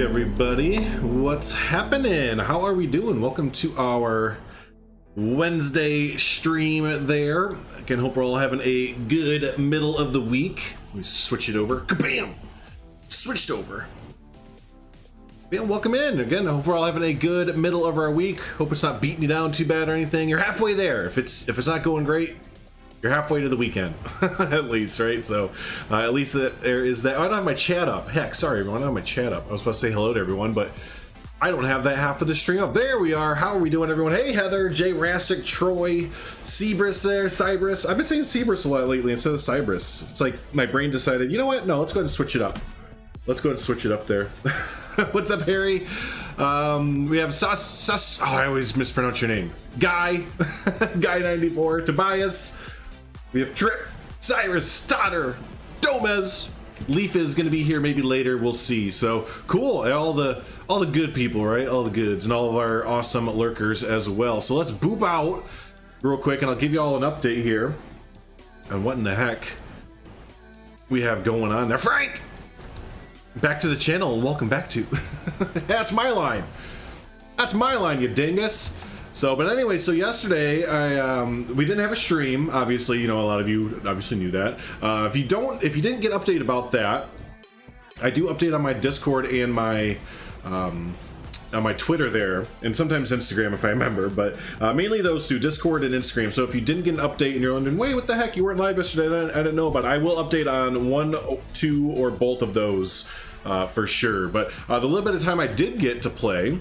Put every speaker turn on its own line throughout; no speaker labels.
everybody, what's happening? How are we doing? Welcome to our Wednesday stream there. Again, hope we're all having a good middle of the week. Let me switch it over. Kabam! Switched over. Yeah, welcome in. Again, I hope we're all having a good middle of our week. Hope it's not beating you down too bad or anything. You're halfway there. If it's not going great, you're halfway to the weekend, at least, right? So, at least there is that. Oh, I don't have my chat up. Heck, sorry, everyone. I don't have my chat up. I was supposed to say hello to everyone, but I don't have that half of the stream up. There we are. How are we doing, everyone? Hey, Heather, Jay Rassick, Troy, Cybris there, Cybris. I've been saying Cybris a lot lately instead of Cybris. It's like my brain decided, you know what? No, let's go ahead and switch it up. Let's go ahead and switch it up there. What's up, Harry? We have Sus. Oh, I always mispronounce your name. Guy, Guy94, Tobias. We have Trip, Cyrus, Stoddard, Domez. Leaf is going to be here maybe later. We'll see. So cool. All the good people, right? All the goods and all of our awesome lurkers as well. So let's boop out real quick, and I'll give you all an update here on what in the heck we have going on there. Frank, back to the channel and welcome back to. That's my line. That's my line, you dingus. So, but anyway, so yesterday we didn't have a stream. Obviously, you know, a lot of you obviously knew that. If you didn't get updated about that, I do update on my Discord and my on my Twitter there, and sometimes Instagram if I remember, but mainly those two, Discord and Instagram. So if you didn't get an update and you're wondering, wait, what the heck, you weren't live yesterday, I didn't know about it, I will update on one, two, or both of those for sure. But the little bit of time I did get to play,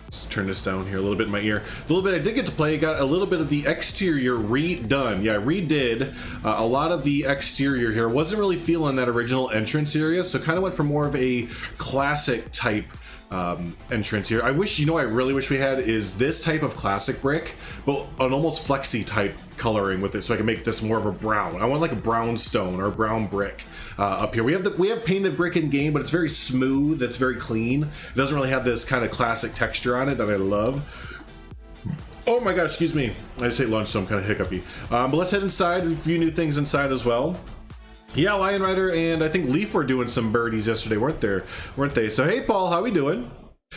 let's turn this down here a little bit in my ear. The little bit I did get to play, got a little bit of the exterior redone. Yeah, I redid a lot of the exterior here. Wasn't really feeling that original entrance area, so kind of went for more of a classic type entrance here. I wish, you know, I really wish we had is this type of classic brick, but an almost flexi type coloring with it, so I can make this more of a brown. I want like a brown stone or a brown brick. Up here we have painted brick in game, but it's very smooth, it's very clean. It doesn't really have this kind of classic texture on it that I love. Oh my gosh, excuse me, I just ate lunch, so I'm kind of hiccupy. But let's head inside. A few new things inside as well. Yeah, Lion Rider and I think Leaf were doing some birdies yesterday, weren't they? So hey Paul, how we doing?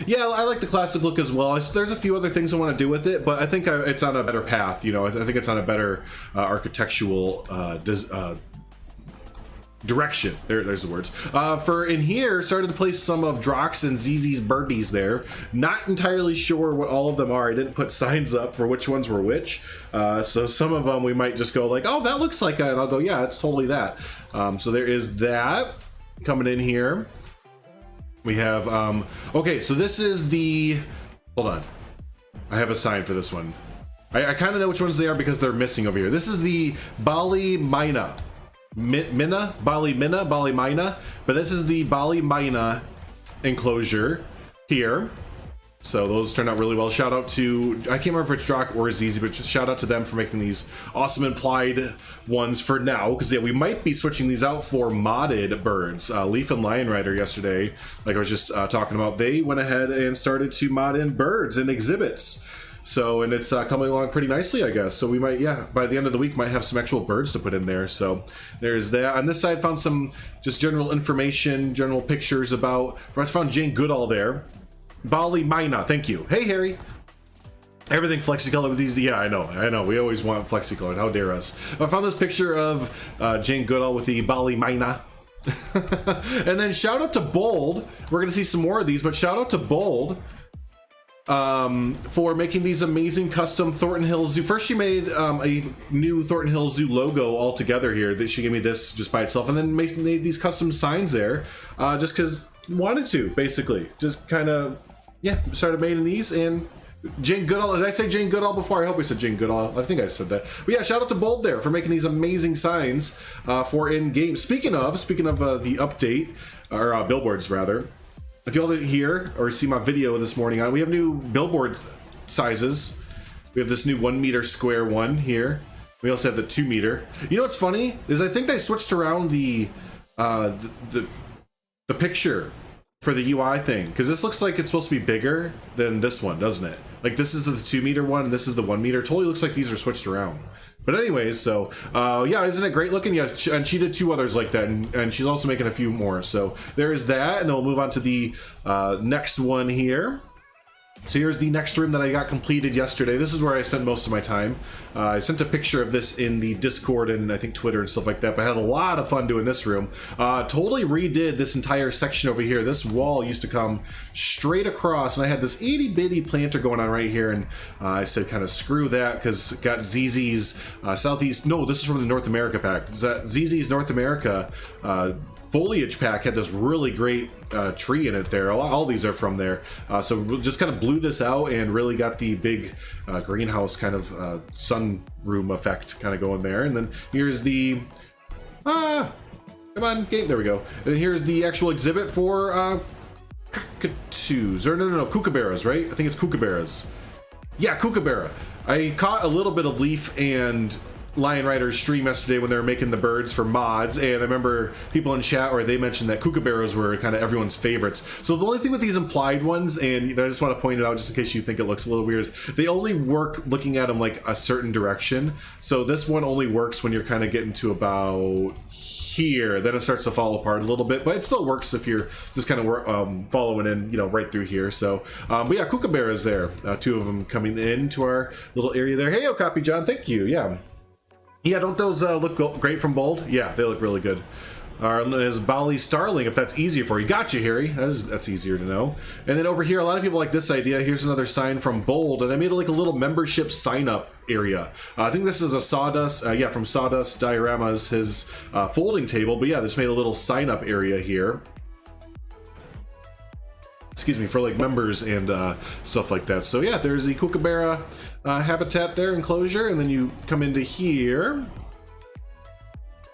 Yeah, I like the classic look as well. There's a few other things I want to do with it, but I think it's on a better path. You know, I think it's on a better architectural direction. There's the words. For in here, started to place some of Drox and ZZ's birdies there. Not entirely sure what all of them are. I didn't put signs up for which ones were which. So some of them we might just go like, oh, that looks like that. And I'll go, yeah, it's totally that. So there is that coming in here. We have, okay, so this is the, hold on. I have a sign for this one. I kind of know which ones they are because they're missing over here. This is the Bali Mina. Bali Mina, but this is the Bali Mina enclosure here. So those turned out really well. Shout out to, I can't remember if it's Drock or Zizi, but just shout out to them for making these awesome implied ones for now, because yeah, we might be switching these out for modded birds. Leaf and Lion Rider yesterday, like I was just talking about, they went ahead and started to mod in birds and exhibits. So, and it's coming along pretty nicely, I guess. So we might, yeah, by the end of the week, might have some actual birds to put in there. So there's that. On this side, found some just general information, general pictures about, I found Jane Goodall there. Bali Mina, thank you. Hey, Harry. Everything flexi-color with these, yeah, I know. We always want flexi-colored, how dare us. I found this picture of Jane Goodall with the Bali Mina. And then shout out to Bold. We're gonna see some more of these, but shout out to Bold for making these amazing custom Thornton Hills Zoo. First she made a new Thornton Hills Zoo logo all together here. That she gave me this just by itself, and then made these custom signs there just because wanted to, basically. Just kind of, yeah, started making these. And Jane Goodall, did I say Jane Goodall before? I hope I said Jane Goodall. I think I said that. But yeah, shout out to Bold there for making these amazing signs for in-game. Speaking of the update, or billboards rather, if y'all didn't hear or see my video this morning on, we have new billboard sizes. We have this new 1 meter square one here. We also have the 2 meter. You know what's funny is I think they switched around the picture for the UI thing, because this looks like it's supposed to be bigger than this one, doesn't it? Like this is the 2 meter one and this is the 1 meter. Totally looks like these are switched around. But anyways, so yeah, isn't it great looking? Yeah, and she did 2 others like that, and she's also making a few more. So there's that, and then we'll move on to the next one here. So here's the next room that I got completed yesterday. This is where I spent most of my time. I sent a picture of this in the Discord and I think Twitter and stuff like that, but I had a lot of fun doing this room. Totally redid this entire section over here. This wall used to come straight across, and I had this itty bitty planter going on right here, and I said kind of screw that, because it got ZZ's Southeast, no, this is from the North America pack. ZZ's North America foliage pack had this really great tree in it there. All these are from there. So we just kind of blew this out and really got the big greenhouse kind of sunroom effect kind of going there. And then here's the come on game, there we go. And here's the actual exhibit for cockatoos, or no, kookaburras, right? I think it's kookaburras. Yeah, kookaburra. I caught a little bit of Leaf and Lion Rider's stream yesterday when they were making the birds for mods, and I remember people in chat where they mentioned that kookaburras were kind of everyone's favorites. So the only thing with these implied ones, and I just want to point it out just in case you think it looks a little weird, is they only work looking at them like a certain direction. So this one only works when you're kind of getting to about here, then it starts to fall apart a little bit, but it still works if you're just kind of following in, you know, right through here. So but yeah, kookaburras there, 2 of them coming into our little area there. Hey, copy John, thank you. Yeah, don't those look great from Bold? Yeah, they look really good. Is Bali Starling, if that's easier for you. Gotcha, Harry. That's easier to know. And then over here, a lot of people like this idea. Here's another sign from Bold, and I made like a little membership sign-up area. I think this is a Sawdust, yeah, from Sawdust Dioramas, his folding table. But yeah, this made a little sign-up area here. Excuse me, for like members and stuff like that. So yeah, there's the kookaburra habitat there, enclosure, and then you come into here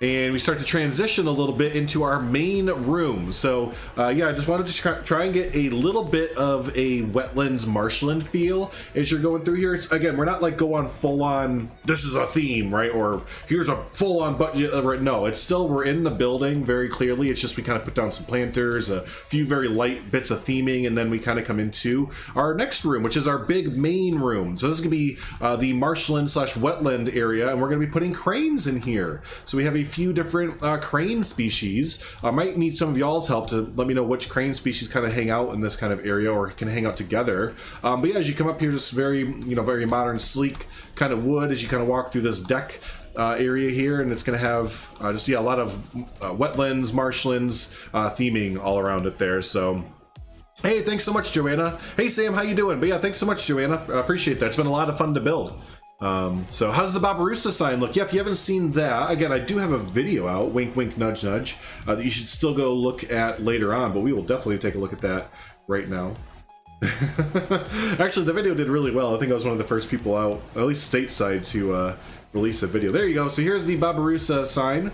and we start to transition a little bit into our main room. So yeah, I just wanted to try and get a little bit of a wetlands marshland feel as you're going through here. Again, we're not like going full on, this is a theme, right? Or here's a full on budget. Right? No, it's still, we're in the building very clearly. It's just we kind of put down some planters, a few very light bits of theming, and then we kind of come into our next room, which is our big main room. So this is gonna be the marshland / wetland area, and we're gonna be putting cranes in here. So we have a few different crane species. I might need some of y'all's help to let me know which crane species kind of hang out in this kind of area or can hang out together. But yeah, as you come up here, just very, you know, very modern, sleek kind of wood as you kind of walk through this deck area here, and it's going to have just, yeah, a lot of wetlands, marshlands theming all around it there. So hey, thanks so much, Joanna. Hey, Sam, how you doing? But yeah, thanks so much, Joanna. I appreciate that. It's been a lot of fun to build. So how does the Barbarossa sign look? Yeah, if you haven't seen that, again, I do have a video out, wink, wink, nudge, nudge, that you should still go look at later on, but we will definitely take a look at that right now. Actually, the video did really well. I think I was one of the first people out, at least stateside, to release a video. There you go. So here's the Barbarossa sign.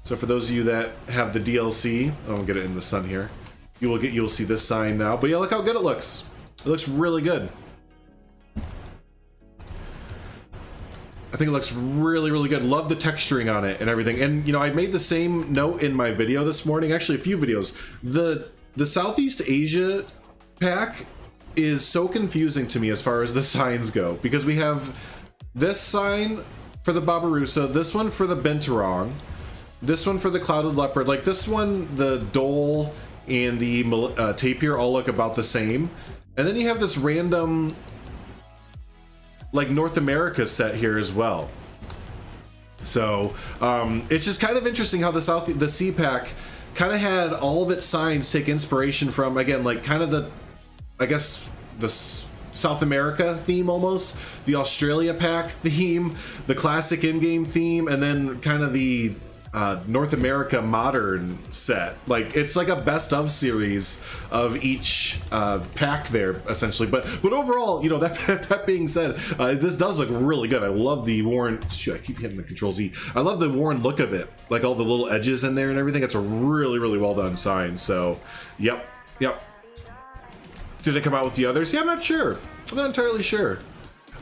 So for those of you that have the DLC, I won't get it in the sun here. You'll see this sign now. But yeah, look how good it looks. It looks really good. I think it looks really, really good. Love the texturing on it and everything. And, you know, I made the same note in my video this morning. Actually, a few videos. The Southeast Asia pack is so confusing to me as far as the signs go. Because we have this sign for the Barbarossa, this one for the Binturong, this one for the Clouded Leopard. Like, this one, the Dole and the Tapir all look about the same. And then you have this random, like, North America set here as well. So it's just kind of interesting how the CPAC kind of had all of its signs take inspiration from, again, like kind of the, I guess, the South America theme almost, the Australia pack theme, the classic in-game theme, and then kind of the North America modern set. Like, it's like a best of series of each pack there, essentially. But overall, you know, that being said, this does look really good. I love the worn, shoot, I keep hitting the Control Z. I love the worn look of it, like all the little edges in there and everything. It's a really, really well done sign. So yep. Did it come out with the others? Yeah, I'm not sure. I'm not entirely sure.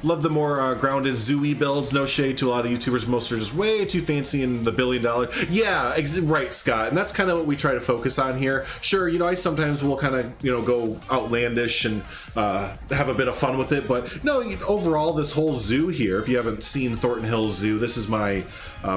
Love the more grounded zoo-y builds. No shade to a lot of YouTubers. Most are just way too fancy in the $1 billion. Yeah, right, Scott. And that's kind of what we try to focus on here. Sure, you know, I sometimes will kind of, you know, go outlandish and have a bit of fun with it. But no, overall, this whole zoo here, if you haven't seen Thornton Hills Zoo, this is my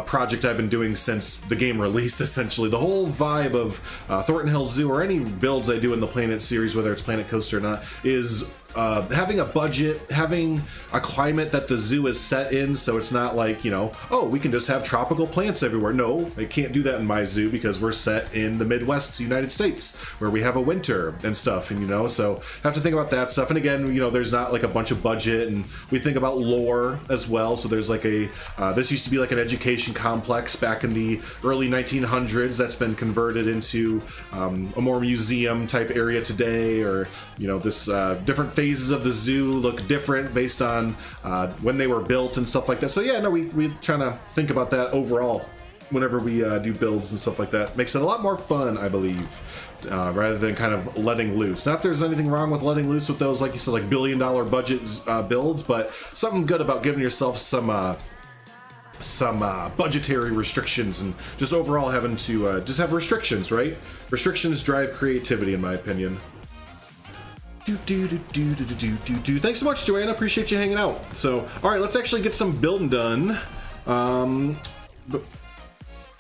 project I've been doing since the game released, essentially. The whole vibe of Thornton Hills Zoo, or any builds I do in the Planet series, whether it's Planet Coaster or not, is having a budget, having a climate that the zoo is set in, so it's not like, you know, oh, we can just have tropical plants everywhere. No, I can't do that in my zoo because we're set in the Midwest United States where we have a winter and stuff, and you know, so have to think about that stuff. And again, you know, there's not like a bunch of budget, and we think about lore as well. So there's like a this used to be like an education complex back in the early 1900s that's been converted into a more museum type area today, or you know, this different phases of the zoo look different based on when they were built and stuff like that. So yeah, no, we trying to think about that overall whenever we do builds and stuff like that. Makes it a lot more fun, I believe, rather than kind of letting loose. Not that there's anything wrong with letting loose with those, like you said, like $1 billion budget builds, but something good about giving yourself some budgetary restrictions, and just overall having to just have restrictions, right? Restrictions drive creativity, in my opinion. Thanks so much, Joanna. Appreciate you hanging out. So, all right, let's actually get some building done. Going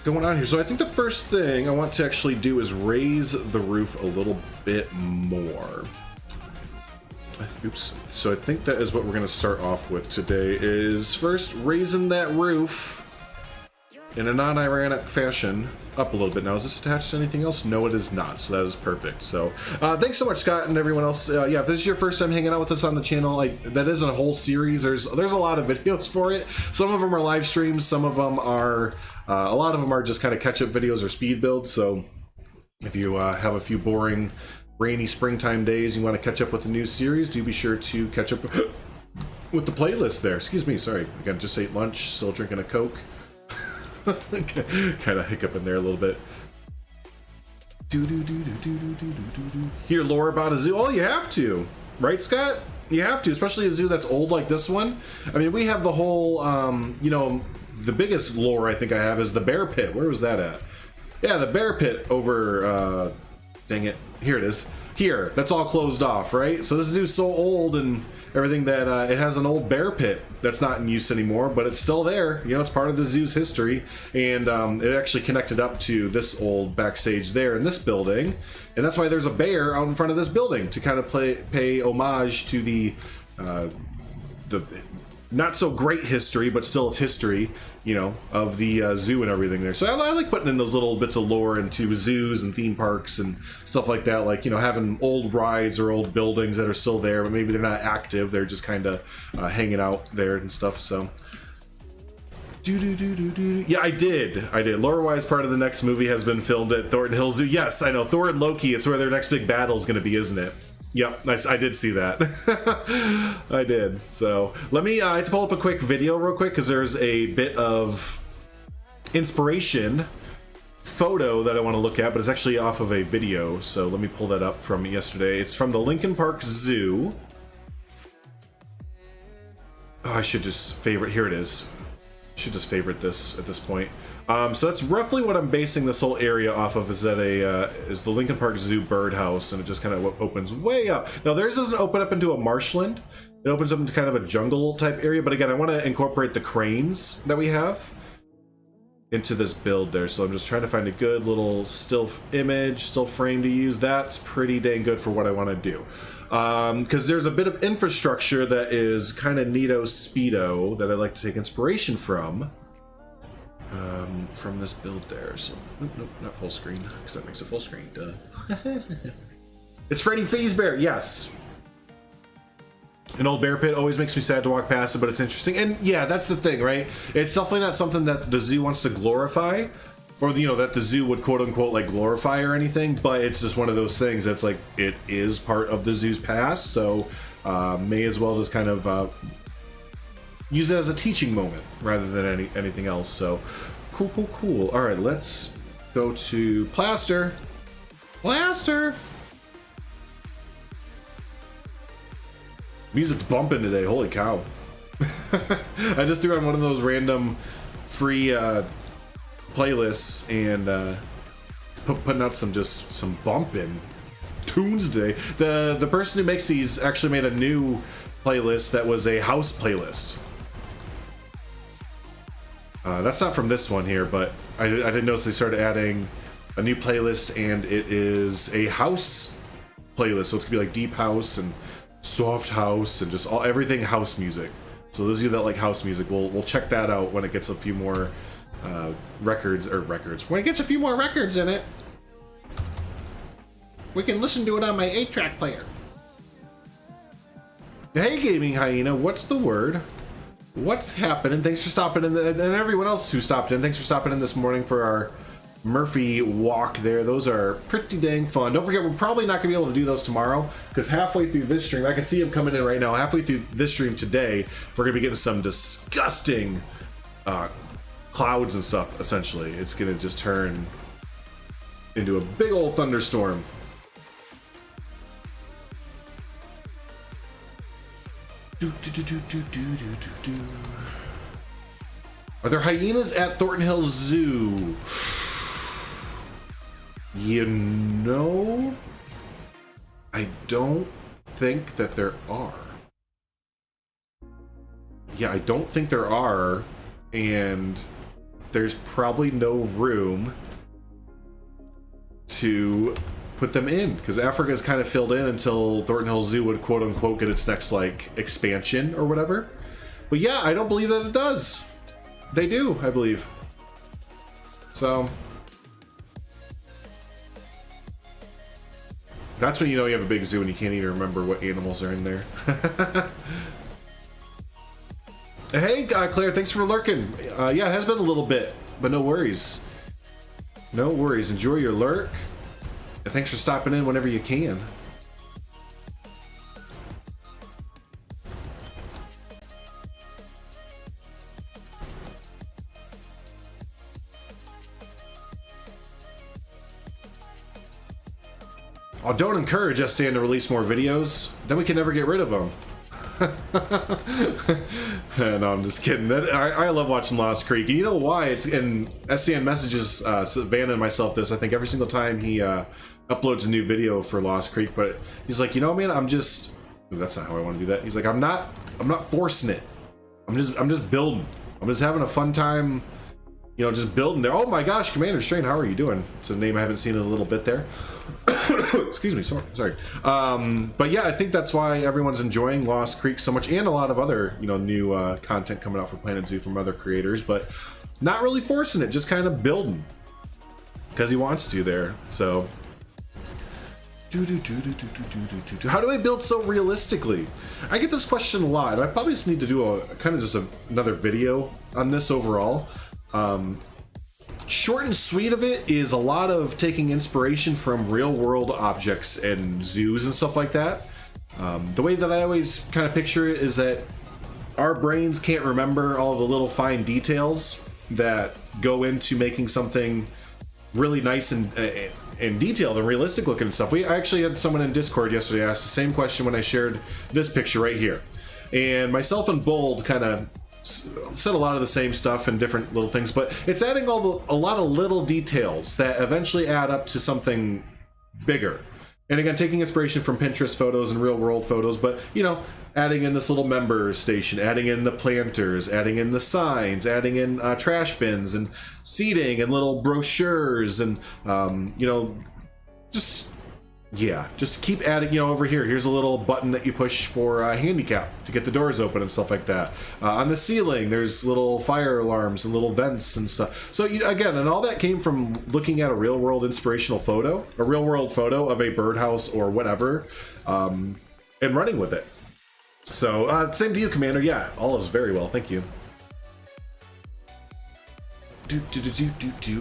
on here. So I think the first thing I want to actually do is raise the roof a little bit more. Oops. So I think that is what we're going to start off with today, is first raising that roof in a non-ironic fashion up a little bit. Now, is this attached to anything else? No, it is not, so that is perfect. So thanks so much, Scott, and everyone else. Yeah, if this is your first time hanging out with us on the channel, that isn't a whole series. There's a lot of videos for it. Some of them are live streams, some of them are a lot of them are just kind of catch-up videos or speed builds. So if you have a few boring rainy springtime days, you want to catch up with the new series, do be sure to catch up with the playlist there. Excuse me, sorry, again, just ate lunch, still drinking a Coke. Kind of hiccup in there a little bit. Hear lore about a zoo? Oh, you have to, right, Scott? You have to, especially a zoo that's old like this one. I mean, we have the whole, you know, the biggest lore I think I have is the bear pit. Where was that at? Yeah, the bear pit over, dang it, here it is. Here, that's all closed off, right? So this zoo's so old and everything that it has an old bear pit that's not in use anymore, but it's still there. You know, it's part of the zoo's history, and it actually connected up to this old backstage there in this building, and that's why there's a bear out in front of this building to kind of pay homage to the not so great history, but still it's history, you know, of the zoo and everything there. So I like putting in those little bits of lore into zoos and theme parks and stuff like that, like, you know, having old rides or old buildings that are still there, but maybe they're not active, they're just kind of hanging out there and stuff. So yeah, I did. Lore-wise, part of the next movie has been filmed at Thornton Hills Zoo. Yes, I know, Thor and Loki, it's where their next big battle is going to be, isn't it? Yep, nice. I did see that. I did. So let me I had to pull up a quick video real quick because there's a bit of inspiration photo that I want to look at, but it's actually off of a video. So let me pull that up from yesterday. It's from the Lincoln Park Zoo. Oh, I should just favorite. Here it is. Should just favorite this at this point. So that's roughly what I'm basing this whole area off of, is that is the Lincoln Park Zoo birdhouse, and it just kind of opens way up. Now theirs doesn't open up into a marshland. It opens up into kind of a jungle type area, but again, I want to incorporate the cranes that we have into this build there. So I'm just trying to find a good little still frame to use. That's pretty dang good for what I want to do. Because there's a bit of infrastructure that is kind of neato speedo that I like to take inspiration from this build there. So nope, not full screen, because that makes it full screen. Duh. It's Freddy Fazbear, yes. An old bear pit always makes me sad to walk past it, but it's interesting. And yeah, that's the thing, right? It's definitely not something that the zoo wants to glorify, or, you know, that the zoo would quote unquote like glorify or anything, but it's just one of those things that's like, it is part of the zoo's past, so may as well just kind of use it as a teaching moment rather than anything else. So cool. All right, let's go to plaster. Music's bumping today, holy cow. I just threw on one of those random free playlists and putting out some bumping tunes today. The person who makes these actually made a new playlist that was a house playlist. That's not from this one here, but I did notice they started adding a new playlist, and it is a house playlist. So it's gonna be like deep house and soft house and just everything house music. So those of you that like house music, we'll check that out when it gets a few more records. When it gets a few more records in it, we can listen to it on my 8-track player. Hey, Gaming Hyena, what's the word? What's happening? Thanks for stopping in, and everyone else who stopped in. Thanks for stopping in this morning for our Murphy walk there. Those are pretty dang fun. Don't forget, we're probably not gonna be able to do those tomorrow, because halfway through this stream, I can see them coming in right now. Halfway through this stream today, we're gonna be getting some disgusting clouds and stuff. Essentially, it's gonna just turn into a big old thunderstorm. Are there hyenas at Thornton Hills Zoo? You know, I don't think that there are. Yeah, I don't think there are, and there's probably no room to put them in, because Africa is kind of filled in until Thornton Hills Zoo would quote unquote get its next like expansion or whatever. But yeah, I don't believe that it does. They do, I believe. So that's when you know you have a big zoo and you can't even remember what animals are in there. Hey, Claire, thanks for lurking. Yeah, it has been a little bit, but no worries. No worries. Enjoy your lurk. And thanks for stopping in whenever you can. Oh, don't encourage us to release more videos. Then we can never get rid of them. No, I'm just kidding. I love watching Lost Creek. And you know why? It's in SDN messages Vanna and myself this, I think, every single time he uploads a new video for Lost Creek. But he's like, you know, man, I'm just... Ooh, that's not how I want to do that. He's like, I'm not forcing it. I'm just building. I'm just having a fun time, you know, just building there. Oh my gosh, Commander Strain, how are you doing? It's a name I haven't seen in a little bit there. Excuse me, sorry. But yeah, I think that's why everyone's enjoying Lost Creek so much, and a lot of other, you know, new content coming out for Planet Zoo from other creators, but not really forcing it, just kind of building because he wants to there. So how do I build so realistically? I get this question a lot. I probably just need to do another video on this overall. Short and sweet of it is a lot of taking inspiration from real world objects and zoos and stuff like that. The way that I always kind of picture it is that our brains can't remember all of the little fine details that go into making something really nice and detailed and realistic looking and stuff. I actually had someone in Discord yesterday ask the same question when I shared this picture right here. And myself and Bold kind of said a lot of the same stuff and different little things, but it's adding a lot of little details that eventually add up to something bigger. And again, taking inspiration from Pinterest photos and real world photos, but you know, adding in this little member station, adding in the planters, adding in the signs, adding in trash bins and seating and little brochures and you know, just keep adding. You know, over here's a little button that you push for handicap to get the doors open and stuff like that. On the ceiling there's little fire alarms and little vents and stuff. So again, and all that came from looking at a real world inspirational photo, a real world photo of a birdhouse or whatever, and running with it. So same to you, Commander. Yeah, all is very well, thank you.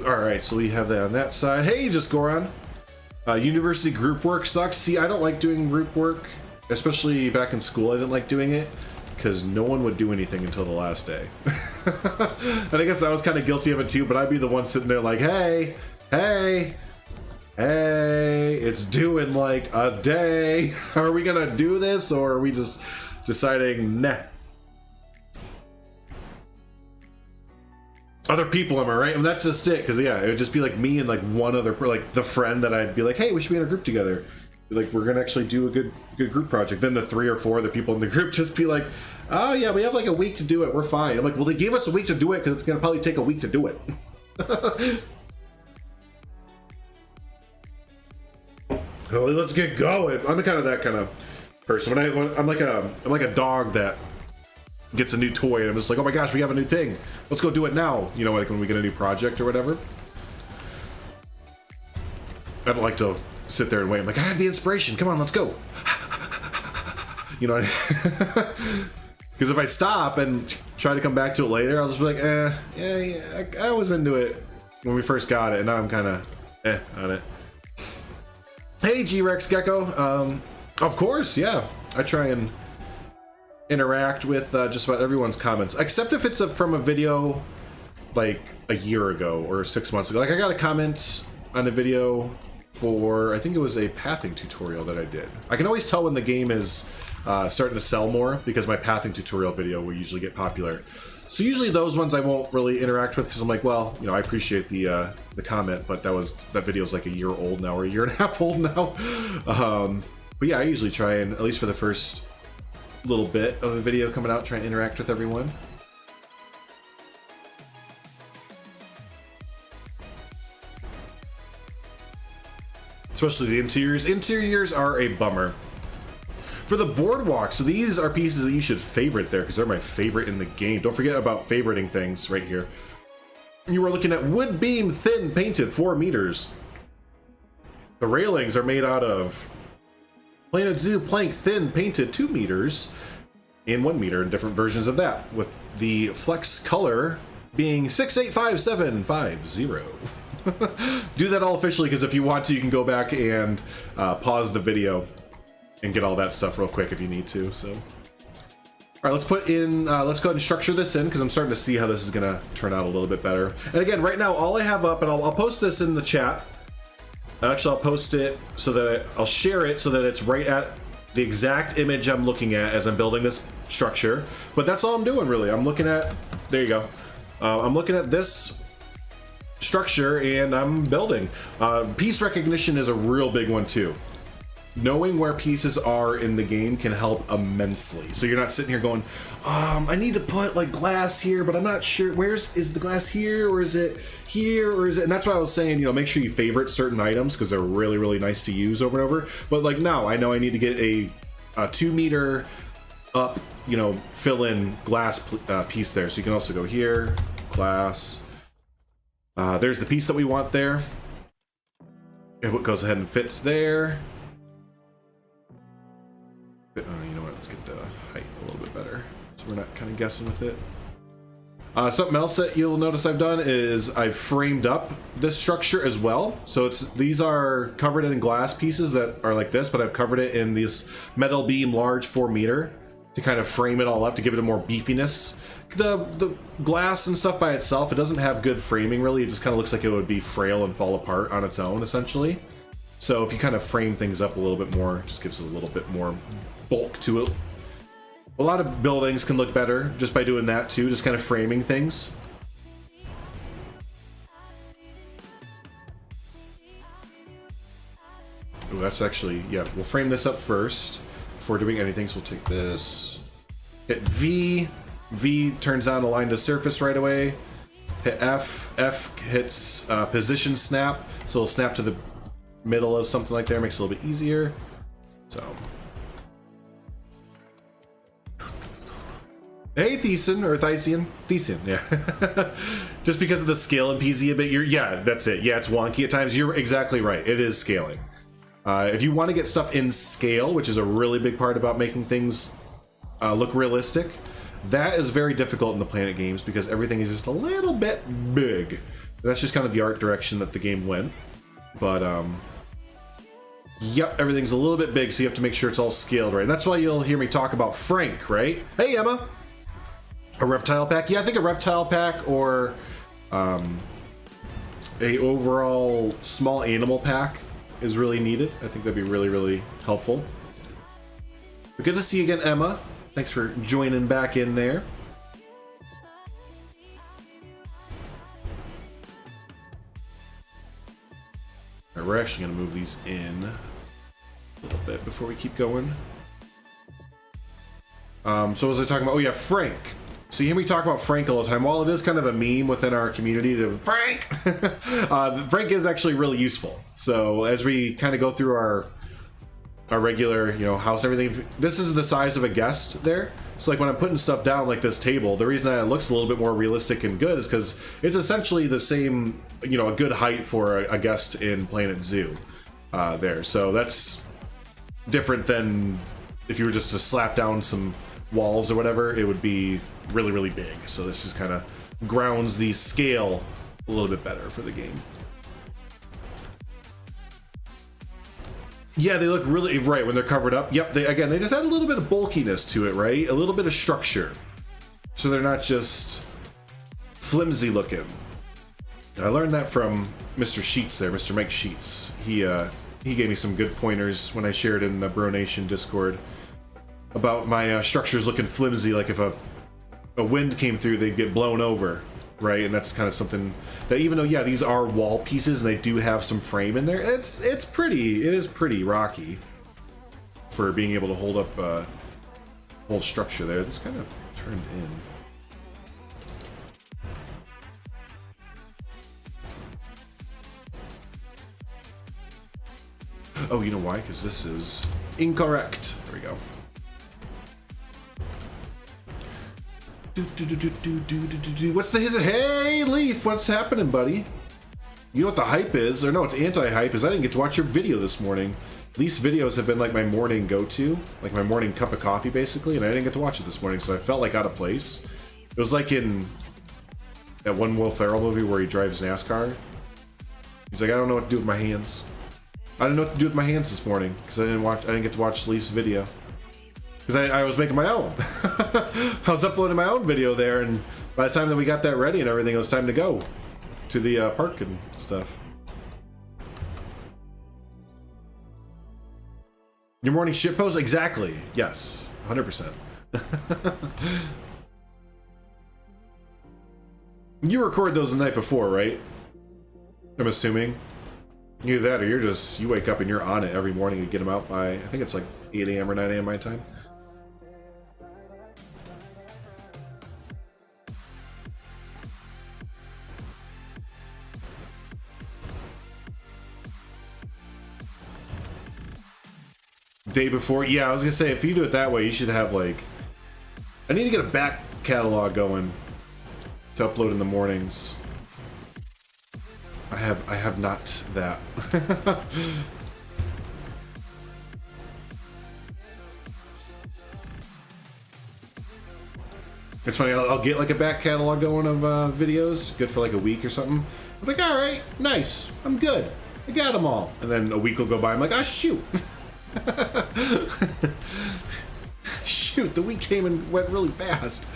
All right, so we have that on that side. Hey, just Goron. University group work sucks. See, I don't like doing group work, especially back in school. I didn't like doing it because no one would do anything until the last day. And I guess I was kind of guilty of it too, but I'd be the one sitting there like, hey, it's due in like a day. Are we gonna do this, or are we just deciding, nah? other people, am I right? And that's just it, because yeah, it would just be like me and like one other, like the friend that I'd be like, hey, we should be in a group together. Like, we're gonna actually do a good group project. Then the 3 or 4 other people in the group just be like, oh yeah, we have like a week to do it, we're fine. I'm like, well, they gave us a week to do it because it's gonna probably take a week to do it. Oh, let's get going. I'm kind of that kind of person. When I'm like a dog that gets a new toy and I'm just like, oh my gosh, we have a new thing, let's go do it now. You know, like when we get a new project or whatever. I don't like to sit there and wait. I'm like, I have the inspiration, come on, let's go. You know, because if I stop and try to come back to it later, I'll just be like, yeah, I was into it when we first got it, and now I'm kind of on it. Hey, G-Rex Gecko. Of course, yeah. I try and interact with just about everyone's comments, except if it's from a video like a year ago or 6 months ago. Like, I got a comment on a video for, I think it was a pathing tutorial that I did. I can always tell when the game is starting to sell more because my pathing tutorial video will usually get popular. So usually those ones I won't really interact with because I'm like, well, you know, I appreciate the comment, but that video's like a year old now or a year and a half old now. But yeah, I usually try and, at least for the first little bit of a video coming out, try and interact with everyone. Especially the interiors. Interiors are a bummer. For the boardwalk, so these are pieces that you should favorite there because they're my favorite in the game. Don't forget about favoriting things right here. You are looking at wood beam thin painted 4 meters. The railings are made out of Planet Zoo plank thin painted 2 meters and 1 meter in different versions of that, with the flex color being 685750. Do that all officially, because if you want to, you can go back and pause the video and get all that stuff real quick if you need to. So, all right, let's put in. Let's go ahead and structure this in because I'm starting to see how this is gonna turn out a little bit better. And again, right now, all I have up, and I'll post this in the chat. Actually, I'll post it so that I'll share it so that it's right at the exact image I'm looking at as I'm building this structure. But that's all I'm doing, really. I'm looking at. There you go. I'm looking at this structure and I'm building. Piece recognition is a real big one too. Knowing where pieces are in the game can help immensely. So you're not sitting here going, I need to put like glass here, but I'm not sure is the glass here or is it here or is it, and that's why I was saying, you know, make sure you favorite certain items because they're really, really nice to use over and over. But like now I know I need to get a 2 meter up, you know, fill in glass piece there. So you can also go here, glass. There's the piece that we want there. It goes ahead and fits there. You know what, let's get the height a little bit better so we're not kind of guessing with it. Something else that you'll notice I've done is I've framed up this structure as well. So these are covered in glass pieces that are like this, but I've covered it in these metal beam large 4 meter to kind of frame it all up to give it a more beefiness. The glass and stuff by itself, it doesn't have good framing really. It just kind of looks like it would be frail and fall apart on its own essentially. So if you kind of frame things up a little bit more, it just gives it a little bit more bulk to it. A lot of buildings can look better just by doing that too, just kind of framing things. Ooh, that's actually, yeah, we'll frame this up first before doing anything. So we'll take this, hit V, V turns on align to surface right away. Hit F, F hits position snap, so it'll snap to the middle of something like there, makes it a little bit easier. So, hey Thiessen, or Thysian, yeah. Just because of the scale in PZ a bit, yeah, that's it. Yeah, it's wonky at times. You're exactly right. It is scaling. If you want to get stuff in scale, which is a really big part about making things look realistic, that is very difficult in the Planet games because everything is just a little bit big. That's just kind of the art direction that the game went. But yep, everything's a little bit big, so you have to make sure it's all scaled right. And that's why you'll hear me talk about Frank, right? Hey Emma, a reptile pack. Yeah, I think a reptile pack or a overall small animal pack is really needed. I think that'd be really, really helpful. But good to see you again, Emma. Thanks for joining back in there. we're actually going to move these in a little bit before we keep going. So what was I talking about? Oh yeah, Frank. So you hear me talk about Frank all the time. While it is kind of a meme within our community to Frank, Frank is actually really useful. So as we kind of go through our regular, you know, house, everything, this is the size of a guest there. So like when I'm putting stuff down like this table, the reason that it looks a little bit more realistic and good is because it's essentially the same, you know, a good height for a guest in Planet Zoo there. So that's different than if you were just to slap down some walls or whatever, it would be really, really big. So this just kind of grounds the scale a little bit better for the game. Yeah, they look really right when they're covered up. Yep, they just add a little bit of bulkiness to it, right? A little bit of structure. So they're not just flimsy looking. I learned that from Mr. Sheets there, Mr. Mike Sheets. He gave me some good pointers when I shared in the Bro Nation Discord about my structures looking flimsy, like if a wind came through, they'd get blown over, right? And that's kind of something that, even though, yeah, these are wall pieces and they do have some frame in there, it is pretty rocky for being able to hold up whole structure there. This kind of turned in. Oh, you know why? Because this is incorrect. There we go. What's the his? Hey, Leaf, what's happening, buddy? You know what the hype is? Or no, it's anti-hype, is I didn't get to watch your video this morning. Leaf's videos have been like my morning go-to, like my morning cup of coffee, basically, and I didn't get to watch it this morning, so I felt like out of place. It was like in that one Will Ferrell movie where he drives NASCAR. He's like, I don't know what to do with my hands. I didn't know what to do with my hands this morning because I didn't get to watch Leaf's video. Because I was making my own. I was uploading my own video there, and by the time that we got that ready and everything, it was time to go to the park and stuff. Your morning shit post? Exactly. Yes. 100%. You record those the night before, right? I'm assuming. Either that or you wake up and you're on it every morning and get them out by, I think it's like 8 a.m. or 9 a.m. my time. Day before? Yeah, I was gonna say, if you do it that way, you should have like, I need to get a back catalog going to upload in the mornings. I have not that. It's funny, I'll get like a back catalog going of videos, good for like a week or something. I'm like, all right, nice, I'm good, I got them all. And then a week will go by, I'm like, oh shoot. Shoot, the week came and went really fast.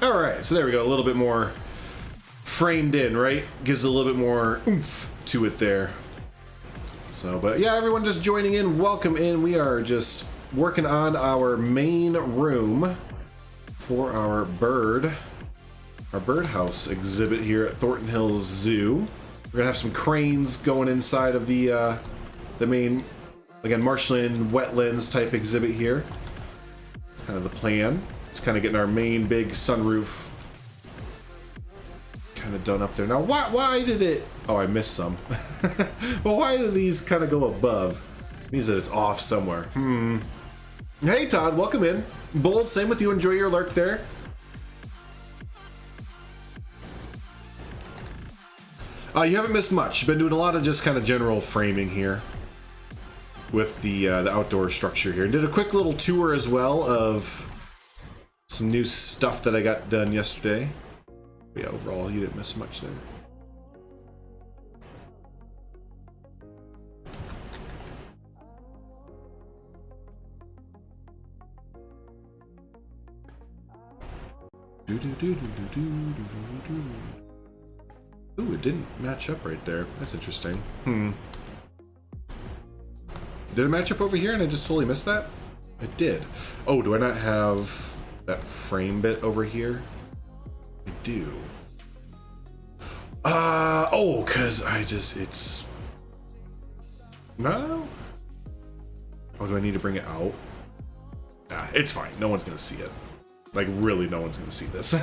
All right, so there we go, a little bit more framed in, right? Gives a little bit more oomph to it there. So, but yeah, everyone just joining in, welcome in. We are just working on our main room for our birdhouse exhibit here at Thornton Hills Zoo. We're gonna have some cranes going inside of the main, again, Marshland wetlands type exhibit here. It's kind of the plan. It's kind of getting our main big sunroof kind of done up there. Now, why did it? Oh, I missed some. Well, why do these kind of go above? It means that it's off somewhere. Hey, Todd, welcome in. Bold, same with you. Enjoy your lurk there. You haven't missed much. Been doing a lot of just kind of general framing here with the outdoor structure here. Did a quick little tour as well of some new stuff that I got done yesterday. But yeah, overall, you didn't miss much there. Ooh, it didn't match up right there. That's interesting. Did it match up over here and I just totally missed that? It did. Oh, do I not have... that frame bit over here? I do. Oh, because it's... No? Oh, do I need to bring it out? Nah, it's fine. No one's gonna see it. Like, really, no one's gonna see this.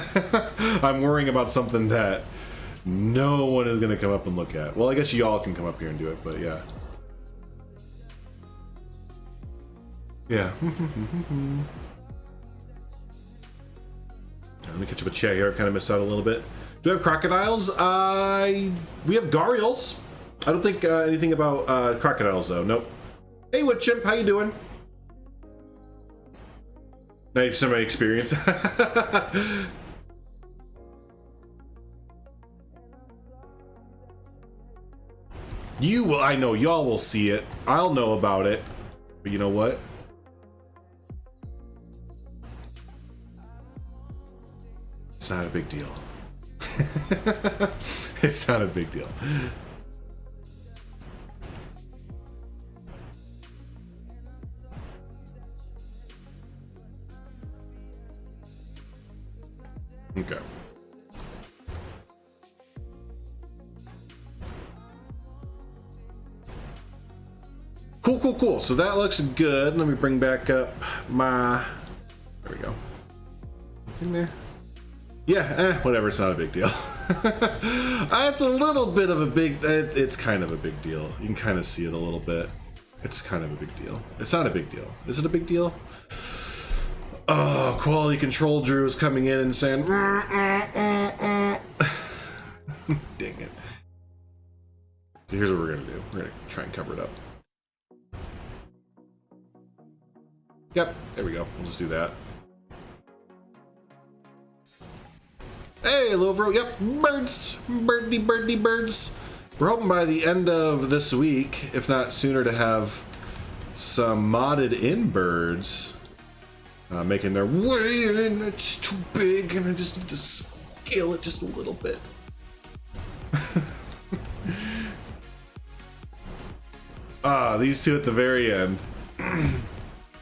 I'm worrying about something that no one is gonna come up and look at. Well, I guess y'all can come up here and do it, but yeah. Yeah. Let me catch up a chat here. I kind of missed out a little bit. Do we have crocodiles? We have gharials. I don't think anything about crocodiles though. Nope. Hey, Wood Chimp, how you doing? 90% of my experience. You will. I know y'all will see it. I'll know about it. But you know what? It's not a big deal. It's not a big deal. Okay. Cool. So that looks good. Let me bring back up my... There we go. Anything there? Yeah, whatever. It's not a big deal. It's a little bit of a big... It's kind of a big deal. You can kind of see it a little bit. It's kind of a big deal. It's not a big deal. Is it a big deal? Oh, quality control Drew is coming in and saying... Dang it. So here's what we're going to do. We're going to try and cover it up. Yep, there we go. We'll just do that. Hey, Lovro. Yep, birds. Birdie birds. We're hoping by the end of this week, if not sooner, to have some modded in birds making their way in. It's too big and I just need to scale it just a little bit. These two at the very end.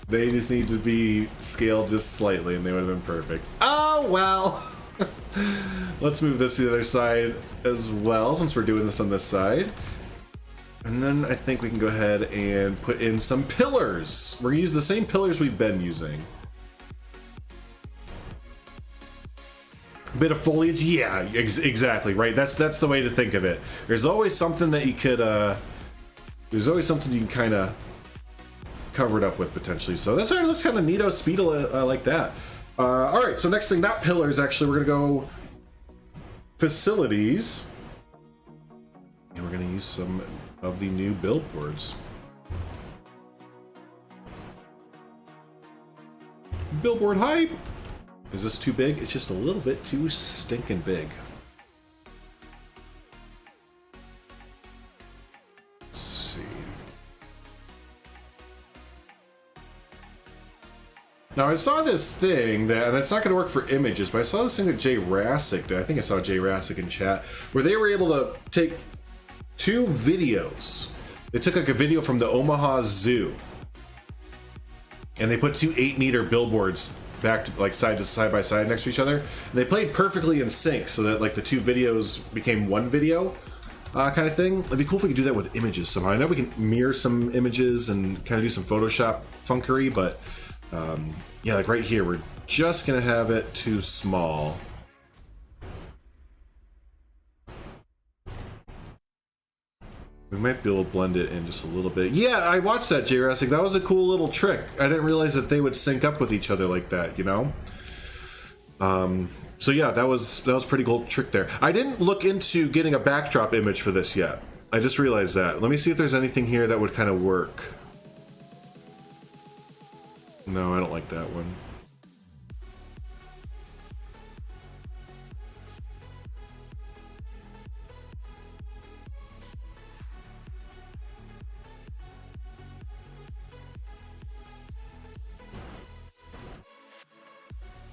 They just need to be scaled just slightly and they would have been perfect. Oh, well. Let's move this to the other side as well, since we're doing this on this side. And then I think we can go ahead and put in some pillars. We're gonna use the same pillars we've been using. Bit of foliage, yeah, exactly, right. That's the way to think of it. There's always something that you could, there's always something you can kind of cover it up with potentially. So this already looks kind of neato, speedo, like that. All right, so next thing, not pillars. Actually, we're gonna go facilities, and we're gonna use some of the new billboards. Billboard hype. Is this too big? It's just a little bit too stinking big. Let's see. Now I saw this thing that, and it's not going to work for images, but I saw this thing that Jay Rassick did. I think I saw Jay Rassick in chat, where they were able to take two videos. They took like a video from the Omaha Zoo, and they put two 8-meter billboards back to like side by side next to each other. And they played perfectly in sync, so that like the two videos became one video, kind of thing. It'd be cool if we could do that with images somehow. I know we can mirror some images and kind of do some Photoshop funkery, but yeah, like right here, we're just gonna have it too small. We might be able to blend it in just a little bit. Yeah, I watched that, Jurassic. That was a cool little trick. I didn't realize that they would sync up with each other like that, you know? So yeah, that was a pretty cool trick there. I didn't look into getting a backdrop image for this yet. I just realized that. Let me see if there's anything here that would kind of work. No, I don't like that one.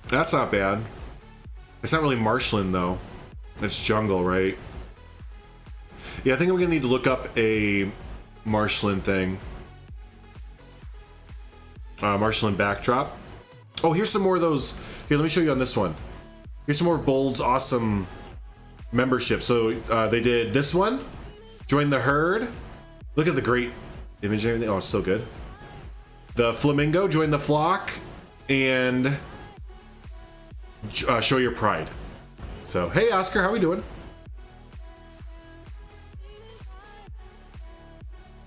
That's not bad. It's not really marshland though. It's jungle, right? Yeah, I think I'm gonna need to look up a marshland thing. Marshland backdrop. Oh, here's some more of those. Here, let me show you on this one. Here's some more of Bold's awesome membership. So they did this one. Join the herd. Look at the great image and everything. Oh, it's so good. The flamingo. Join the flock. And show your pride. So, hey, Oscar, how are we doing?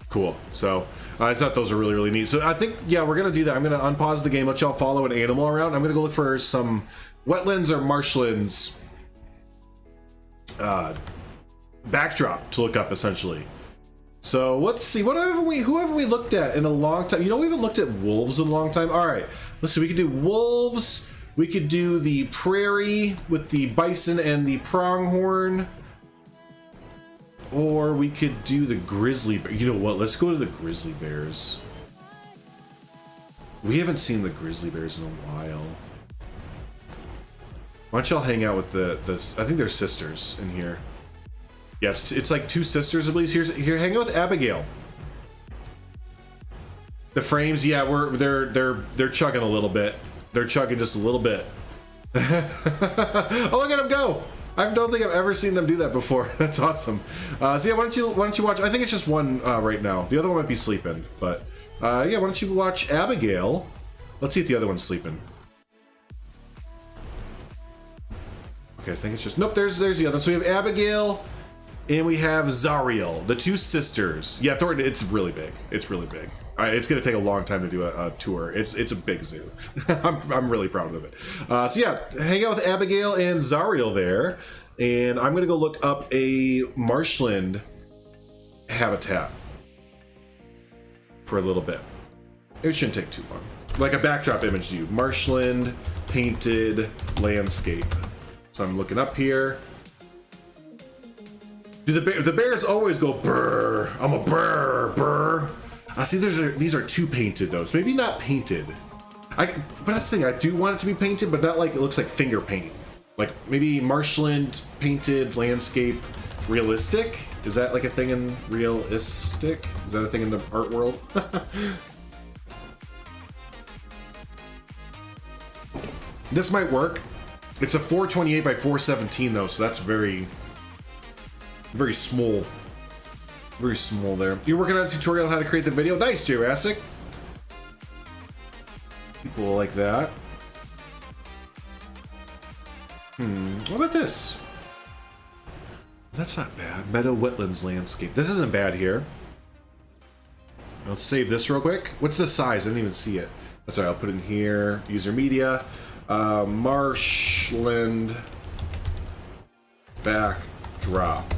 Cool. So I thought those were really, really neat. So I think, yeah, we're going to do that. I'm going to unpause the game, let y'all follow an animal around. I'm going to go look for some wetlands or marshlands backdrop to look up, essentially. So let's see. Who haven't we looked at in a long time? You know, we haven't looked at wolves in a long time. All right. Let's see. We could do wolves. We could do the prairie with the bison and the pronghorn. Or we could do the grizzly bear. You know what? Let's go to the grizzly bears. We haven't seen the grizzly bears in a while. Why don't y'all hang out with the I think they're sisters in here. Yeah, it's like two sisters, I believe. Here, hang out with Abigail. The frames, yeah, they're chugging a little bit. They're chugging just a little bit. Oh, look at them go! I don't think I've ever seen them do that before. That's awesome. So yeah, why don't you watch? I think it's just one right now. The other one might be sleeping, but yeah, why don't you watch Abigail? Let's see if the other one's sleeping. Okay, I think it's just nope. There's the other one. So we have Abigail, and we have Zariel, the two sisters. Yeah, Thorton. It's really big. It's really big. It's gonna take a long time to do a tour. It's a big zoo. I'm really proud of it. So yeah, hang out with Abigail and Zariel there, and I'm gonna go look up a marshland habitat for a little bit. It shouldn't take too long. Like a backdrop image to you. Marshland painted landscape. So I'm looking up here. Do the bears always go brr? I'm a brr brr. I see these are two painted though, so maybe not painted. But that's the thing, I do want it to be painted, but not like it looks like finger paint. Like maybe marshland painted landscape realistic? Is that like a thing in realistic? Is that a thing in the art world? This might work. It's a 428 by 417 though, so that's very small. Very small there. You're working on a tutorial on how to create the video? Nice, Jurassic. People like that. What about this? That's not bad. Meadow wetlands landscape. This isn't bad here. Let's save this real quick. What's the size? I didn't even see it. That's all right, I'll put it in here. User media. Marshland backdrop.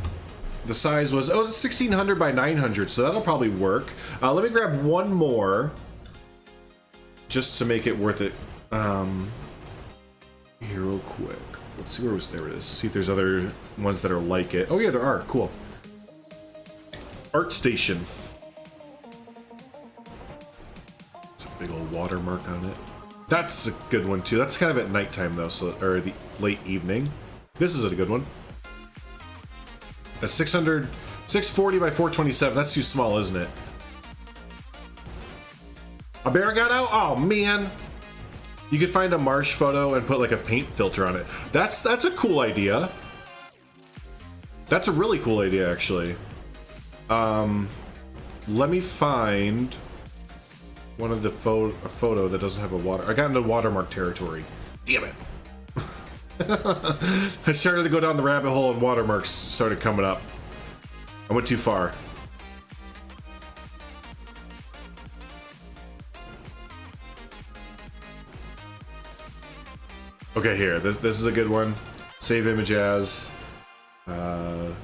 The size was, oh, it's 1600 by 900, so that'll probably work. Let me grab one more just to make it worth it. Here real quick. Let's see there it is. See if there's other ones that are like it. Oh yeah, there are. Cool. Art station. It's a big old watermark on it. That's a good one too. That's kind of at nighttime though, so or the late evening. This is a good one. A 640 by 427. That's too small, isn't it? A bear got out? Oh man. You could find a marsh photo and put like a paint filter on it. That's a cool idea. That's a really cool idea, actually. Let me find one of the a photo that doesn't have a water. I got into watermark territory. Damn it. I started to go down the rabbit hole and watermarks started coming up. I went too far. Okay, here. This is a good one. Save image as. What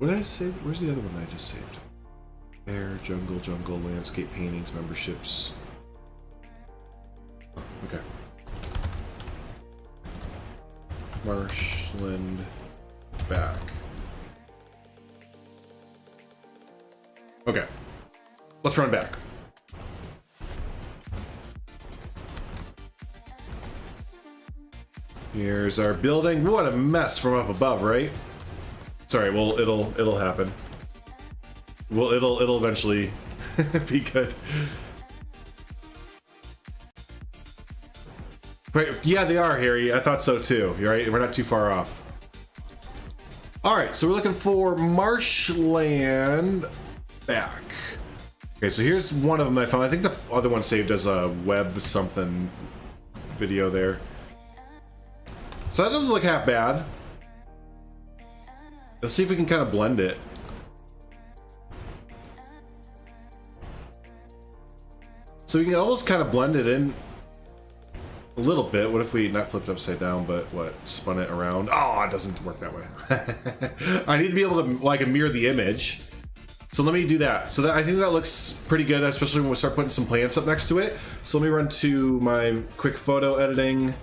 did I save? Where's the other one I just saved? Air, jungle, landscape paintings, memberships. Oh, okay. Marshland back. Okay. Let's run back. Here's our building. What a mess from up above, right? Sorry, well, it'll happen. Well, it'll eventually be good. Right, yeah, they are, Harry. I thought so too. You're right. We're not too far off. All right, so we're looking for Marshland back. Okay, so here's one of them I found. I think the other one saved as a web something video there. So that doesn't look half bad. Let's see if we can kind of blend it. So we can almost kind of blend it in a little bit. What if we not flipped upside down, but what, spun it around? Oh, it doesn't work that way. I need to be able to like mirror the image. So let me do that. So that, I think that looks pretty good, especially when we start putting some plants up next to it. So let me run to my quick photo editing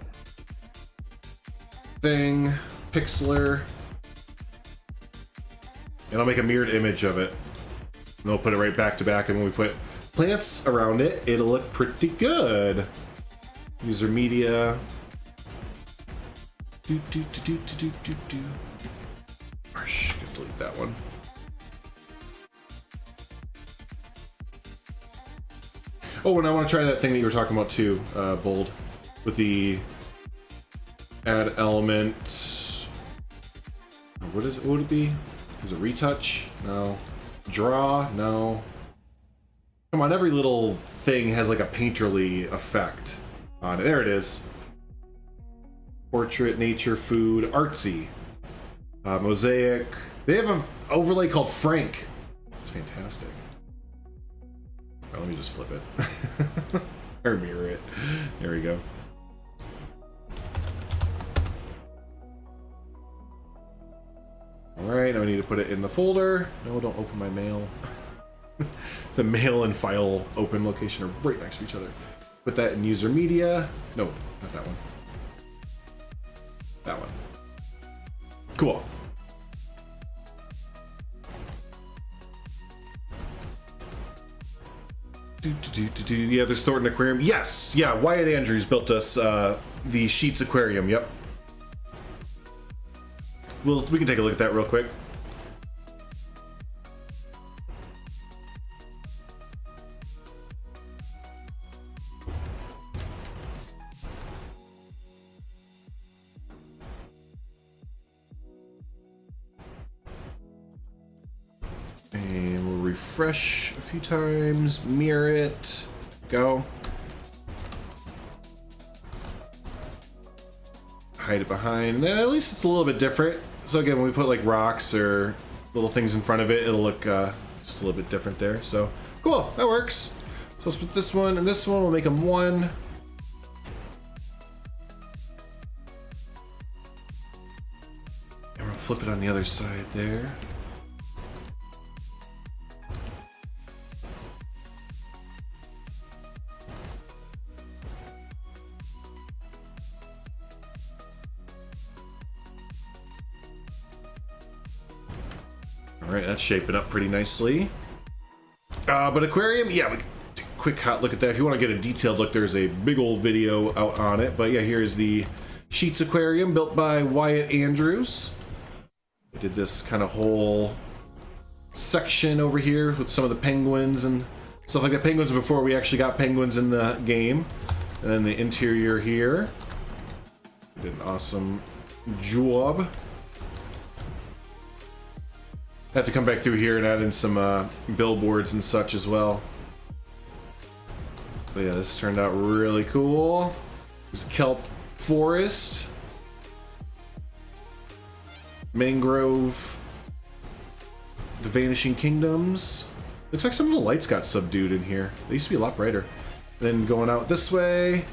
thing, Pixlr, and I'll make a mirrored image of it. And we'll put it right back to back, and when we put plants around it, it'll look pretty good. User media. Gosh, can delete that one. Oh, and I want to try that thing that you were talking about too, Bold, with the add element. What is it? What would it be? Is it retouch? No. Draw? No. Come on, every little thing has like a painterly effect on it. There it is. Portrait, nature, food, artsy, mosaic. They have an overlay called Frank. It's fantastic. Oh, let me just flip it. Or mirror it. There we go. Alright, now I need to put it in the folder. No, don't open my mail. The mail and file open location are right next to each other. Put that in user media. No, not that one. That one. Cool. Yeah, there's Thorton Aquarium. Yes, yeah, Wyatt Andrews built us the Sheets Aquarium. Yep. Well, we can take a look at that real quick. And we'll refresh a few times, mirror it, go. Hide it behind, and then at least it's a little bit different. So again, when we put like rocks or little things in front of it, it'll look just a little bit different there. So cool, that works. So let's put this one and this one, we'll make them one. And we'll flip it on the other side there. Alright, that's shaping up pretty nicely. But aquarium, yeah, we can take a quick hot look at that. If you want to get a detailed look, there's a big old video out on it. But yeah, here's the Sheets Aquarium built by Wyatt Andrews. I did this kind of whole section over here with some of the penguins and stuff like that. Penguins before we actually got penguins in the game. And then the interior here. Did an awesome job. Had to come back through here and add in some billboards and such as well. But yeah, this turned out really cool. There's a kelp forest. Mangrove. The Vanishing Kingdoms. Looks like some of the lights got subdued in here. They used to be a lot brighter. Then going out this way.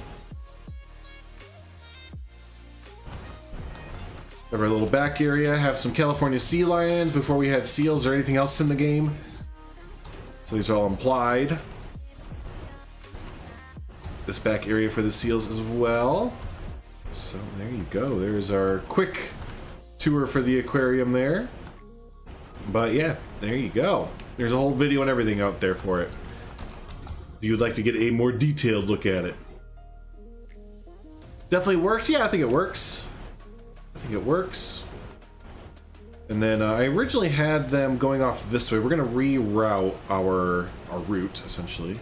Have our little back area, have some California sea lions before we had seals or anything else in the game. So these are all implied. This back area for the seals as well. So there you go. There's our quick tour for the aquarium there. But yeah, there you go. There's a whole video and everything out there for it. If you'd like to get a more detailed look at it. Definitely works. Yeah, I think it works. I think it works. And then I originally had them going off this way. We're going to reroute our route, essentially.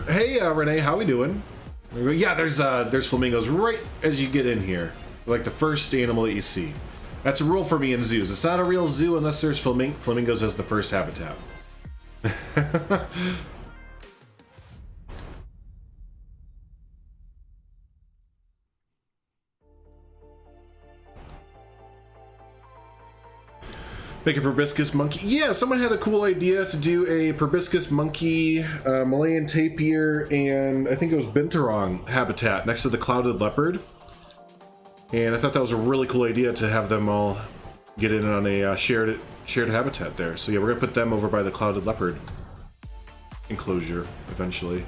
Hey, Renee, how we doing? Yeah, there's flamingos right as you get in here. Like the first animal that you see. That's a rule for me in zoos. It's not a real zoo unless there's flamingos as the first habitat. Make a proboscis monkey. Yeah, someone had a cool idea to do a proboscis monkey, Malayan tapir, and I think it was binturong habitat next to the clouded leopard. And I thought that was a really cool idea to have them all get in on a shared habitat there. So yeah, we're gonna put them over by the clouded leopard enclosure eventually.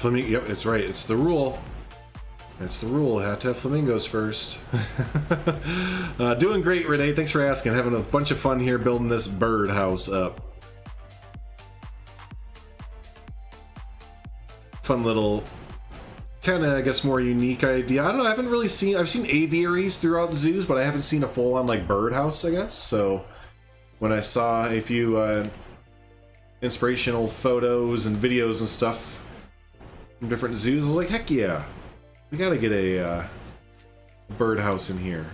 Yep, it's right. It's the rule. It's the rule. Had to have flamingos first. Doing great, Renee. Thanks for asking. Having a bunch of fun here building this birdhouse up. Fun little, kind of, I guess, more unique idea. I don't know. I haven't really seen. I've seen aviaries throughout the zoos, but I haven't seen a full-on like birdhouse, I guess. So when I saw a few inspirational photos and videos and stuff from different zoos, I was like, heck yeah, we gotta get a birdhouse in here.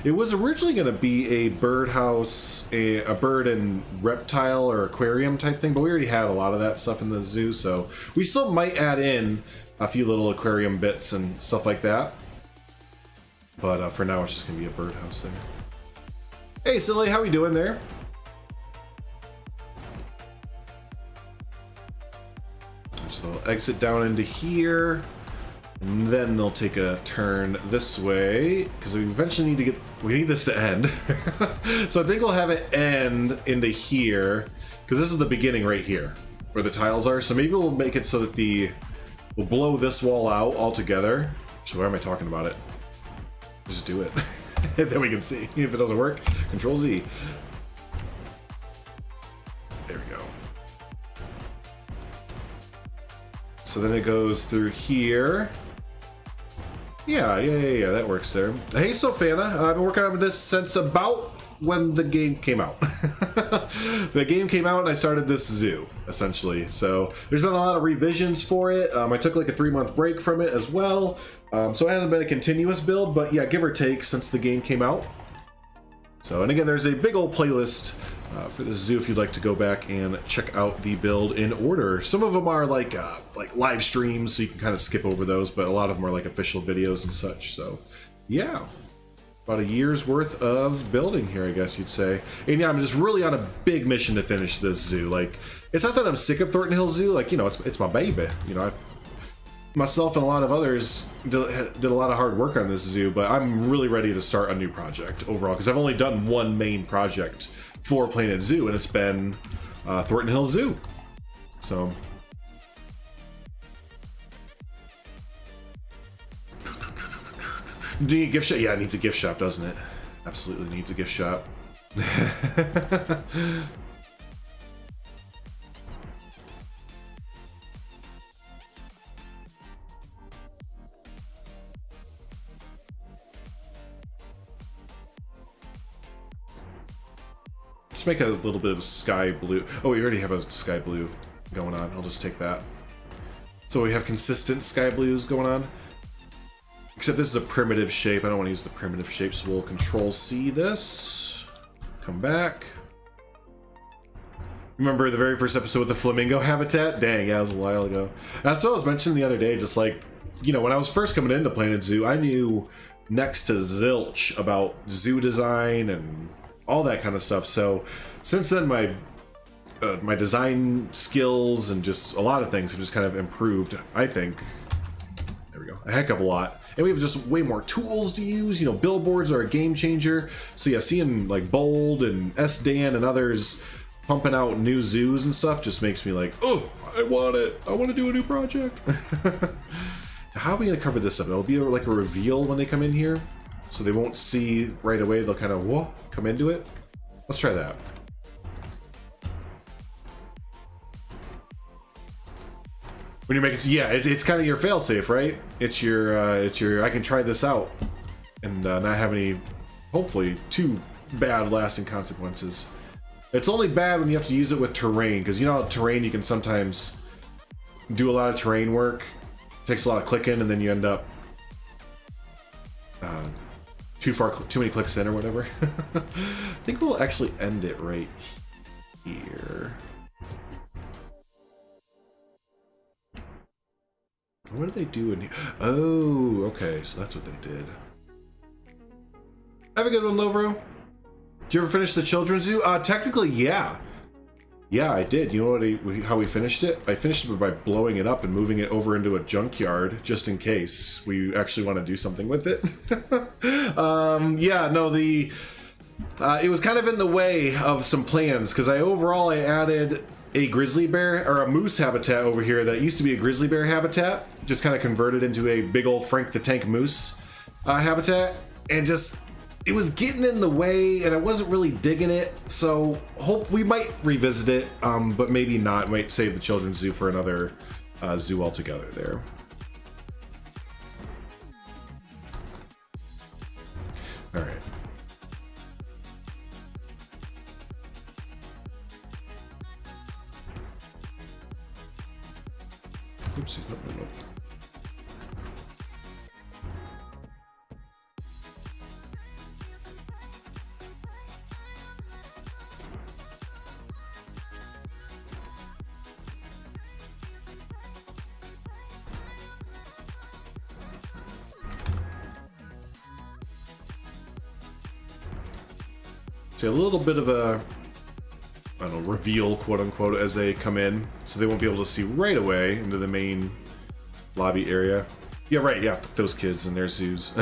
It was originally going to be a birdhouse, a bird and reptile or aquarium type thing, but we already had a lot of that stuff in the zoo, so we still might add in a few little aquarium bits and stuff like that. But for now, it's just going to be a birdhouse there. Hey, Silly, how we doing there? So they'll exit down into here, and then they'll take a turn this way, because we eventually need to get, we need this to end. So I think we'll have it end into here, because this is the beginning right here, where the tiles are. So maybe we'll make it so that we'll blow this wall out altogether. So why am I talking about it? Just do it. Then we can see. If it doesn't work, Control Z. There we go. So then it goes through here. Yeah, that works there. Hey, Sophana, I've been working on this since about when the game came out. The game came out and I started this zoo, essentially. So there's been a lot of revisions for it. I took like a 3-month break from it as well. So it hasn't been a continuous build, but yeah, give or take since the game came out. So, and again, there's a big old playlist for the zoo if you'd like to go back and check out the build in order. Some of them are like live streams, so you can kind of skip over those, but a lot of them are like official videos and such. So yeah, about a year's worth of building here, I guess you'd say. And yeah, I'm just really on a big mission to finish this zoo. Like, it's not that I'm sick of Thornton Hill Zoo, like, you know, it's my baby. You know, myself and a lot of others did a lot of hard work on this zoo, but I'm really ready to start a new project overall, because I've only done one main project for Planet Zoo, and it's been Thornton Hill Zoo. So do you need a gift shop? Yeah, it needs a gift shop, doesn't it? Absolutely needs a gift shop. Just make a little bit of sky blue. Oh, we already have a sky blue going on. I'll just take that. So we have consistent sky blues going on. Except this is a primitive shape. I don't want to use the primitive shape, so we'll Control C this. Come back. Remember the very first episode with the flamingo habitat? Dang, yeah, it was a while ago. That's what I was mentioning the other day, just like, you know, when I was first coming into Planet Zoo, I knew next to zilch about zoo design and all that kind of stuff. So since then, my design skills and just a lot of things have just kind of improved, I think. There we go, a heck of a lot. And we have just way more tools to use. You know, billboards are a game changer. So yeah, seeing like Bold and S-Dan and others pumping out new zoos and stuff just makes me like, oh, I want it. I want to do a new project. How are we gonna cover this up? It'll be like a reveal when they come in here, so they won't see right away. They'll kind of whoa, come into it. Let's try that. When you're making, yeah, it's kind of your failsafe, right? It's your I can try this out and not have any, hopefully, too bad lasting consequences. It's only bad when you have to use it with terrain, because you know how terrain you can sometimes do a lot of terrain work. It takes a lot of clicking, and then you end up too many clicks in or whatever. I think we'll actually end it right here. What did they do in here? Oh, okay, so that's what they did. Have a good one, Lovro. Did you ever finish the children's zoo? Technically, yeah. Yeah, I did. You know what? How we finished it? I finished it by blowing it up and moving it over into a junkyard, just in case we actually want to do something with it. Yeah, no, it was kind of in the way of some plans, because I added a grizzly bear, or a moose habitat over here that used to be a grizzly bear habitat, just kind of converted into a big old Frank the Tank Moose habitat, and just, it was getting in the way, and I wasn't really digging it, so we might revisit it, but maybe not. Might save the children's zoo for another zoo altogether there. All right. Oopsies, no. So a little bit of a, I don't know, reveal, quote unquote, as they come in, so they won't be able to see right away into the main lobby area. Yeah, right, yeah, those kids and their zoos.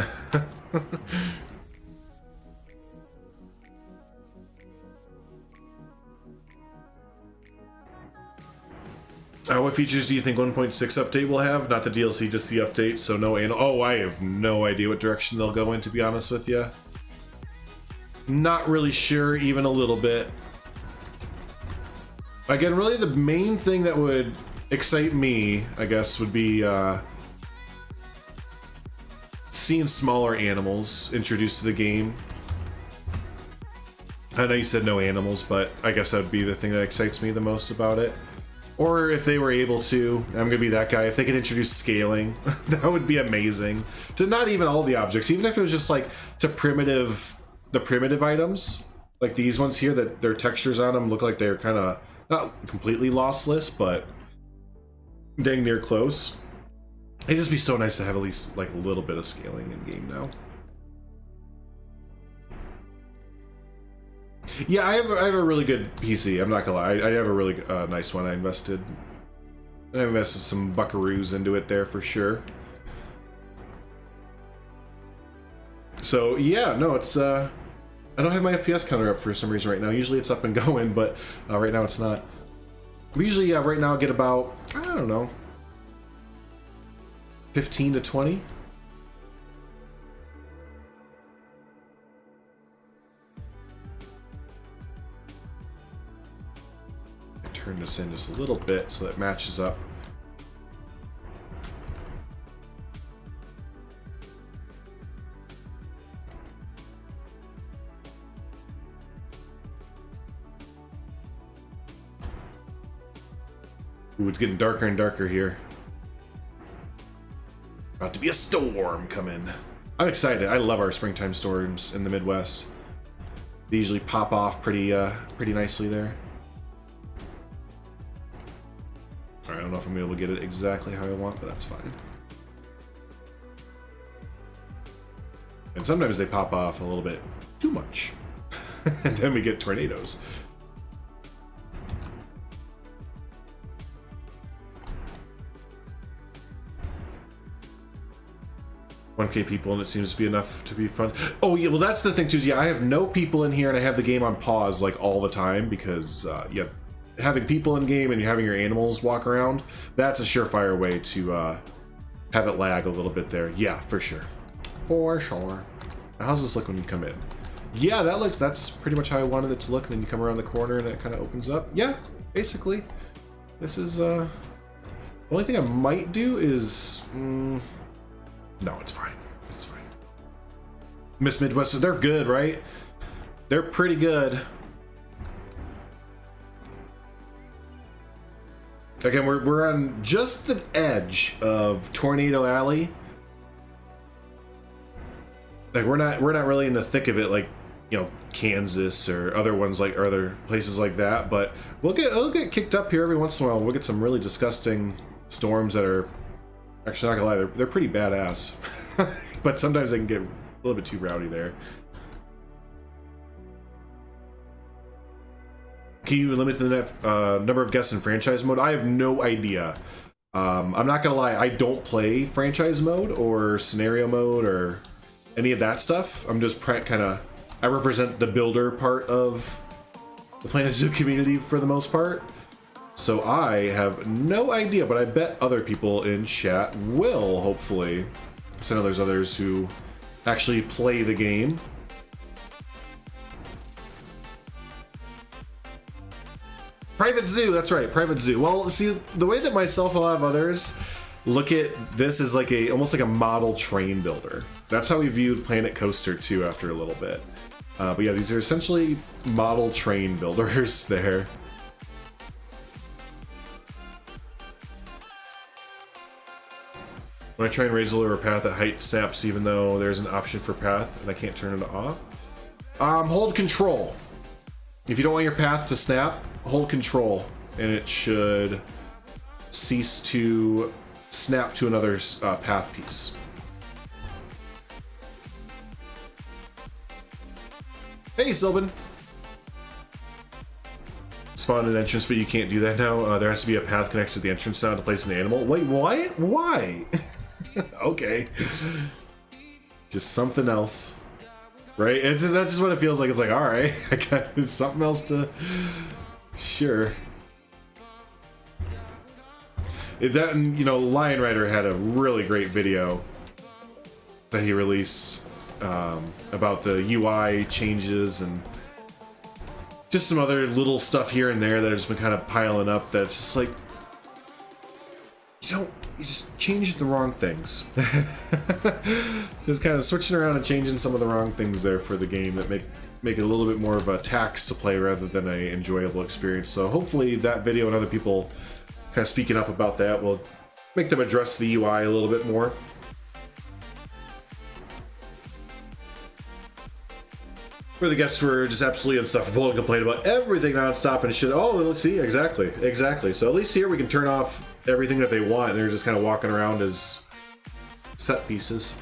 What features do you think 1.6 update will have? Not the DLC, just the update, so no animal. Oh, I have no idea what direction they'll go in, to be honest with you. Not really sure, even a little bit. Again, really the main thing that would excite me, I guess, would be seeing smaller animals introduced to the game. I know you said no animals, but I guess that would be the thing that excites me the most about it. Or if they were able to, I'm gonna be that guy, if they could introduce scaling, that would be amazing. To not even all the objects, even if it was just like to the primitive items, like these ones here that their textures on them look like they're kind of not completely lossless, but dang near close. It'd just be so nice to have at least like a little bit of scaling in game now. Yeah, I have a really good PC. I'm not gonna lie. I have a really nice one. I invested some buckaroos into it there for sure. So yeah, no, it's I don't have my FPS counter up for some reason right now. Usually it's up and going, but right now it's not. We usually right now get about, I don't know, 15 to 20. Turn this in just a little bit so that it matches up. Ooh, it's getting darker and darker here. About to be a storm coming. I'm excited. I love our springtime storms in the Midwest. They usually pop off pretty nicely there. I don't know if I'm able to get it exactly how I want, but that's fine. And sometimes they pop off a little bit too much. and then we get tornadoes. 1K people, and it seems to be enough to be fun. Oh yeah, well that's the thing too. Yeah, I have no people in here, and I have the game on pause like all the time because yeah, having people in game and you're having your animals walk around, that's a surefire way to have it lag a little bit there. Yeah, for sure. For sure. Now, how's this look when you come in? Yeah, that's pretty much how I wanted it to look, and then you come around the corner and it kind of opens up. Yeah, basically. This is the only thing I might do is no, it's fine. It's fine. Miss Midwest, they're good, right? They're pretty good. Again, we're on just the edge of Tornado Alley. Like we're not really in the thick of it, like, you know, Kansas or other ones like, or other places like that. But we'll get kicked up here every once in a while. We'll get some really disgusting storms that are actually, not gonna lie, they're pretty badass. But sometimes they can get a little bit too rowdy there. Can you limit the number of guests in franchise mode? I have no idea. I'm not gonna lie, I don't play franchise mode or scenario mode or any of that stuff. I'm just I represent the builder part of the Planet Zoo community for the most part. So I have no idea, but I bet other people in chat will, hopefully. So I know there's others who actually play the game. Private zoo, that's right, private zoo. Well, see, the way that myself and a lot of others look at this is like almost like a model train builder. That's how we viewed Planet Coaster 2 after a little bit. But yeah, these are essentially model train builders there. When I try and raise a lower path at height snaps, even though there's an option for path and I can't turn it off. Hold control. If you don't want your path to snap, hold control and it should cease to snap to another path piece. Hey, Sylvan. Spawn an entrance, but you can't do that now. There has to be a path connected to the entrance now to place an animal. Wait, what? Why? Okay. Just something else. Right? That's just what it feels like. It's like, alright, I got something else to... Sure. That, you know, Lion Rider had a really great video that he released about the UI changes and just some other little stuff here and there that has been kind of piling up that's just like, you just changed the wrong things. Just kind of switching around and changing some of the wrong things there for the game that make it a little bit more of a tax to play rather than an enjoyable experience. So hopefully that video and other people kind of speaking up about that will make them address the UI a little bit more. Where the guests were just absolutely insufferable and complain about everything nonstop and shit. Oh, let's see, exactly. So at least here we can turn off everything that they want, and they're just kind of walking around as set pieces.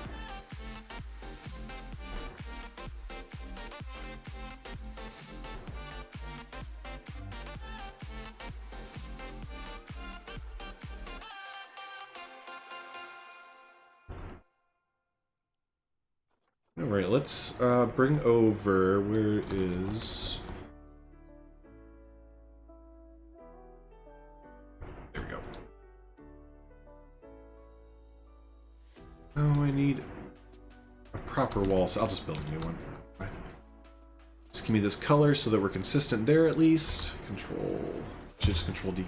Alright, let's bring over, where is... There we go. Oh, I need a proper wall, so I'll just build a new one. Right. Just give me this color so that we're consistent there at least. Just Control D.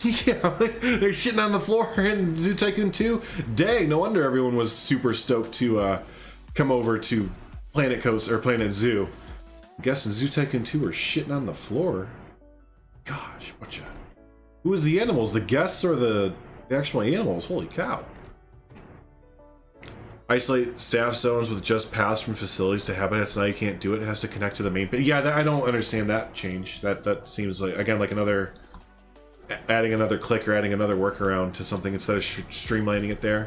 Yeah, they're shitting on the floor in Zoo Tycoon 2. Dang, no wonder everyone was super stoked to come over to Planet Coast or Planet Zoo. I'm guessing Zoo Tycoon 2 are shitting on the floor. Gosh, bunch of... Who was the animals? The guests or the actual animals? Holy cow. Isolate staff zones with just paths from facilities to habitats. Now you can't do it. It has to connect to the main. Yeah, I don't understand that change. That seems like, again, like another adding another click or adding another workaround to something instead of streamlining it there.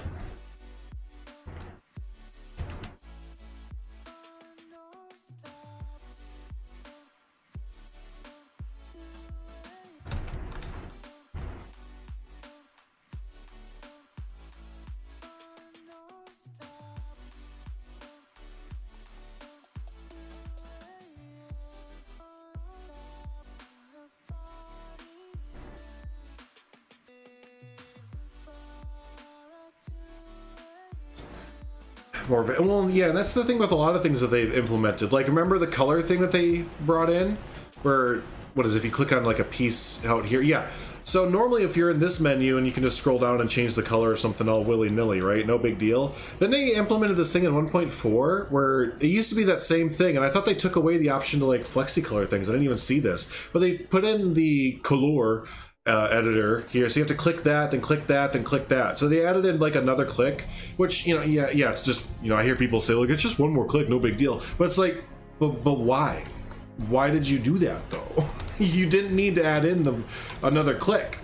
More of it. Well, yeah, that's the thing with a lot of things that they've implemented. Like, remember the color thing that they brought in? Where, what is it, if you click on like a piece out here? Yeah. So normally if you're in this menu and you can just scroll down and change the color or something all willy-nilly, right? No big deal. Then they implemented this thing in 1.4 where it used to be that same thing, and I thought they took away the option to like flexi-color things. I didn't even see this. But they put in the color editor here, so you have to click that, then click that, then click that. So they added in like another click, which, you know, yeah, it's just, you know, I hear people say like it's just one more click, no big deal. But it's like, but why? Why did you do that though? You didn't need to add in another click,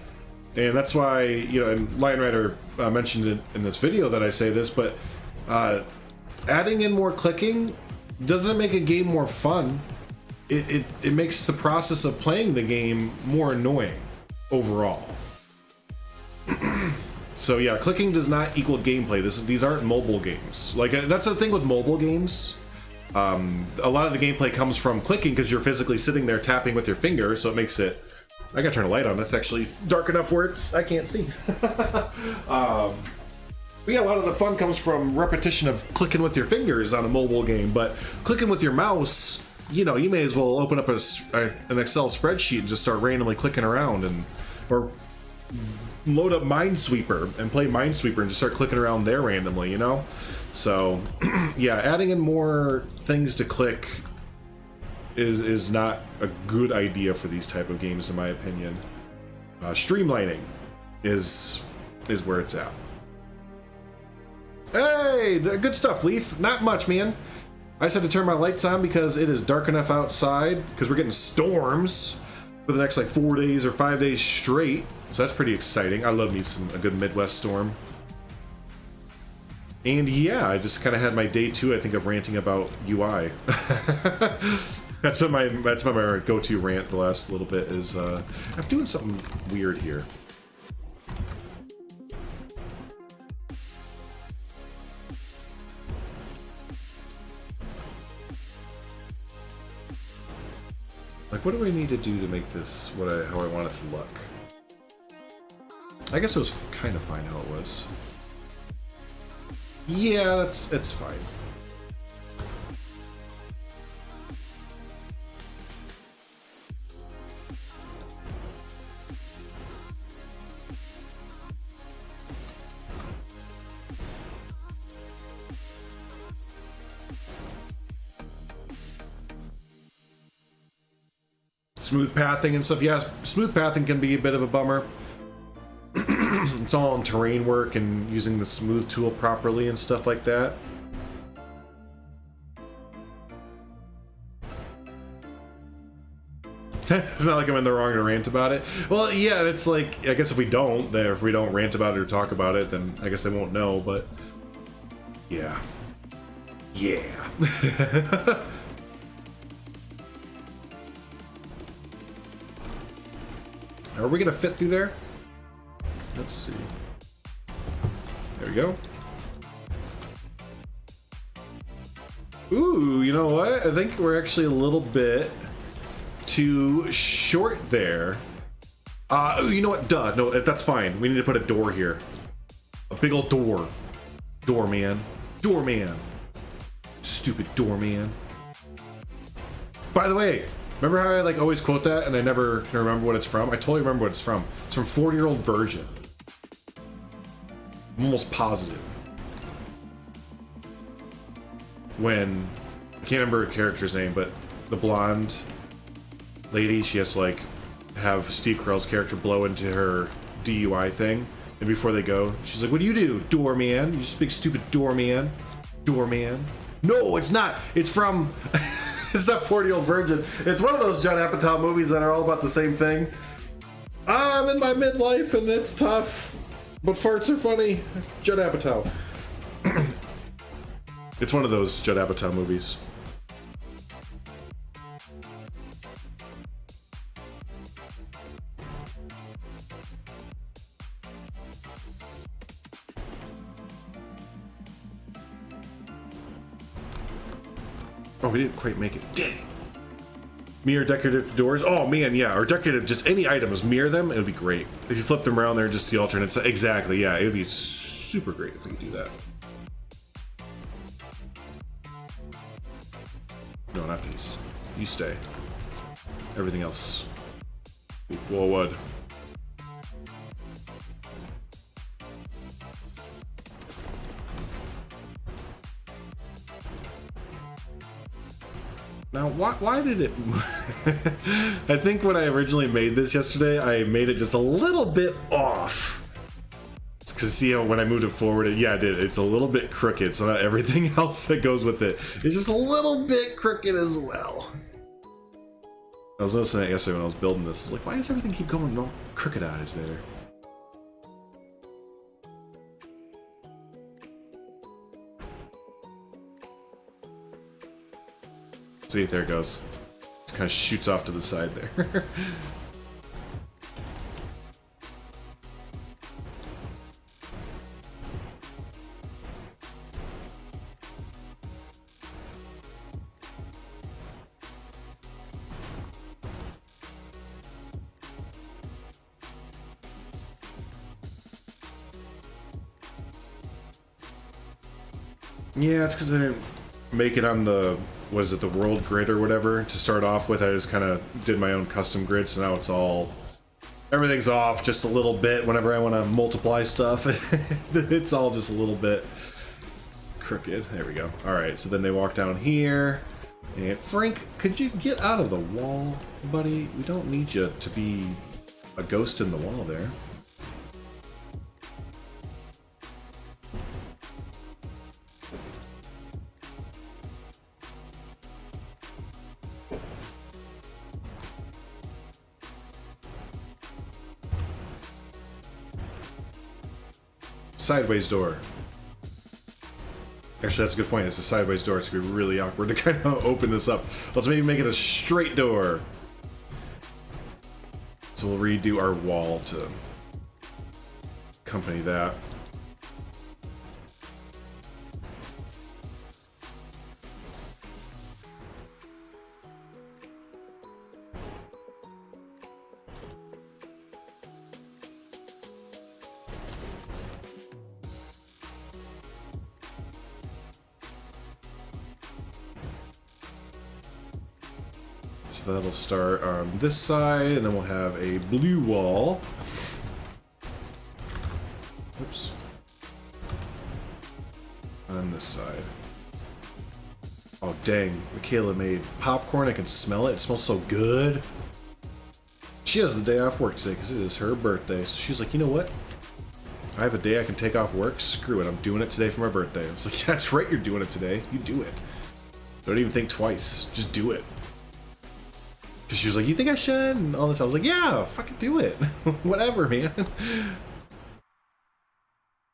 and that's why, you know, and Lion Rider mentioned it in this video that I say this, but adding in more clicking doesn't make a game more fun. It makes the process of playing the game more annoying overall. So yeah, clicking does not equal gameplay. These aren't mobile games. Like, that's the thing with mobile games. A lot of the gameplay comes from clicking because you're physically sitting there tapping with your finger, so it makes it... I gotta turn a light on. That's actually dark enough where I can't see. But yeah, a lot of the fun comes from repetition of clicking with your fingers on a mobile game, but clicking with your mouse, you know, you may as well open up an Excel spreadsheet and just start randomly clicking around, or load up Minesweeper and play Minesweeper and just start clicking around there randomly, you know? So, yeah, adding in more things to click is not a good idea for these type of games, in my opinion. Streamlining is where it's at. Hey, good stuff, Leaf. Not much, man. I just had to turn my lights on because it is dark enough outside, because we're getting storms for the next like 4 days or 5 days straight. So that's pretty exciting. I love me a good Midwest storm. And yeah, I just kind of had my day 2, I think, of ranting about UI. That's been my go-to rant the last little bit. Is I'm doing something weird here. Like, what do I need to do to make this how I want it to look? I guess it was kind of fine how it was. Yeah, it's fine. Smooth pathing and stuff. Yeah, smooth pathing can be a bit of a bummer. It's all in terrain work and using the smooth tool properly and stuff like that. It's not like I'm in the wrong to rant about it. Well, yeah, it's like, I guess if we don't rant about it or talk about it, then I guess they won't know, but yeah. Yeah. Are we gonna fit through there? Let's see. There we go. Ooh, you know what? I think we're actually a little bit too short there. Oh, you know what? Duh. No, that's fine. We need to put a door here. A big old door. Doorman. Doorman. Stupid doorman. By the way, remember how I like always quote that and I never remember what it's from? I totally remember what it's from. It's from 40-Year-Old Virgin. I'm almost positive. When, I can't remember her character's name, but the blonde lady, she has to like have Steve Carell's character blow into her DUI thing. And before they go, she's like, what do? Doorman. You just big stupid doorman. Doorman. No, it's not. It's from... it's not 40-Year-Old Virgin. It's one of those Judd Apatow movies that are all about the same thing. I'm in my midlife and it's tough, but farts are funny. Judd Apatow. It's one of those Judd Apatow movies. Oh, we didn't quite make it. Dang. Mirror decorative doors. Oh man, yeah. Or decorative, just any items. Mirror them. It would be great. If you flip them around there, just the alternates. Exactly. Yeah, it would be super great if we could do that. No, not these. You stay. Everything else. Move forward. Now, why did it... I think when I originally made this yesterday, I made it just a little bit off. It's because, see, when I moved it forward, yeah, I did. It's a little bit crooked, so not everything else that goes with it is just a little bit crooked as well. I was noticing that yesterday when I was building this. I was like, why does everything keep going all crooked eyes there? See, there it goes. It kind of shoots off to the side there. Yeah, it's because I didn't make it on the... what is it, the world grid or whatever to start off with. I just kind of did my own custom grid, so now it's all, everything's off just a little bit whenever I want to multiply stuff. It's all just a little bit crooked. There we go. All right, so then they walk down here, and Frank, could you get out of the wall, buddy? We don't need you to be a ghost in the wall there. Sideways door. Actually, that's a good point. It's a sideways door. It's gonna be really awkward to kind of open this up. Let's maybe make it a straight door. So we'll redo our wall to accompany that. So that'll start on this side, and then we'll have a blue wall. Oops. On this side. Oh dang, Michaela made popcorn. I can smell it. It smells so good. She has the day off work today because it is her birthday. So she's like, you know what? I have a day I can take off work. Screw it. I'm doing it today for my birthday. I was like, that's right, you're doing it today. You do it. Don't even think twice. Just do it. Because she was like, you think I should? And all this. I was like, yeah, fucking do it. Whatever, man.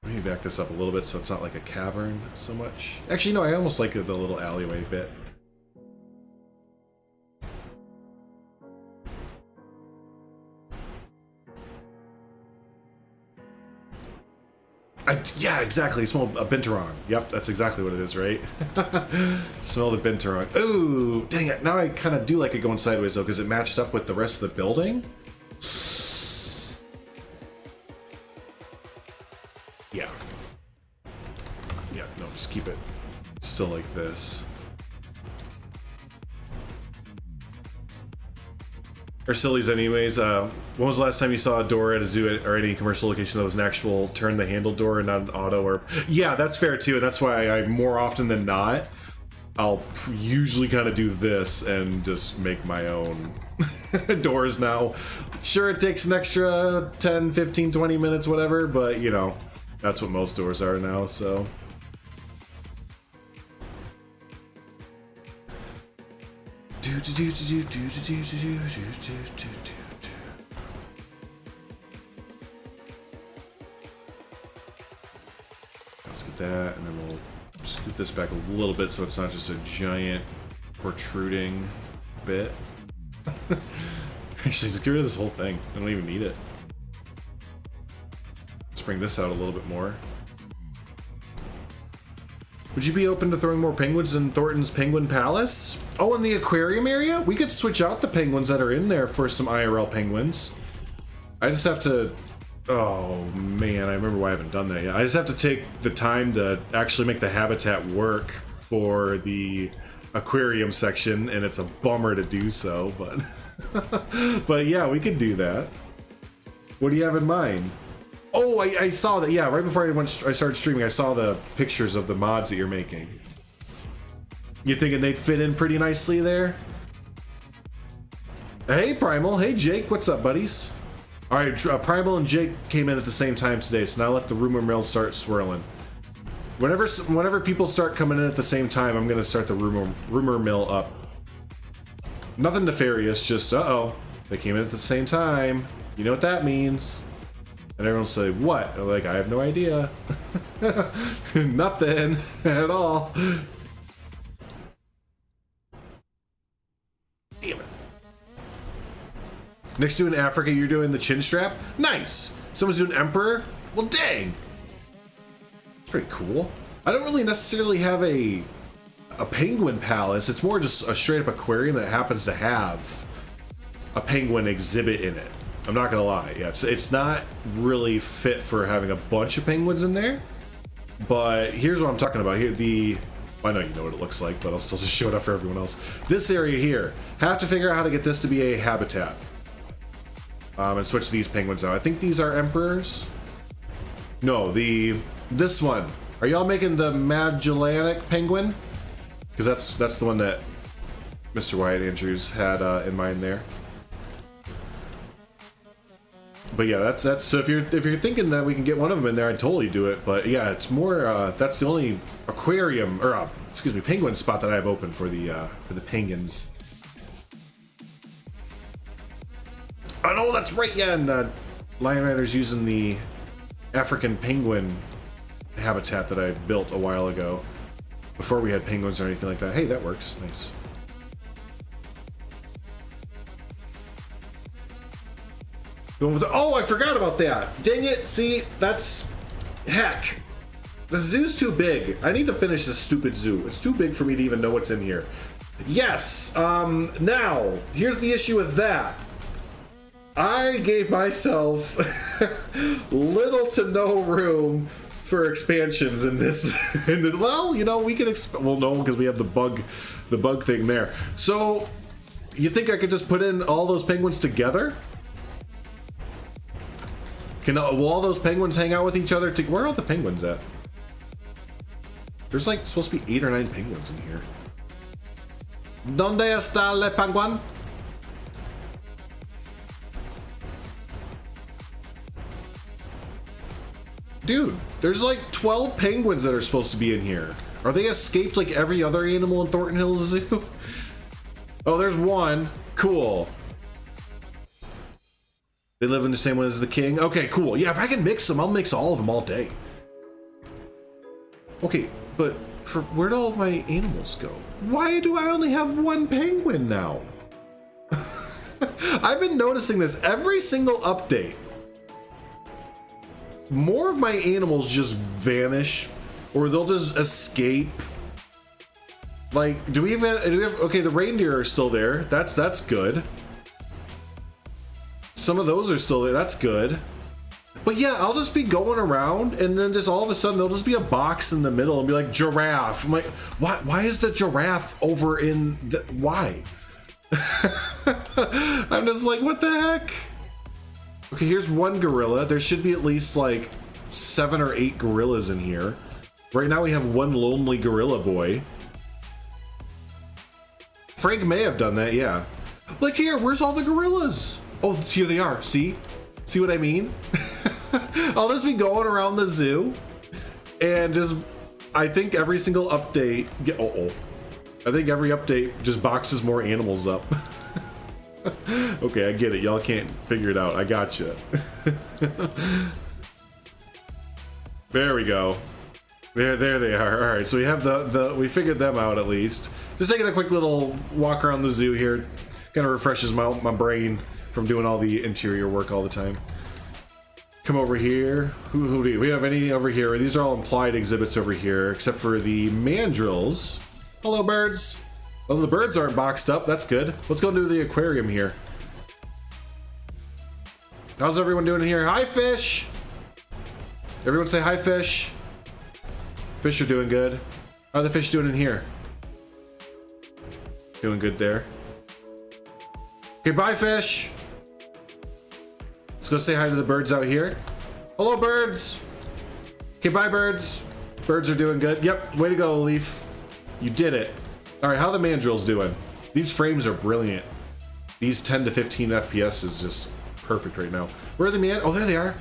Let me back this up a little bit so it's not like a cavern so much. Actually, no, I almost like the little alleyway bit. Yeah, exactly. Smell a binturong. Yep, that's exactly what it is, right? Smell the binturong. Ooh, dang it. Now I kind of do like it going sideways, though, because it matched up with the rest of the building. Yeah. Yeah, no, just keep it still like this. Or sillies anyways. When was the last time you saw a door at a zoo or any commercial location that was an actual turn the handle door and not an auto? Or yeah, that's fair too, and that's why I more often than not I'll usually kind of do this and just make my own doors now. Sure, it takes an extra 10, 15, 20 minutes, whatever, but you know, that's what most doors are now, so. Let's get that, and then we'll scoot this back a little bit so it's not just a giant protruding bit. Actually, just get rid of this whole thing. I don't even need it. Let's bring this out a little bit more. Would you be open to throwing more penguins in Thornton's Penguin Palace? Oh, in the aquarium area? We could switch out the penguins that are in there for some IRL penguins. I just have to... Oh man, I remember why I haven't done that yet. I just have to take the time to actually make the habitat work for the aquarium section, and it's a bummer to do so, but... but yeah, we could do that. What do you have in mind? Oh, I saw that. Yeah, right before I started streaming, I saw the pictures of the mods that you're making. You thinking they'd fit in pretty nicely there? Hey, Primal. Hey, Jake. What's up, buddies? All right, Primal and Jake came in at the same time today, so now let the rumor mill start swirling. Whenever people start coming in at the same time, I'm gonna start the rumor mill up. Nothing nefarious, just uh-oh, they came in at the same time. You know what that means? And everyone say, what? I'm like, I have no idea. Nothing at all. Damn it. Next to an Africa, you're doing the chin strap? Nice! Someone's doing Emperor? Well, dang! It's pretty cool. I don't really necessarily have a penguin palace. It's more just a straight up aquarium that happens to have a penguin exhibit in it. I'm not gonna lie. Yeah, it's not really fit for having a bunch of penguins in there. But here's what I'm talking about here. I know you know what it looks like, but I'll still just show it up for everyone else. This area here, have to figure out how to get this to be a habitat. And switch these penguins out. I think these are emperors. No, this one. Are y'all making the Magellanic penguin? Because that's the one that Mr. Wyatt Andrews had in mind there. But yeah, that's so if you're thinking that we can get one of them in there, I'd totally do it. But yeah, it's more that's the only aquarium or excuse me, penguin spot that I have open for the penguins. Oh no, that's right. Yeah, and Lion Rider's using the African penguin habitat that I built a while ago, before we had penguins or anything like that. Hey, that works. Nice. Oh, I forgot about that. Dang it. See, that's... Heck. The zoo's too big. I need to finish this stupid zoo. It's too big for me to even know what's in here. Yes. Now, here's the issue with that. I gave myself little to no room for expansions in this. Well, you know, we can well, no, because we have the bug thing there. So, you think I could just put in all those penguins together? Will all those penguins hang out with each other? Where are all the penguins at? There's like supposed to be 8 or 9 penguins in here. ¿Dónde está el penguin? Dude, there's like 12 penguins that are supposed to be in here. Are they escaped like every other animal in Thornton Hills Zoo? Oh, there's one. Cool. They live in the same one as the king? Okay, cool. Yeah, if I can mix them, I'll mix all of them all day. Okay, but where'd all of my animals go? Why do I only have one penguin now? I've been noticing this every single update. More of my animals just vanish, or they'll just escape. Like, do we have okay, the reindeer are still there. That's good. Some of those are still there. That's good. But yeah, I'll just be going around, and then just all of a sudden there'll just be a box in the middle and be like giraffe. I'm like, why is the giraffe over in the why? I'm just like, what the heck? Okay, here's one gorilla. There should be at least like 7 or 8 gorillas in here. Right now we have one lonely gorilla boy. Frank may have done that, yeah. Like here, where's all the gorillas? Oh, here they are, see? See what I mean? I'll just be going around the zoo and just, I think every single update, I think every update just boxes more animals up. Okay, I get it. Y'all can't figure it out. I gotcha. There we go. There they are. All right, so we have we figured them out at least. Just taking a quick little walk around the zoo here. Kind of refreshes my brain from doing all the interior work all the time. Come over here. Who do we have any over here? These are all implied exhibits over here, except for the mandrills. Hello, birds. Oh, the birds aren't boxed up. That's good. Let's go to the aquarium here. How's everyone doing here? Hi, fish. Everyone say hi, fish. Fish are doing good. How are the fish doing in here? Doing good there. Okay, bye, fish. Let's go say hi to the birds out here. Hello, birds. Okay, bye, birds. Birds are doing good. Yep, way to go, Leaf. You did it. All right, how are the mandrills doing? These frames are brilliant. These 10 to 15 FPS is just perfect right now. Where are the Oh, there they are.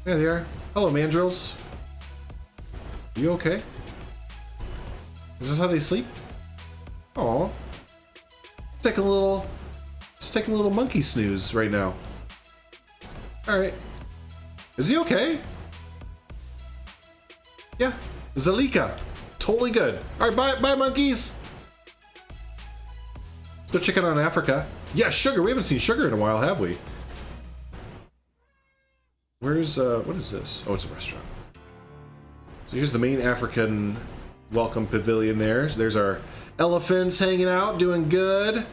There they are. Hello, mandrills. Are you okay? Is this how they sleep? Aw. Just taking a little monkey snooze right now. All right. Is he okay? Yeah. Zalika. Totally good. All right, bye, monkeys. Let's go check it out on Africa. Yeah, Sugar. We haven't seen Sugar in a while, have we? Where's, what is this? Oh, it's a restaurant. So here's the main African welcome pavilion there. So there's our elephants hanging out, doing good.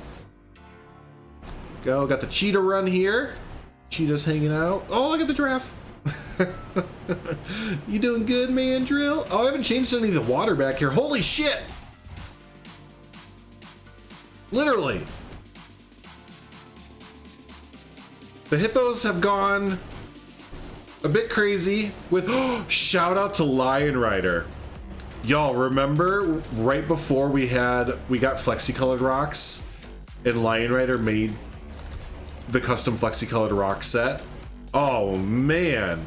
Got the cheetah run here. Cheetah's hanging out. Oh, look at the giraffe. You doing good, mandrill? Oh, I haven't changed any of the water back here. Holy shit! Literally. The hippos have gone a bit crazy with shout out to Lion Rider. Y'all remember right before we got flexi-colored rocks and Lion Rider made the custom flexi-colored rock set? Oh man,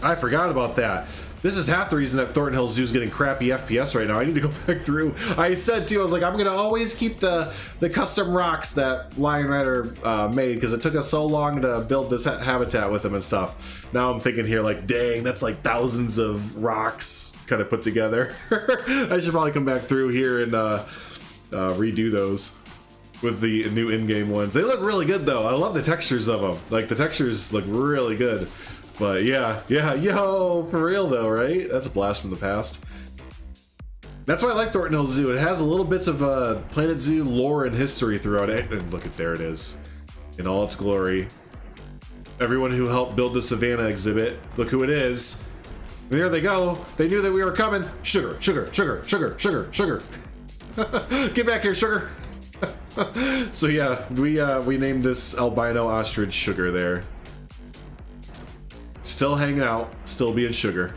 I forgot about that. This is half the reason that Thornton Hills Zoo is getting crappy FPS right now. I need to go back through. I said too, I was like, I'm gonna always keep the custom rocks that Lion Rider made because it took us so long to build this habitat with them and stuff. Now I'm thinking here like, dang, that's like thousands of rocks kind of put together. I should probably come back through here and redo those with the new in-game ones. They look really good though. I love the textures of them. Like the textures look really good. But yeah, yo, for real though, right? That's a blast from the past. That's why I like Thornton Hills Zoo. It has a little bits of Planet Zoo lore and history throughout it. And look at, there it is, in all its glory. Everyone who helped build the Savannah exhibit, look who it is. And there they go. They knew that we were coming. Sugar, sugar, sugar, sugar, sugar, sugar. Get back here, Sugar. So yeah, we named this albino ostrich Sugar there. Still hanging out, still being Sugar.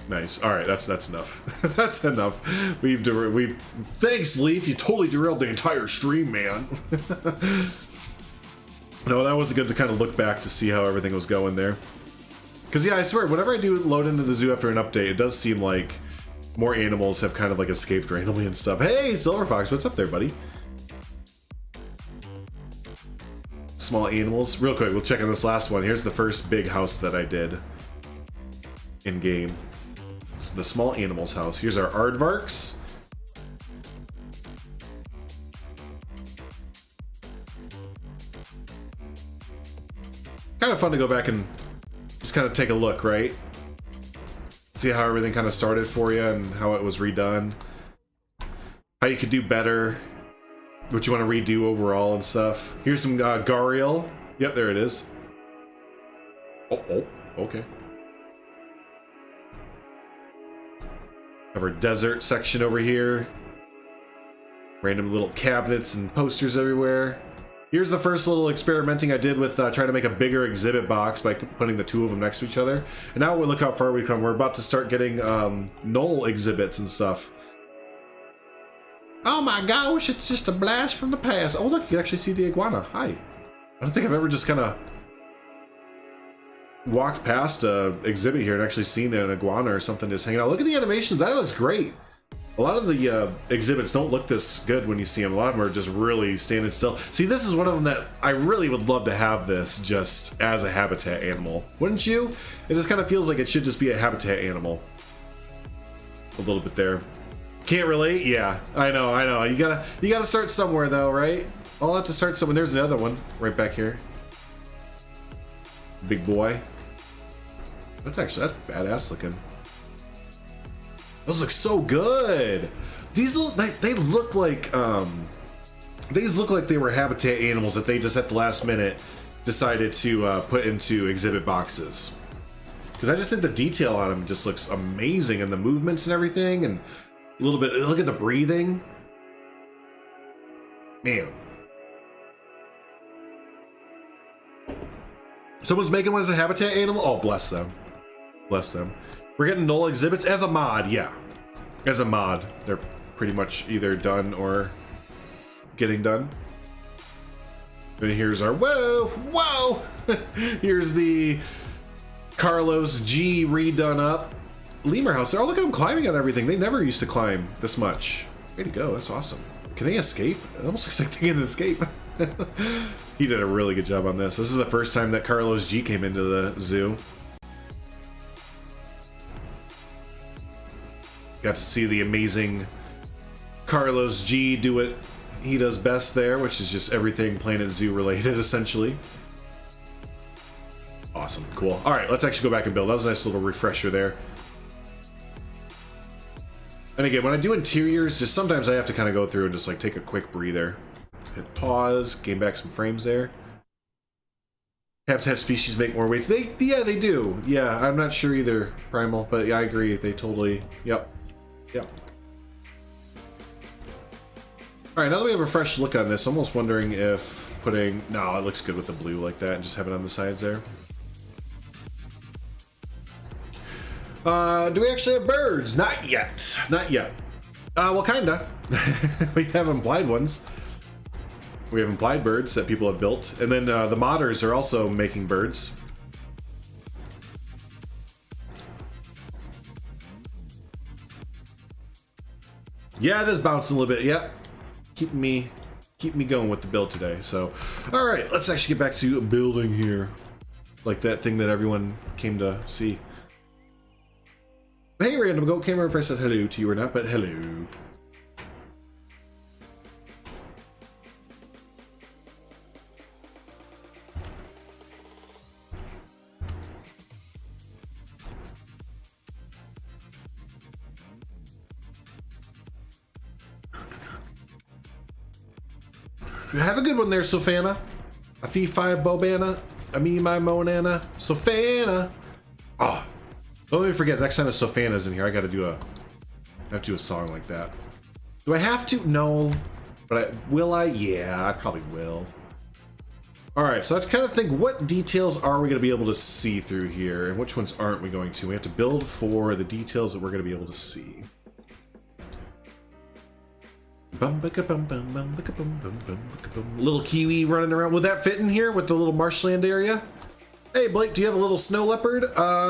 Nice. All right, that's enough. That's enough. Thanks, Leaf. You totally derailed the entire stream, man. No, that was good to kind of look back to see how everything was going there. Because yeah, I swear, whenever I do load into the zoo after an update, it does seem like more animals have kind of like escaped randomly and stuff. Hey, Silver Fox, what's up there, buddy? Small animals. Real quick, we'll check on this last one. Here's the first big house that I did in game. It's the small animals house. Here's our aardvarks. Kind of fun to go back and just kind of take a look, right? See how everything kind of started for you and how it was redone. How you could do better. What you want to redo overall and stuff. Here's some Gariel. Yep, there it is. Oh, okay. Have our desert section over here. Random little cabinets and posters everywhere. Here's the first little experimenting I did with trying to make a bigger exhibit box by putting the two of them next to each other. And now look how far we've come. We're about to start getting null exhibits and stuff. Oh my gosh, it's just a blast from the past. Oh look, you can actually see the iguana. Hi. I don't think I've ever just kind of walked past a exhibit here and actually seen an iguana or something just hanging out. Look at the animations, that looks great. A lot of the exhibits don't look this good when you see them. A lot of them are just really standing still. See, this is one of them that I really would love to have this just as a habitat animal. Wouldn't you? It just kind of feels like it should just be a habitat animal. A little bit there. Can't relate? Yeah, I know. You gotta start somewhere though, right? I'll have to start somewhere. There's another one right back here. Big boy. That's badass looking. Those look so good. These look they look like they were habitat animals that they just at the last minute decided to put into exhibit boxes. Because I just think the detail on them just looks amazing, and the movements and everything, and a little bit. Look at the breathing, man. Someone's making one as a habitat animal. Oh, bless them, bless them. We're getting null exhibits as a mod, yeah. As a mod, they're pretty much either done or getting done. And here's our whoa. Here's the Carlos G redone up lemur house. Oh, look at them climbing on everything. They never used to climb this much. Way to go, that's awesome. Can they escape? It almost looks like they can escape. He did a really good job on this. This is the first time that Carlos G came into the zoo. Got to see the amazing Carlos G do what he does best there, which is just everything Planet Zoo related, essentially. Awesome, cool. All right, let's actually go back and build. That was a nice little refresher there. And again, when I do interiors, just sometimes I have to kind of go through and just like take a quick breather. Hit pause, gain back some frames there. Habitat species make more waste. Yeah, they do. Yeah, I'm not sure either, Primal, but yeah, I agree. They totally, yep. Alright, now that we have a fresh look on this, I'm almost wondering if putting... No, it looks good with the blue like that and just have it on the sides there. Do we actually have birds? Not yet. Not yet. Well, kinda. We have implied ones. We have implied birds that people have built. And then the modders are also making birds. Yeah, it is bouncing a little bit. Yeah, keep me going with the build today. So, all right, let's actually get back to building here, like that thing that everyone came to see. Hey, random goat, came over if I said hello to you or not, but hello. Have a good one there, Sofana. A fee fi bobana. A me my monana. Sofana. Oh, don't let me forget. Next time a Sofana's in here, I have to do a song like that. Do I have to? No. But will I? Yeah, I probably will. All right, so let's kind of think, what details are we going to be able to see through here, and which ones aren't we going to? We have to build for the details that we're going to be able to see. Little kiwi running around. Would that fit in here with the little marshland area? Hey Blake, do you have a little snow leopard?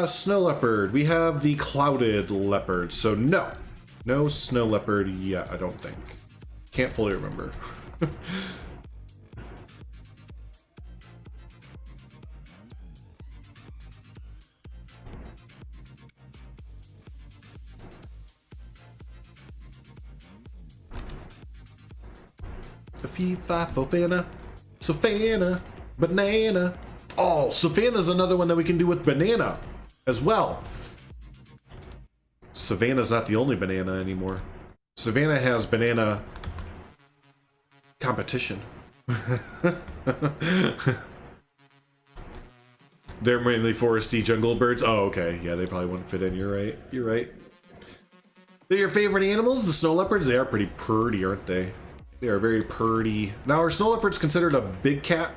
Snow leopard. We have the clouded leopard. So no. No snow leopard yet, I don't think. Can't fully remember. Sofana, Sofana, banana. Oh, Sofana's another one that we can do with banana as well. Savannah's not the only banana anymore. Savannah has banana competition. They're mainly foresty jungle birds. Oh, okay. Yeah, they probably wouldn't fit in. You're right. You're right. They're your favorite animals? The snow leopards? They are pretty, aren't they? They are very purdy. Now, are snow leopards considered a big cat?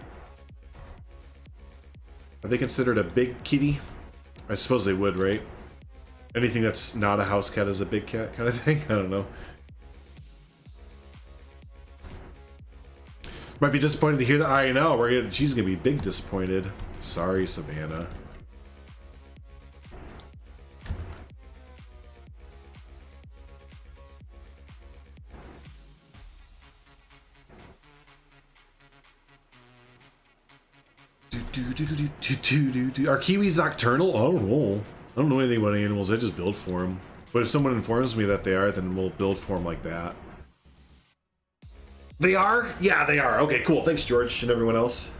Are they considered a big kitty? I suppose they would, right? Anything that's not a house cat is a big cat kind of thing? I don't know. Might be disappointed to hear that. I know, she's gonna be big disappointed. Sorry, Savannah. Are kiwis nocturnal? I don't know. I don't know anything about animals. I just build for them. But if someone informs me that they are, then we'll build for them like that. They are? Yeah, they are. Okay, cool. Thanks, George, and everyone else.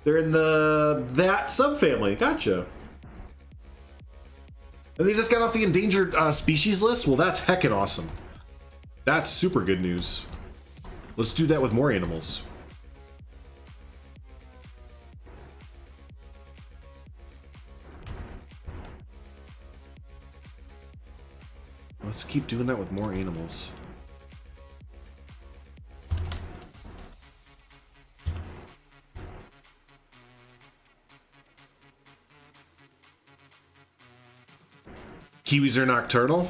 They're in that subfamily. Gotcha. And they just got off the endangered species list? Well, that's heckin' awesome. That's super good news. Let's do that with more animals. Let's keep doing that with more animals. Kiwis are nocturnal?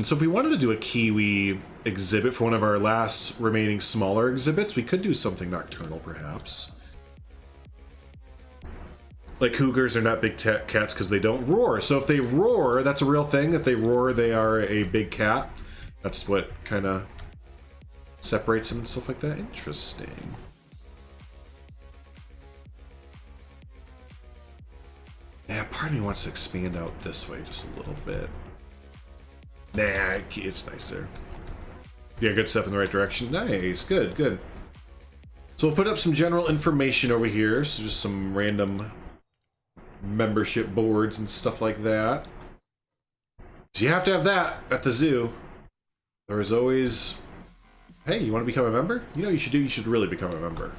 So if we wanted to do a kiwi exhibit for one of our last remaining smaller exhibits, we could do something nocturnal, perhaps. Like cougars are not big cats because they don't roar. So if they roar, that's a real thing. If they roar, they are a big cat. That's what kind of separates them and stuff like that. Interesting. Yeah, part of me wants to expand out this way just a little bit. Nah, it's nicer. Yeah, good step in the right direction. Nice, good, good. So we'll put up some general information over here. So just some random membership boards and stuff like that. So you have to have that at the zoo. There's always, hey, you want to become a member? You know what you should do? You should really become a member.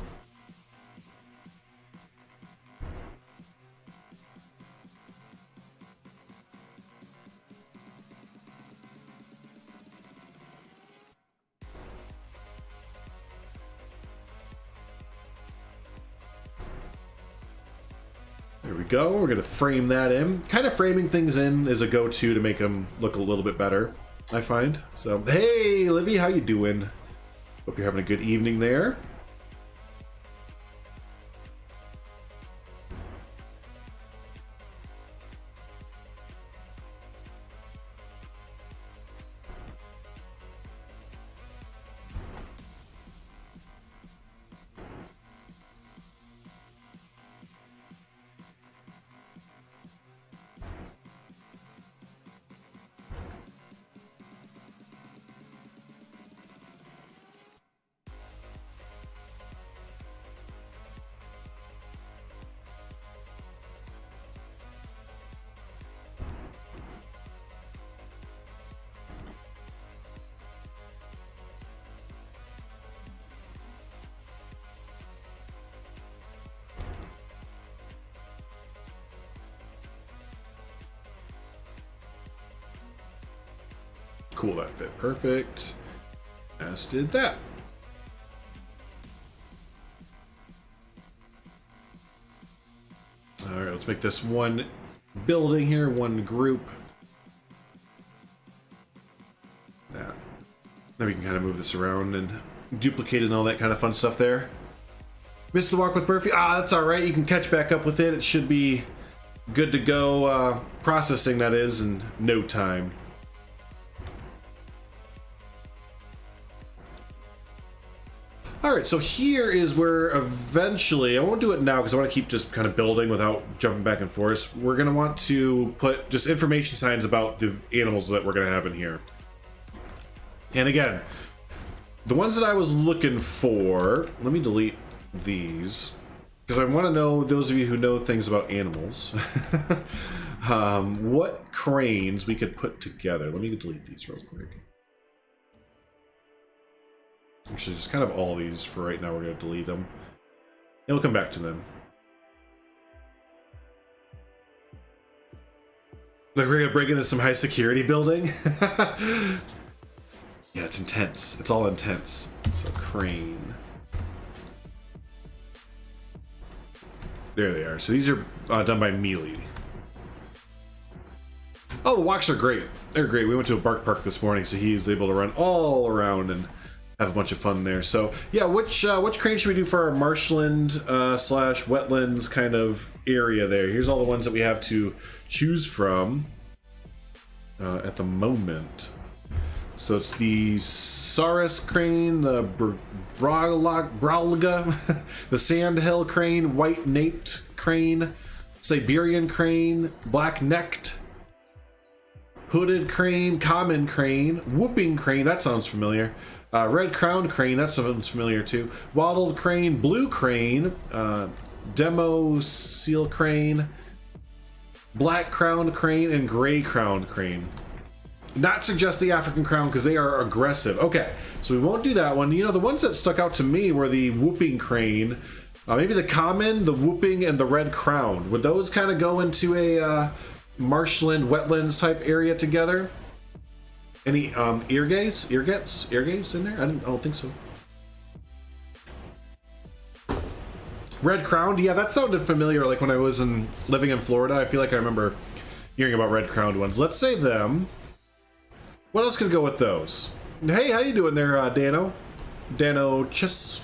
There we go. We're going to frame that in. Kind of framing things in is a go-to to make them look a little bit better, I find. So, hey, Livy, how you doing? Hope you're having a good evening there. Cool, that fit perfect. As did that. All right, let's make this one building here, one group. That. Then we can kind of move this around and duplicate and all that kind of fun stuff there. Missed the walk with Murphy. Ah, that's all right. You can catch back up with it. It should be good to go. Processing, that is, in no time. Alright, so here is where eventually, I won't do it now because I want to keep just kind of building without jumping back and forth. We're going to want to put just information signs about the animals that we're going to have in here. And again, the ones that I was looking for, let me delete these, because I want to know, those of you who know things about animals, what cranes we could put together. Let me delete these real quick. Actually, just kind of all these for right now. We're going to delete them. And we'll come back to them. Like we're going to break into some high security building. Yeah, it's intense. It's all intense. So crane. There they are. So these are done by Mealy. Oh, the walks are great. They're great. We went to a bark park this morning, so he was able to run all around and have a bunch of fun there. So yeah, which crane should we do for our marshland slash wetlands kind of area there? Here's all the ones that we have to choose from at the moment. So it's the Saurus crane, the Brauliga, the Sandhill crane, white-naped crane, Siberian crane, black-necked, hooded crane, common crane, whooping crane, that sounds familiar, red-crowned crane, that sounds familiar too, wattled crane, blue crane, demo seal crane, black-crowned crane, and gray-crowned crane. Not suggest the African crown because they are aggressive. Okay, so we won't do that one. You know, the ones that stuck out to me were the whooping crane, maybe the common, the whooping, and the red crown. Would those kind of go into a marshland, wetlands type area together? Any eargates in there? I don't think so. Red crowned, yeah, that sounded familiar. Like when I was living in Florida, I feel like I remember hearing about red crowned ones. Let's say them. What else could go with those? Hey, how you doing there, Dano? Dano Chess.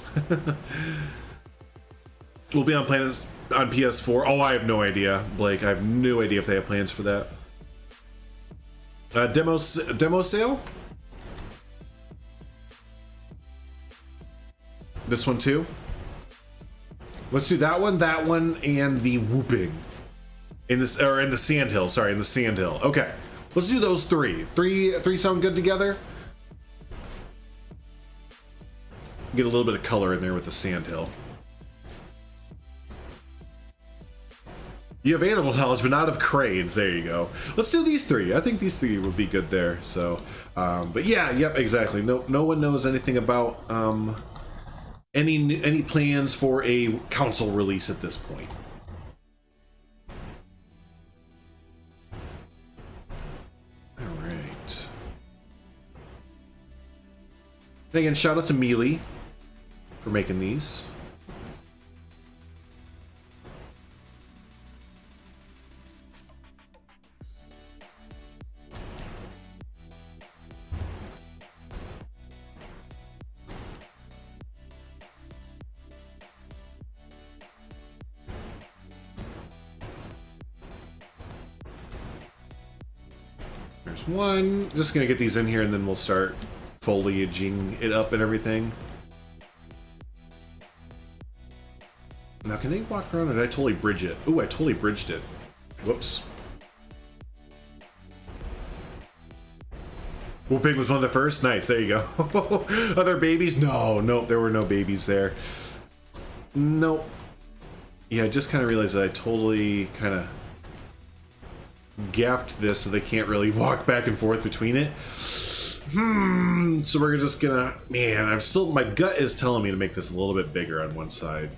We'll be on plans on PS4. Oh, I have no idea, Blake. I have no idea if they have plans for that. Demo sale? This one too? Let's do that one, and the whooping. In the Sandhill, sorry, in the Sandhill. Okay. Let's do those three. Three sound good together? Get a little bit of color in there with the Sandhill. You have animal knowledge, but not of cranes. There you go. Let's do these three. I think these three would be good there. So, but yeah, yep, exactly. No one knows anything about any plans for a console release at this point. And again, shout out to Mealy for making these. There's one. Just gonna get these in here and then we'll start foliaging it up and everything. Now, can they walk around or did I totally bridge it? Ooh, I totally bridged it. Whoops. Whooping was one of the first? Nice, there you go. Are there babies? No, there were no babies there. Nope. Yeah, I just kind of realized that I totally kind of gapped this so they can't really walk back and forth between it. So we're just gonna, man, my gut is telling me to make this a little bit bigger on one side.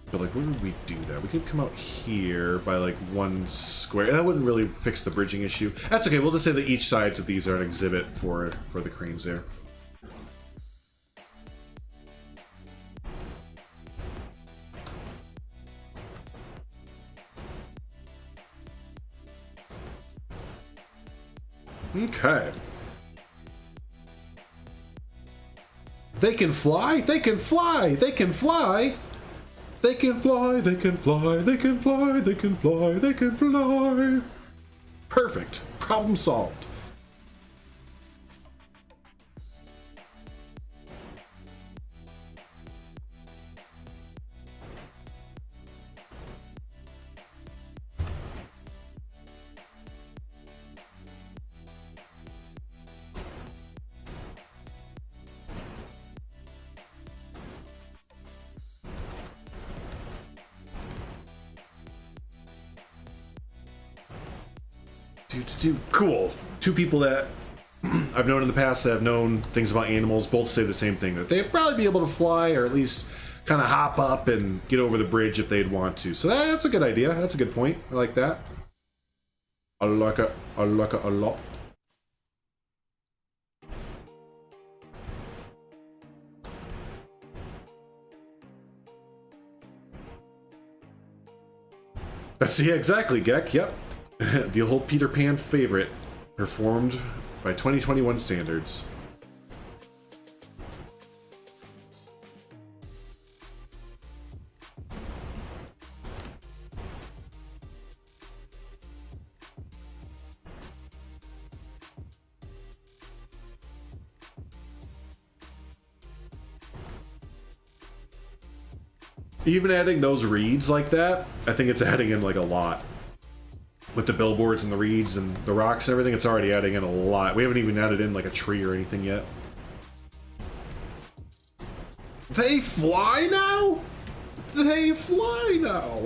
But like, where would we do that? We could come out here by like one square. That wouldn't really fix the bridging issue. That's okay, we'll just say that each sides of these are an exhibit for the cranes there. Okay. They can fly, they can fly, they can fly. They can fly, they can fly, they can fly, they can fly, they can fly. Perfect. Problem solved. Cool. Two people that I've known in the past that have known things about animals both say the same thing, that they'd probably be able to fly or at least kind of hop up and get over the bridge if they'd want to. So that's a good idea. That's a good point. I like that. I like it a lot. That's, yeah, exactly, Gek. Yep. The old Peter Pan favorite, performed by 2021 standards. Even adding those reeds like that, I think it's adding in like a lot. With the billboards and the reeds and the rocks and everything, it's already adding in a lot. We haven't even added in like a tree or anything yet. They fly now? They fly now.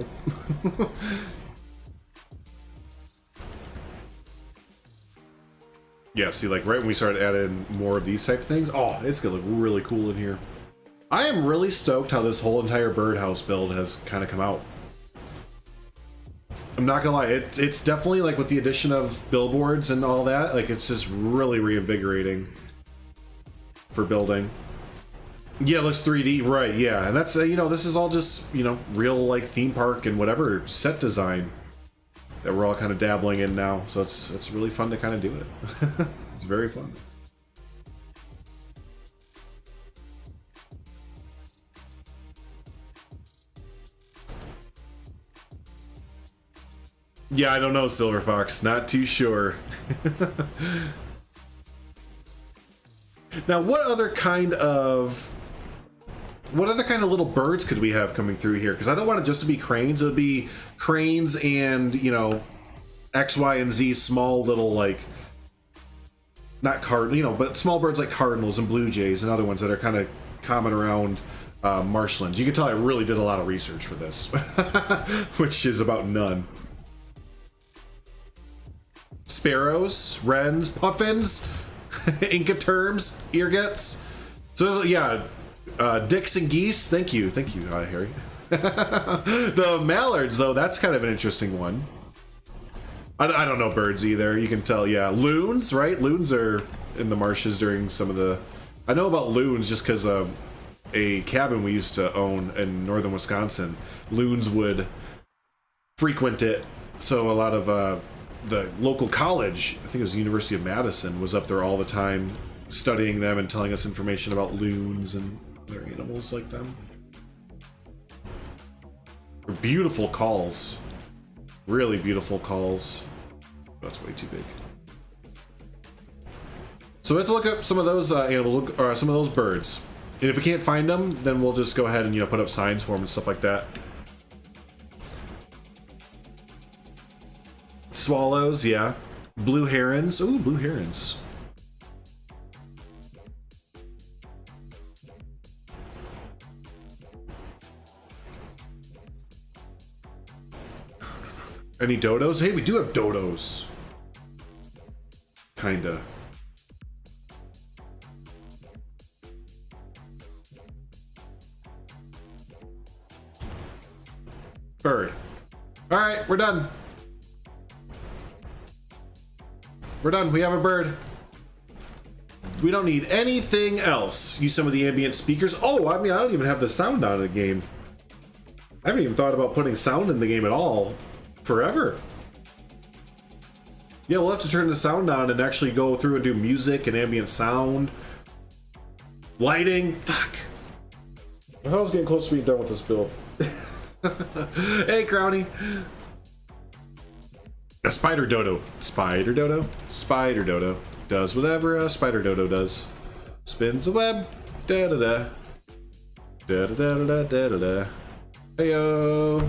Yeah, see, like right when we started adding more of these type of things, oh, it's gonna look really cool in here. I am really stoked how this whole entire birdhouse build has kind of come out. I'm not gonna lie, it's definitely like with the addition of billboards and all that, like it's just really reinvigorating for building. Yeah, it looks 3D, right? Yeah, and that's you know, this is all just, you know, real like theme park and whatever set design that we're all kind of dabbling in now. So it's really fun to kind of do it. It's very fun. Yeah, I don't know, Silver Fox. Not too sure. Now, what other kind of little birds could we have coming through here? Because I don't want it just to be cranes. It would be cranes and, you know, X, Y, and Z small little, like, not you know, but small birds like cardinals and blue jays and other ones that are kind of common around marshlands. You can tell I really did a lot of research for this, which is about none. Sparrows, wrens, puffins, Inca terms, eargets. So yeah, dicks and geese. Thank you, Harry. The mallards, though, that's kind of an interesting one. I don't know birds either. You can tell, yeah. Loons, right? Loons are in the marshes during some of the. I know about loons just because a cabin we used to own in northern Wisconsin. Loons would frequent it, so a lot of the local college, I think it was the University of Madison, was up there all the time studying them and telling us information about loons and other animals like them. They're beautiful calls. Really beautiful calls. That's way too big. So we have to look up some of those animals, or some of those birds. And if we can't find them, then we'll just go ahead and, you know, put up signs for them and stuff like that. Swallows, yeah. Blue herons. Ooh, blue herons. Any dodos? Hey, we do have dodos. Kinda. Bird. All right, we're done. We're done. We have a bird. We don't need anything else. Use some of the ambient speakers. Oh, I mean, I don't even have the sound on in the game. I haven't even thought about putting sound in the game at all. Forever. Yeah, we'll have to turn the sound on and actually go through and do music and ambient sound. Lighting. Fuck. I thought I was getting close to being done with this build. Hey, Crowny. A spider dodo. Spider dodo. Spider dodo. Does whatever a spider dodo does. Spins a web. Da da da. Da da da da da da da. Heyo.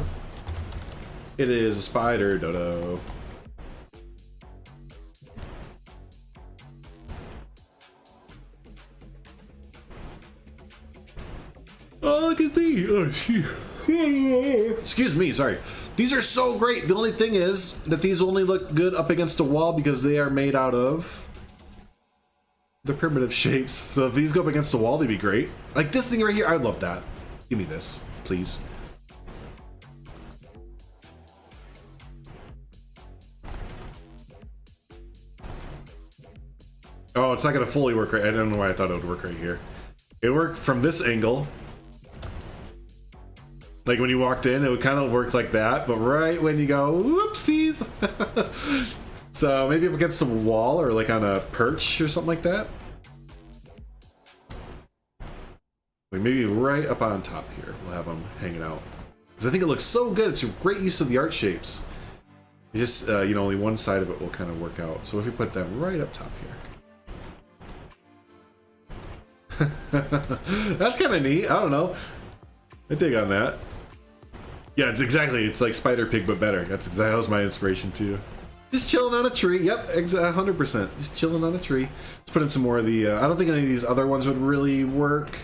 It is a spider dodo. Oh, look at these. Oh, excuse me, sorry. These are so great. The only thing is that these only look good up against a wall because they are made out of the primitive shapes. So if these go up against the wall, they'd be great. Like this thing right here, I love that. Give me this, please. Oh, it's not gonna fully work right. I don't know why I thought it would work right here. It worked from this angle. Like when you walked in, it would kind of work like that, but right when you go, whoopsies. So maybe up against a wall or like on a perch or something like that. Like maybe right up on top here, we'll have them hanging out. Because I think it looks so good. It's a great use of the art shapes. You just, you know, only one side of it will kind of work out. So if we put them right up top here. That's kind of neat. I don't know. I dig on that. Yeah, it's like Spider Pig, but better. That was my inspiration too. Just chilling on a tree. Yep, 100%. Just chilling on a tree. Let's put in some more of the, I don't think any of these other ones would really work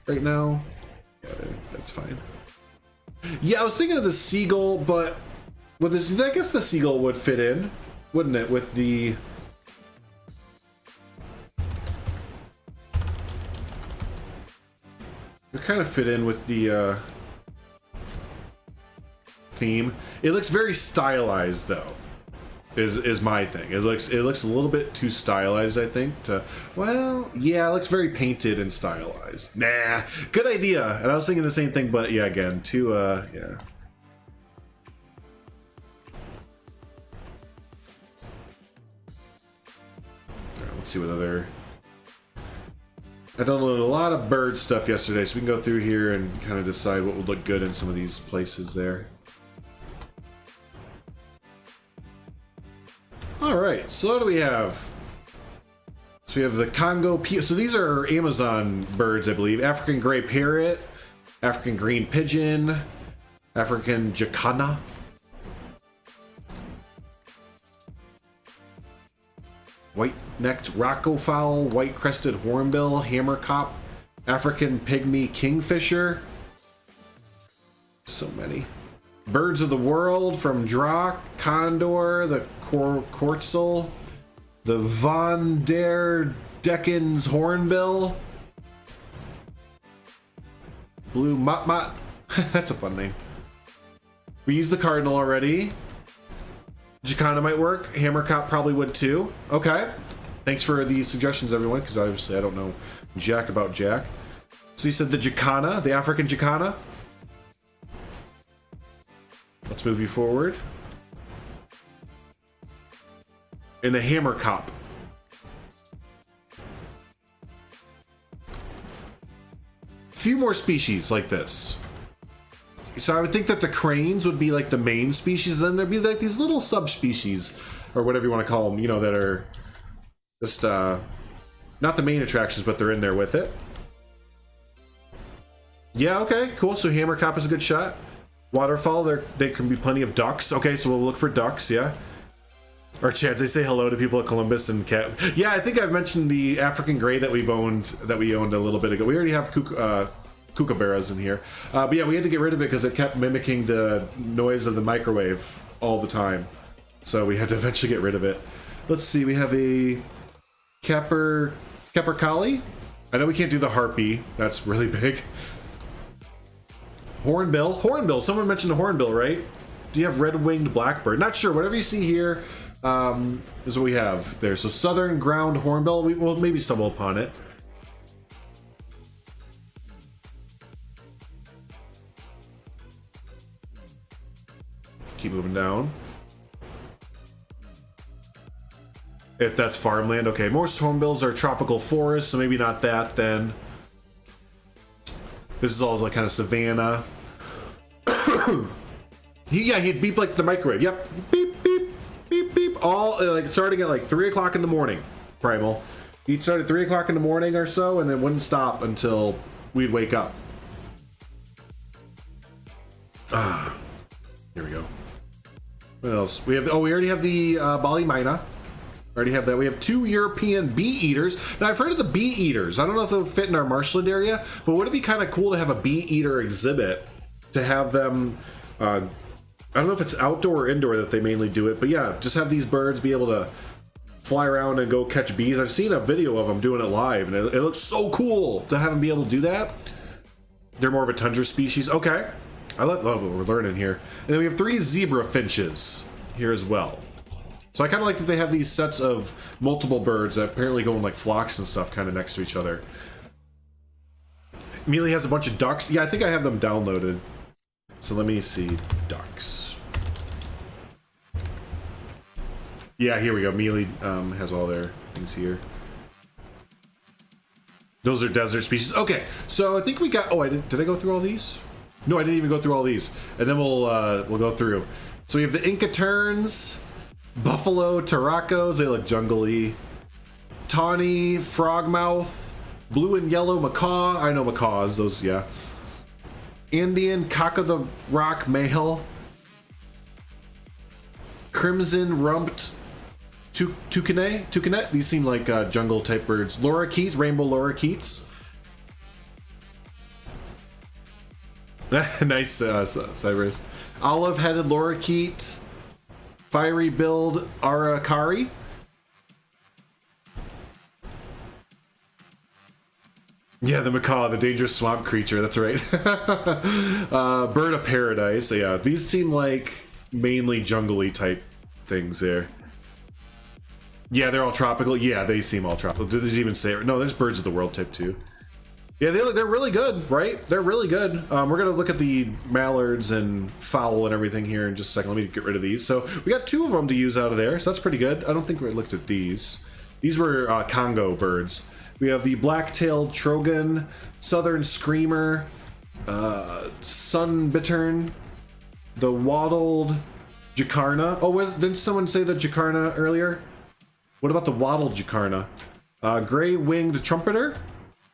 right now. Yeah, that's fine. Yeah, I was thinking of the seagull, but with this, I guess the seagull would fit in, wouldn't it? With the... It kind of fit in with the theme. It looks very stylized, though. Is my thing. It looks a little bit too stylized, I think. Well, yeah, it looks very painted and stylized. Nah, good idea. And I was thinking the same thing, but yeah, again, too yeah. All right, let's see what other. I downloaded a lot of bird stuff yesterday, so we can go through here and kind of decide what would look good in some of these places there. Alright, so what do we have? So we have the Congo so these are Amazon birds, I believe. African gray parrot, African green pigeon, African jacana, white-necked rockofowl, white-crested hornbill, hammercop, African pygmy kingfisher. So many. Birds of the world from Drac, condor, the Kortzel, the Von der Decken's hornbill, blue motmot. That's a fun name. We used the cardinal already. Jacana might work. Hammercop probably would too. Okay. Thanks for the suggestions, everyone, because obviously I don't know jack about jack. So you said the jacana, the African jacana. Let's move you forward. And the hammercop. Few more species like this. So I would think that the cranes would be like the main species, then there'd be like these little subspecies, or whatever you want to call them, you know, that are just not the main attractions, but they're in there with it. Yeah, okay, cool. So hammercop is a good shot. Waterfall, there can be plenty of ducks. Okay, so we'll look for ducks, yeah. Or Chads, they say hello to people at Columbus and Cat. Yeah, I think I've mentioned the African gray that we owned a little bit ago. We already have kookaburras in here. But yeah, we had to get rid of it because it kept mimicking the noise of the microwave all the time. So we had to eventually get rid of it. Let's see, we have a capercaillie. I know we can't do the harpy. That's really big. Hornbill. Someone mentioned a hornbill, right? Do you have red-winged blackbird? Not sure. Whatever you see here is what we have there. So southern ground hornbill. We will maybe stumble upon it. Keep moving down. If that's farmland, okay. Most hornbills are tropical forests, so maybe not that then. This is all like kind of savanna. Yeah, he'd beep like the microwave. Yep. Beep, beep, beep, beep. All like starting at like 3 o'clock in the morning. Primal. He'd start at 3 o'clock in the morning or so, and then wouldn't stop until we'd wake up. Here we go. What else? We have. Oh, we already have the Bali Mina. Already have that. We have 2 European bee eaters. Now I've heard of the bee eaters. I don't know if they'll fit in our Marshland area, but would it be kind of cool to have a bee eater exhibit? To have them, I don't know if it's outdoor or indoor that they mainly do it, but yeah, just have these birds be able to fly around and go catch bees. I've seen a video of them doing it live, and it looks so cool to have them be able to do that. They're more of a tundra species. Okay, I love what we're learning here. And then we have 3 zebra finches here as well. So I kind of like that they have these sets of multiple birds that apparently go in like flocks and stuff kind of next to each other. Mealy has a bunch of ducks. Yeah, I think I have them downloaded. So let me see. Ducks. Yeah, here we go. Mealy has all their things here. Those are desert species. Okay, so I think we got. Oh, did I go through all these? No, I didn't even go through all these. And then we'll go through. So we have the Inca terns, buffalo taracos. They look jungly. Tawny frogmouth, blue and yellow macaw. I know macaws. Those, yeah. Indian cock of the rock male. Crimson rumped toucanet. These seem like jungle type birds. Lorikeets, rainbow lorikeets. Nice, Cyrus. Olive-headed lorikeet. Fiery billed aracari. Yeah, the macaw, the dangerous swamp creature. That's right. Bird of paradise. So yeah, these seem like mainly jungly type things there. Yeah, they're all tropical. Yeah, they seem all tropical. Did these even say it? No, there's birds of the world type too. Yeah, they're really good, right? They're really good. We're gonna look at the mallards and fowl and everything here in just a second. Let me get rid of these. So we got 2 of them to use out of there, so that's pretty good. I don't think we looked at these. These were Congo birds. We have the black-tailed trogon, southern screamer, sun bittern, the wattled jacarna. Oh, didn't someone say the jacarna earlier? What about the wattled jacarna? Gray-winged trumpeter.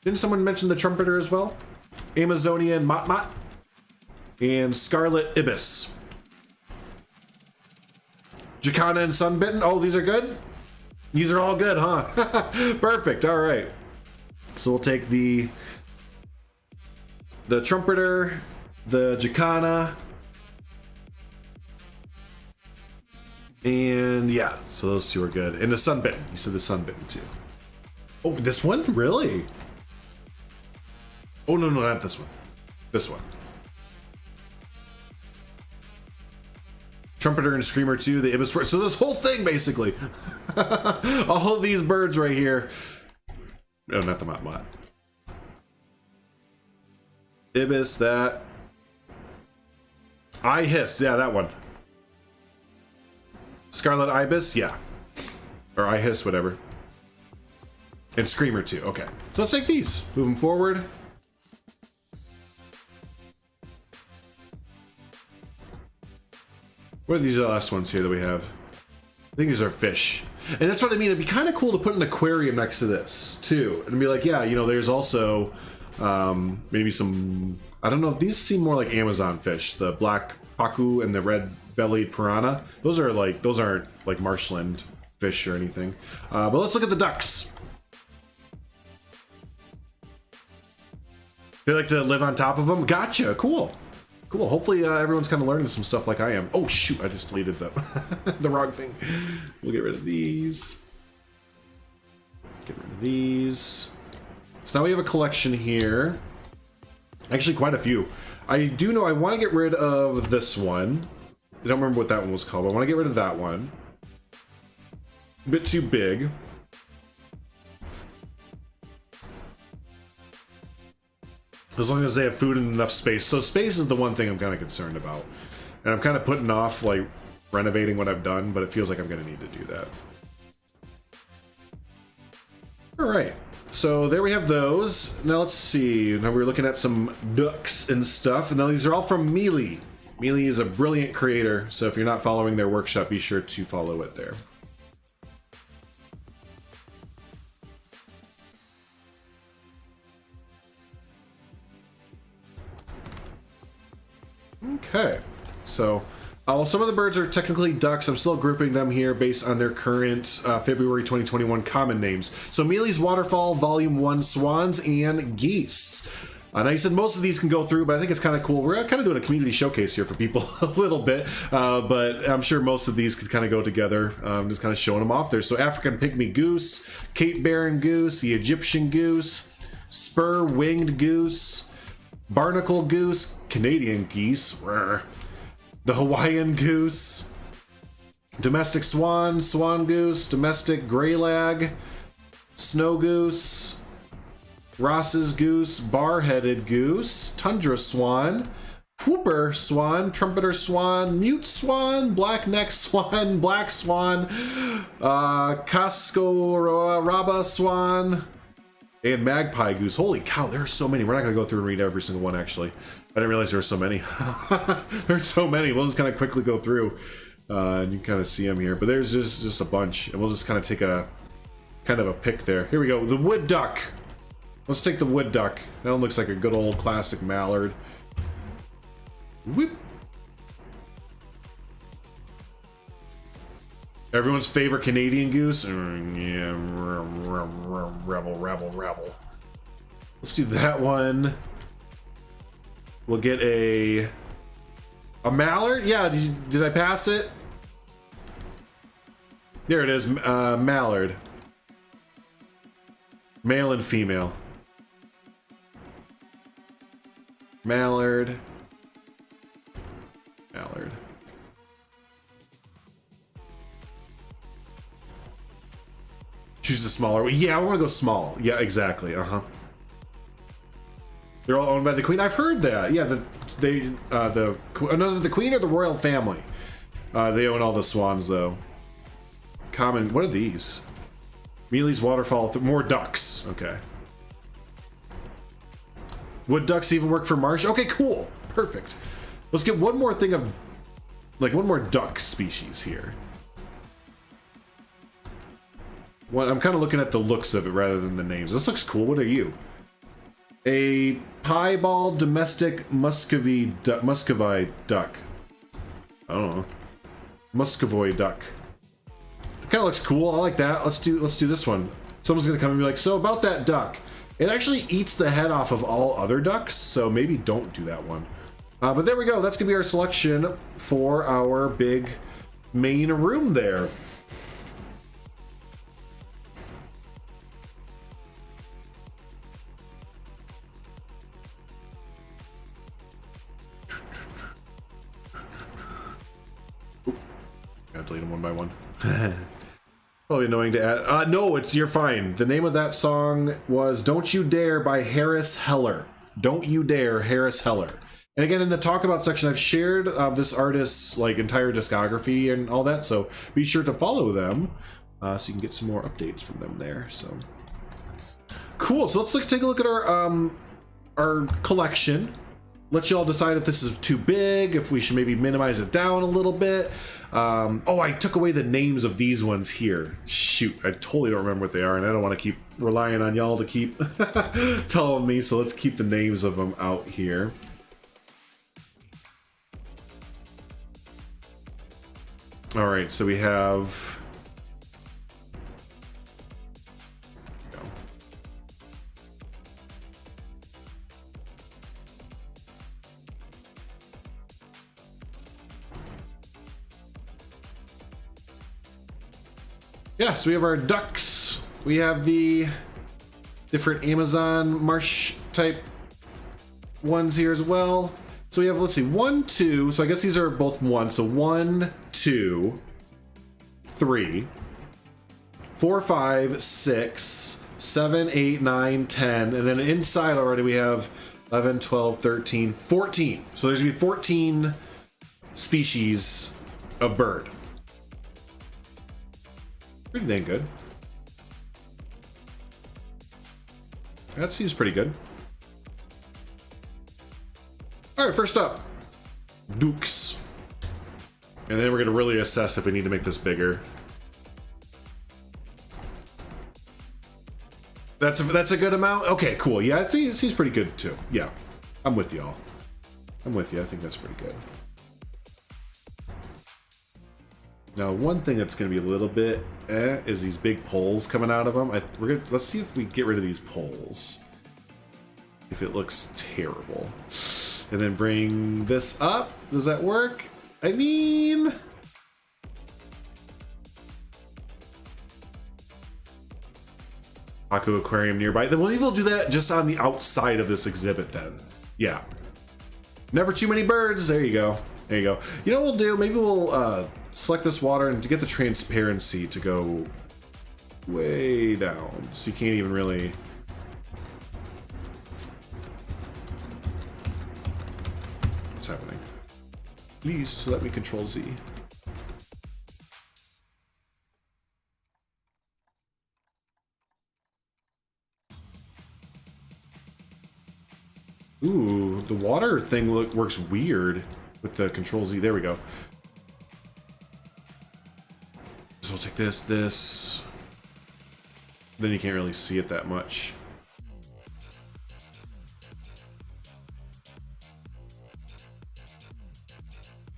Didn't someone mention the trumpeter as well? Amazonian motmot. And scarlet ibis. Jacarna and sunbitten. Oh, these are good? These are all good, huh? Perfect, all right. So we'll take the trumpeter, the jacarna, and yeah, so those 2 are good. And the sunbitten, you said the sunbitten too. Oh, this one? Really? Oh, no, not this one. This one. Trumpeter and screamer too, the ibis bird. So this whole thing basically. All of these birds right here. No, not the mott. Ibis, that. I hiss, yeah, that one. Scarlet ibis, yeah. Or I hiss, whatever. And screamer too, okay. So let's take these. Moving forward. What are these last ones here that we have? I think these are fish. And that's what I mean. It'd be kind of cool to put an aquarium next to this, too. And be like, yeah, you know, there's also maybe some... I don't know if these seem more like Amazon fish. The black pacu and the red-bellied piranha. Those aren't like marshland fish or anything. But let's look at the ducks. They like to live on top of them? Gotcha. Cool. Cool. Hopefully everyone's kind of learning some stuff like I am. Oh shoot! I just deleted the wrong thing. We'll get rid of these. Get rid of these. So now we have a collection here. Actually, quite a few. I do know I want to get rid of this one. I don't remember what that one was called, but I want to get rid of that one. A bit too big. As long as they have food and enough space. So space is the one thing I'm kind of concerned about. And I'm kind of putting off, like, renovating what I've done, but it feels like I'm going to need to do that. Alright, so there we have those. Now let's see. Now we're looking at some ducks and stuff. And now these are all from Mealy. Mealy is a brilliant creator, so if you're not following their workshop, be sure to follow it there. Okay, so some of the birds are technically ducks. I'm still grouping them here based on their current February 2021 common names. So Mealy's Waterfall, Volume 1, swans and geese. And I said most of these can go through, but I think it's kind of cool. We're kind of doing a community showcase here for people a little bit, but I'm sure most of these could kind of go together. Just kind of showing them off there. So African pygmy goose, Cape Barren goose, the Egyptian goose, spur-winged goose, barnacle goose, Canadian geese, the Hawaiian goose, domestic swan, swan goose, domestic greylag, snow goose, Ross's goose, bar-headed goose, tundra swan, whooper swan, trumpeter swan, mute swan, black neck swan, black swan, Cascoraba swan, and magpie goose. Holy cow, there are so many. We're not going to go through and read every single one, actually. I didn't realize there were so many. There's so many. We'll just kind of quickly go through, and you can kind of see them here. But there's just a bunch, and we'll just kind of take a kind of a pick there. Here we go. The wood duck. Let's take the wood duck. That one looks like a good old classic mallard. Whoop. Everyone's favorite Canadian goose. Yeah, rebel. Let's do that one. We'll get a mallard. Yeah, did I pass it? There it is, mallard. Male and female. Mallard. Choose a smaller one. Yeah, I want to go small. Yeah, exactly. They're all owned by the queen. I've heard that. Yeah, is it the queen or the royal family? They own all the swans, though. Common. What are these? Mealy's waterfall. More ducks. Okay. Wood ducks even work for marsh? Okay, cool. Perfect. Let's get one more thing of, like, one more duck species here. Well, I'm kind of looking at the looks of it rather than the names. This looks cool. What are you? A piebald domestic Muscovy duck. I don't know. Muscovoy duck. It kind of looks cool. I like that. Let's do this one. Someone's gonna come and be like, so about that duck. It actually eats the head off of all other ducks, so maybe don't do that one. But there we go. That's gonna be our selection for our big main room there. Gotta delete them one by one. Probably annoying to add. No, you're fine. The name of that song was Don't You Dare by Harris Heller. Don't You Dare, Harris Heller. And again, in the talk about section, I've shared this artist's like entire discography and all that, so be sure to follow them so you can get some more updates from them there. So cool. So let's take a look at our collection. Let you all decide if this is too big, if we should maybe minimize it down a little bit. Oh, I took away the names of these ones here. Shoot, I totally don't remember what they are, and I don't want to keep relying on y'all to keep telling me, so let's keep the names of them out here. All right, so we have... Yeah, so we have our ducks. We have the different Amazon marsh type ones here as well. So we have, let's see, 1, 2. So I guess these are both 1. So 1, 2, 3, 4, 5, 6, 7, 8, 9, 10. And then inside already we have 11, 12, 13, 14. So there's gonna be 14 species of bird. Pretty dang good. That seems pretty good. All right, first up, dukes. And then we're gonna really assess if we need to make this bigger. That's a good amount? Okay, cool. Yeah, it seems pretty good too. Yeah, I'm with y'all. I'm with you. I think that's pretty good. Now, one thing that's going to be a little bit is these big poles coming out of them. Let's see if we get rid of these poles. If it looks terrible. And then bring this up. Does that work? I mean... Aqua Aquarium nearby. Then we'll do that just on the outside of this exhibit then. Yeah. Never too many birds. There you go. There you go. You know what we'll do? Maybe we'll... select this water and to get the transparency to go way down so you can't even really let's have Please to let me control Z. Ooh, the water thing works weird with the control Z. There we go. So we'll take this. Then you can't really see it that much.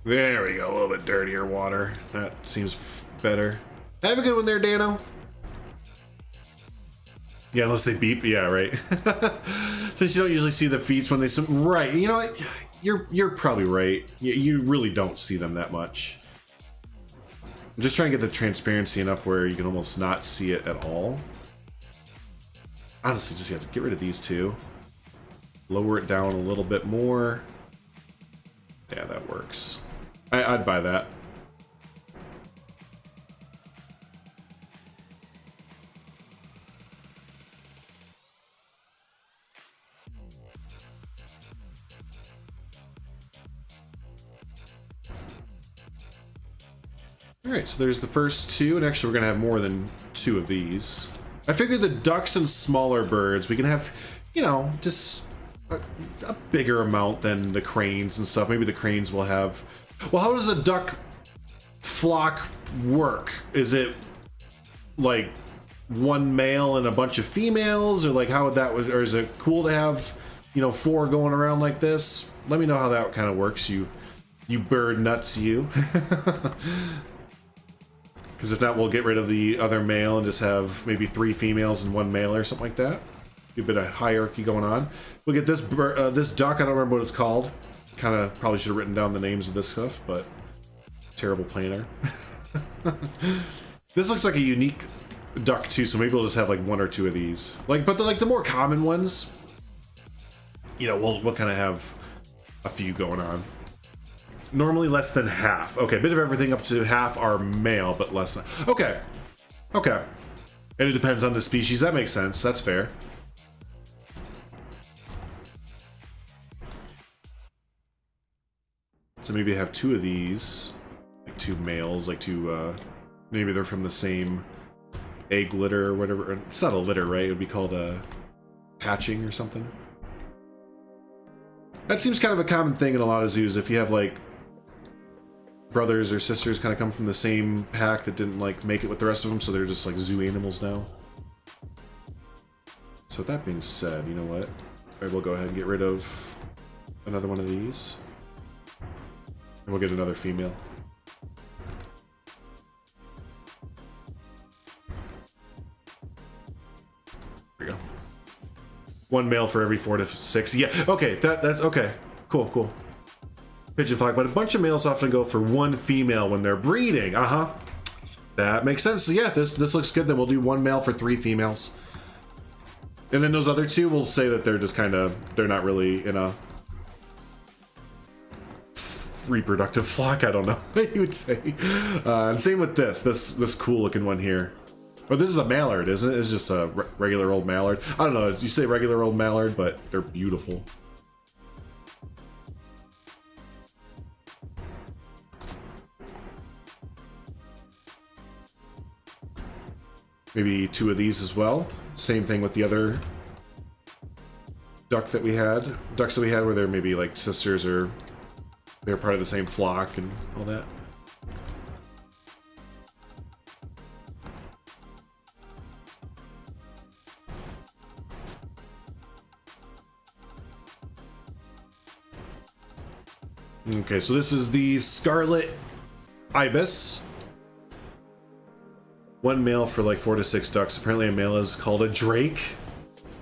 There we go, a little bit dirtier water. That seems better. Have a good one there, Dano. Yeah, unless they beep. Yeah, right. Since you don't usually see the feet when they swim. Right, you know what? You're probably right. You really don't see them that much. I'm just trying to get the transparency enough where you can almost not see it at all. Honestly, just have to get rid of these two. Lower it down a little bit more. Yeah, that works. I'd buy that. Alright, so there's the first two, and actually we're gonna have more than two of these. I figured the ducks and smaller birds, we can have, you know, just a bigger amount than the cranes and stuff. Maybe the cranes will have... Well, how does a duck flock work? Is it like one male and a bunch of females, or like how would that, or is it cool to have, you know, 4 going around like this? Let me know how that kind of works, you bird nuts, you. Because if not, we'll get rid of the other male and just have maybe 3 females and 1 male or something like that. A bit of hierarchy going on. We'll get this this duck. I don't remember what it's called. Kind of probably should have written down the names of this stuff, but terrible planner. This looks like a unique duck too, so maybe we'll just have like 1 or 2 of these. Like, but the more common ones, you know, we'll kind of have a few going on. Normally less than half. Okay, a bit of everything up to half are male, but less than. Okay, okay. And it depends on the species. That makes sense. That's fair. So maybe have 2 of these, like 2 males, like 2. Maybe they're from the same egg litter or whatever. It's not a litter, right? It would be called a hatching or something. That seems kind of a common thing in a lot of zoos. If you have like brothers or sisters kind of come from the same pack that didn't like make it with the rest of them, so they're just like zoo animals now. So with that being said, you know what? Maybe we'll go ahead and get rid of another one of these. And we'll get another female. There we go. 1 male for every 4 to 6. Yeah, okay, that's okay. Cool, cool. Pigeon flock, but a bunch of males often go for 1 female when they're breeding. Uh-huh. That makes sense. So yeah, this looks good. Then we'll do 1 male for 3 females. And then those other 2, we'll say that they're just kind of, they're not really in a reproductive flock. I don't know what you would say. And same with this cool looking one here. Oh, this is a mallard, isn't it? It's just a regular old mallard. I don't know, you say regular old mallard, but they're beautiful. Maybe 2 of these as well. Same thing with the other ducks that we had where they're maybe like sisters or they're part of the same flock and all that. Okay, so this is the scarlet ibis. 1 male for like 4 to 6 ducks. Apparently a male is called a drake.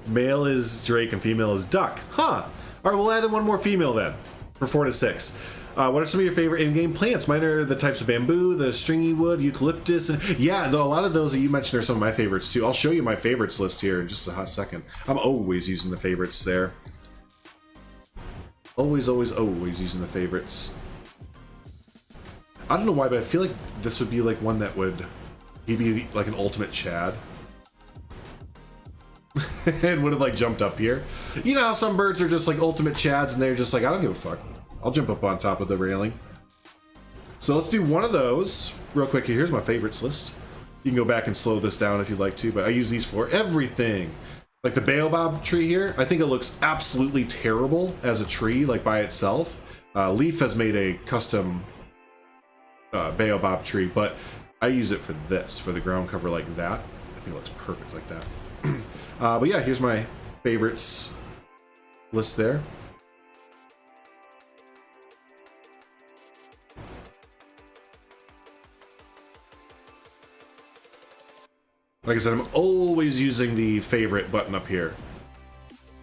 Male is drake and female is duck. Huh. Alright, we'll add in 1 more female then. For 4 to 6. What are some of your favorite in-game plants? Mine are the types of bamboo, the stringy wood, eucalyptus, and yeah, though a lot of those that you mentioned are some of my favorites too. I'll show you my favorites list here in just a hot second. I'm always using the favorites there. Always, always, always using the favorites. I don't know why, but I feel like this would be like one that would... He'd be like an ultimate Chad. And would have like jumped up here. You know how some birds are just like ultimate Chads and they're just like, I don't give a fuck. I'll jump up on top of the railing. So let's do one of those real quick. Here's my favorites list. You can go back and slow this down if you'd like to, but I use these for everything. Like the baobab tree here, I think it looks absolutely terrible as a tree, like by itself. Leaf has made a custom baobab tree, but I use it for this, for the ground cover like that. I think it looks perfect like that. But yeah, here's my favorites list there. Like I said, I'm always using the favorite button up here.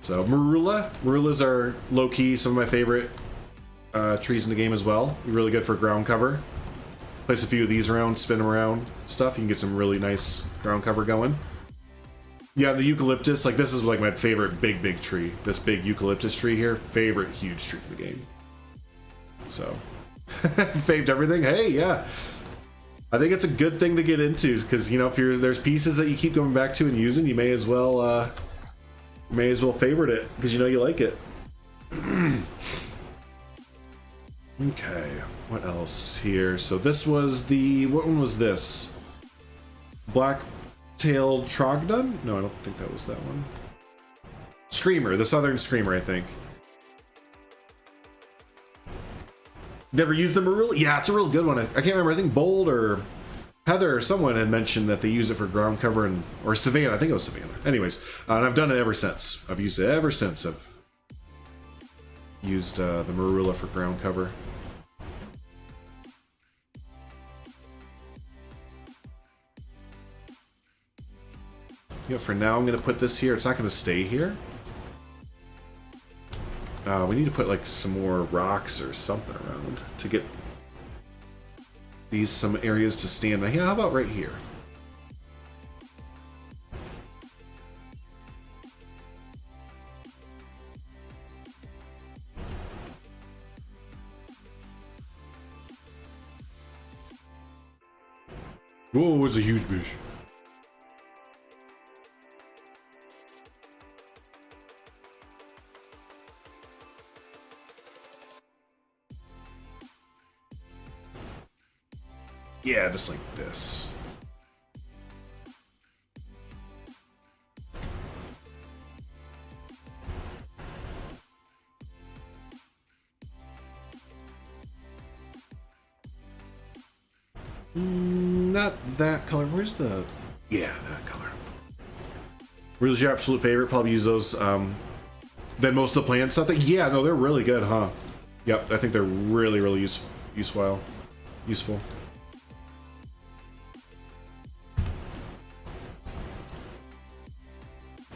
So Marulas are low-key some of my favorite trees in the game as well. Really good for ground cover. Place a few of these around, spin them around, stuff. You can get some really nice ground cover going. Yeah, the eucalyptus, like this is like my favorite big tree. This big eucalyptus tree here, favorite huge tree in the game. So, faved everything. Hey, yeah. I think it's a good thing to get into because, you know, if there's pieces that you keep going back to and using, you may as well favorite it because you know you like it. Okay, what else here? So this was what one was this? Black-tailed Trogdon? No, I don't think that was that one. Screamer, the Southern Screamer, I think. Never used the Marula? Yeah, it's a real good one. I can't remember. I think Bold or Heather or someone had mentioned that they use it for ground cover or Savannah. I think it was Savannah. Anyways, and I've done it ever since. I've used it ever since. I've used the Marula for ground cover. Yeah, for now I'm going to put this here. It's not going to stay here. We need to put like some more rocks or something around to get these some areas to stand. Yeah, how about right here? Whoa, it's a huge bush. Yeah, just like this. Not that color. Where's the... Yeah, that color. Where's your absolute favorite? Probably use those. Then most of the plants stuff. Yeah, no, they're really good, huh? Yep, I think they're really useful.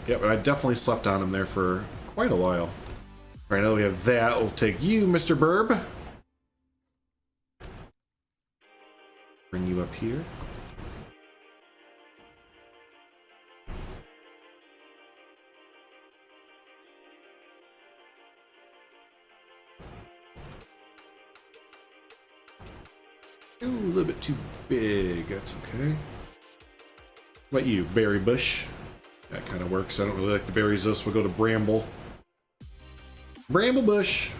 Yeah, but I definitely slept on him there for quite a while. Alright, now that we have that, we'll take you, Mr. Burb. Bring you up here. Ooh, a little bit too big. That's okay. What about you, berry bush? That kind of works. I don't really like the berries though, so we'll go to bramble. Bramble bush.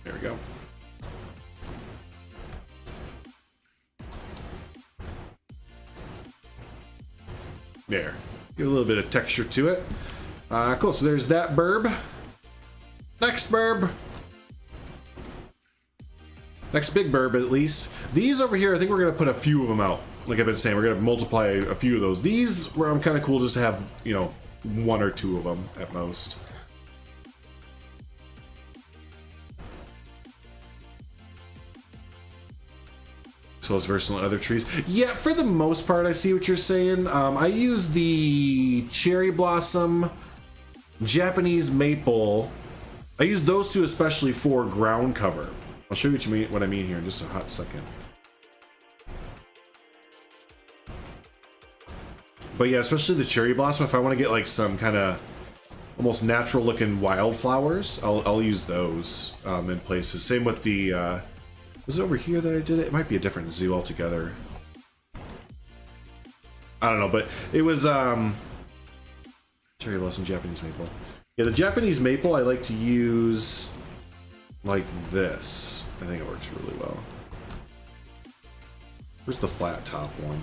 There we go. There. Give a little bit of texture to it. Cool, so there's that burb. Next burb. Next big burb, at least. These over here, I think we're going to put a few of them out. Like I've been saying, we're going to multiply a few of those. These, where I'm kind of cool just to have, you know, one or two of them at most. So it's versatile in other trees. Yeah, for the most part, I see what you're saying. I use the cherry blossom, Japanese maple. I use those two especially for ground cover. I'll show you what I mean here in just a hot second. But yeah, especially the cherry blossom, if I want to get like some kind of almost natural looking wildflowers, I'll use those in places. Same with the, was it over here that I did it? It might be a different zoo altogether. I don't know, but it was cherry blossom Japanese maple. Yeah, the Japanese maple I like to use like this. I think it works really well. Where's the flat top one?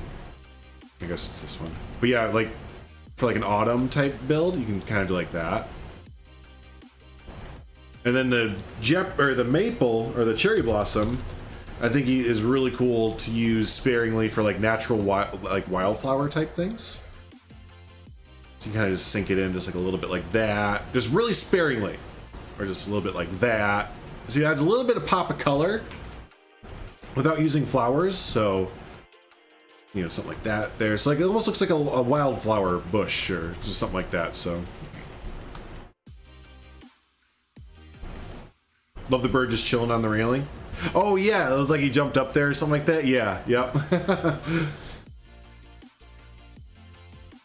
I guess it's this one. But yeah, like for like an autumn type build, you can kind of do like that. And then the maple or the cherry blossom, I think is really cool to use sparingly for like natural wildflower type things. So you kind of just sink it in just like a little bit like that, just really sparingly, or just a little bit like that. See, it adds a little bit of pop of color without using flowers. So, you know, something like that there. So like it almost looks like a wildflower bush or just something like that. So. Love the bird just chilling on the railing. Oh yeah, it was like he jumped up there or something like that. Yeah, yep.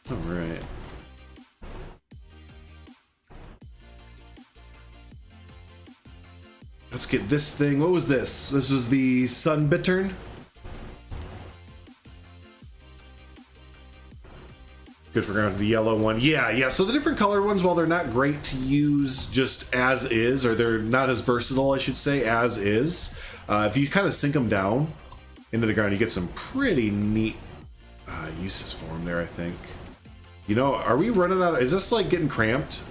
All right. Let's get this thing. What was this? This was the sun bittern. Good for ground. The yellow one. Yeah. So the different colored ones, while they're not great to use just as is, or they're not as versatile, I should say, as is, if you kind of sink them down into the ground, you get some pretty neat uses for them there, I think. You know, are we running out of... Is this like getting cramped?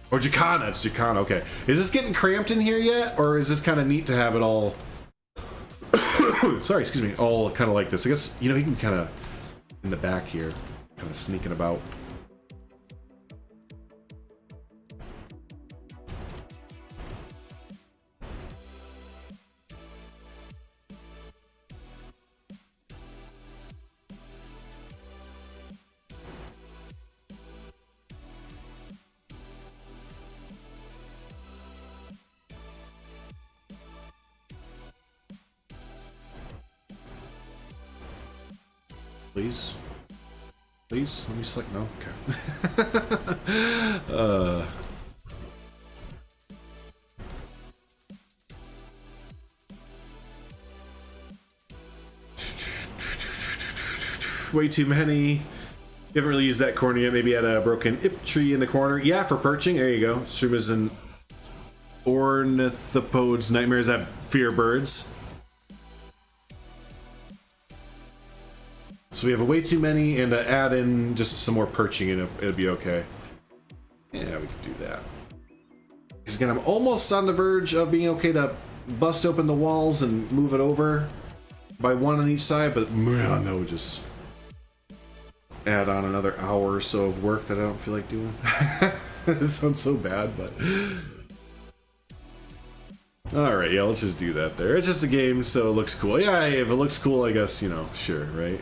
Or Jacana? It's Jacana, okay. Is this getting cramped in here yet? Or is this kind of neat to have it all... Sorry, excuse me. All kind of like this. I guess, you know, he can kind of... In the back here. Kind of sneaking about. Please. Please, let me select no. Okay. Way too many. You haven't really used that corner yet. Maybe add a broken ip tree in the corner. Yeah, for perching. There you go. Stream is an ornithopode's nightmares that fear birds. So we have a way too many, and to add in just some more perching, and it'll be okay. Yeah, we can do that. Because again, I'm almost on the verge of being okay to bust open the walls and move it over by one on each side, but man, that would just add on another hour or so of work that I don't feel like doing. It sounds so bad, but... Alright, yeah, let's just do that there. It's just a game, so it looks cool. Yeah, if it looks cool, I guess, you know, sure, right?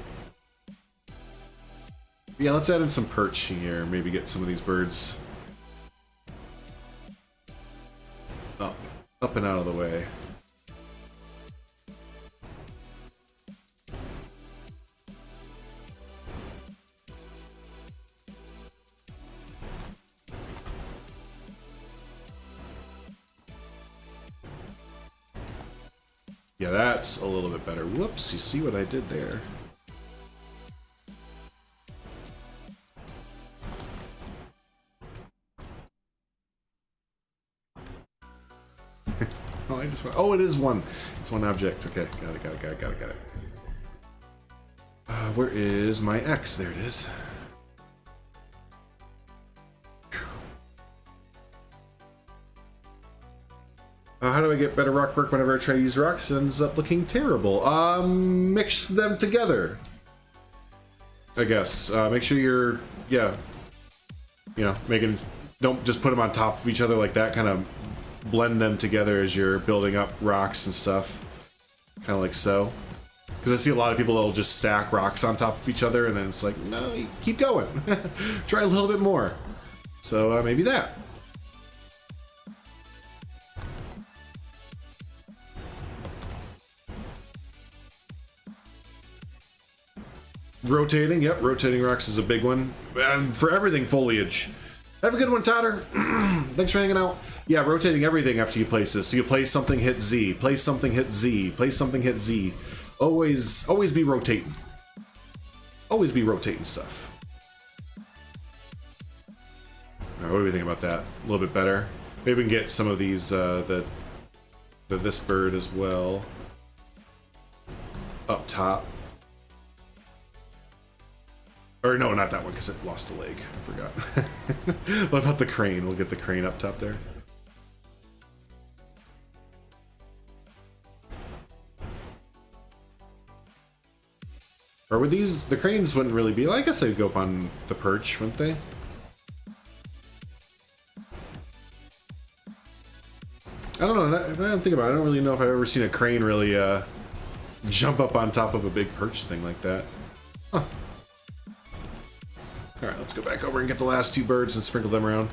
Yeah, let's add in some perch here. Maybe get some of these birds up and out of the way. Yeah, that's a little bit better. Whoops, you see what I did there? Oh, I just went, oh, it is one. It's one object. Okay, got it. Where is my X? There it is. How do I get better rock work whenever I try to use rocks? It ends up looking terrible. Mix them together, I guess. Make sure you're, yeah, you know, don't just put them on top of each other like that. Kind of blend them together as you're building up rocks and stuff. Kind of like so. Because I see a lot of people that'll just stack rocks on top of each other, and then it's like, no, keep going. Try a little bit more. So maybe that. Rotating, yep, rotating rocks is a big one. For everything foliage. Have a good one, Totter. Thanks for hanging out. Yeah, rotating everything after you place this. So you place something, hit Z. Place something, hit Z. Place something, hit Z. Always be rotating. Always be rotating stuff. Alright, what do we think about that? A little bit better. Maybe we can get some of these, the this bird as well. Up top. Or no, not that one, because it lost a leg. I forgot. What about the crane? We'll get the crane up top there. Or would these, the cranes wouldn't really be, well, I guess they'd go up on the perch, wouldn't they? I don't know, I don't think about it. I don't really know if I've ever seen a crane really jump up on top of a big perch thing like that. Huh. Alright, let's go back over and get the last two birds and sprinkle them around.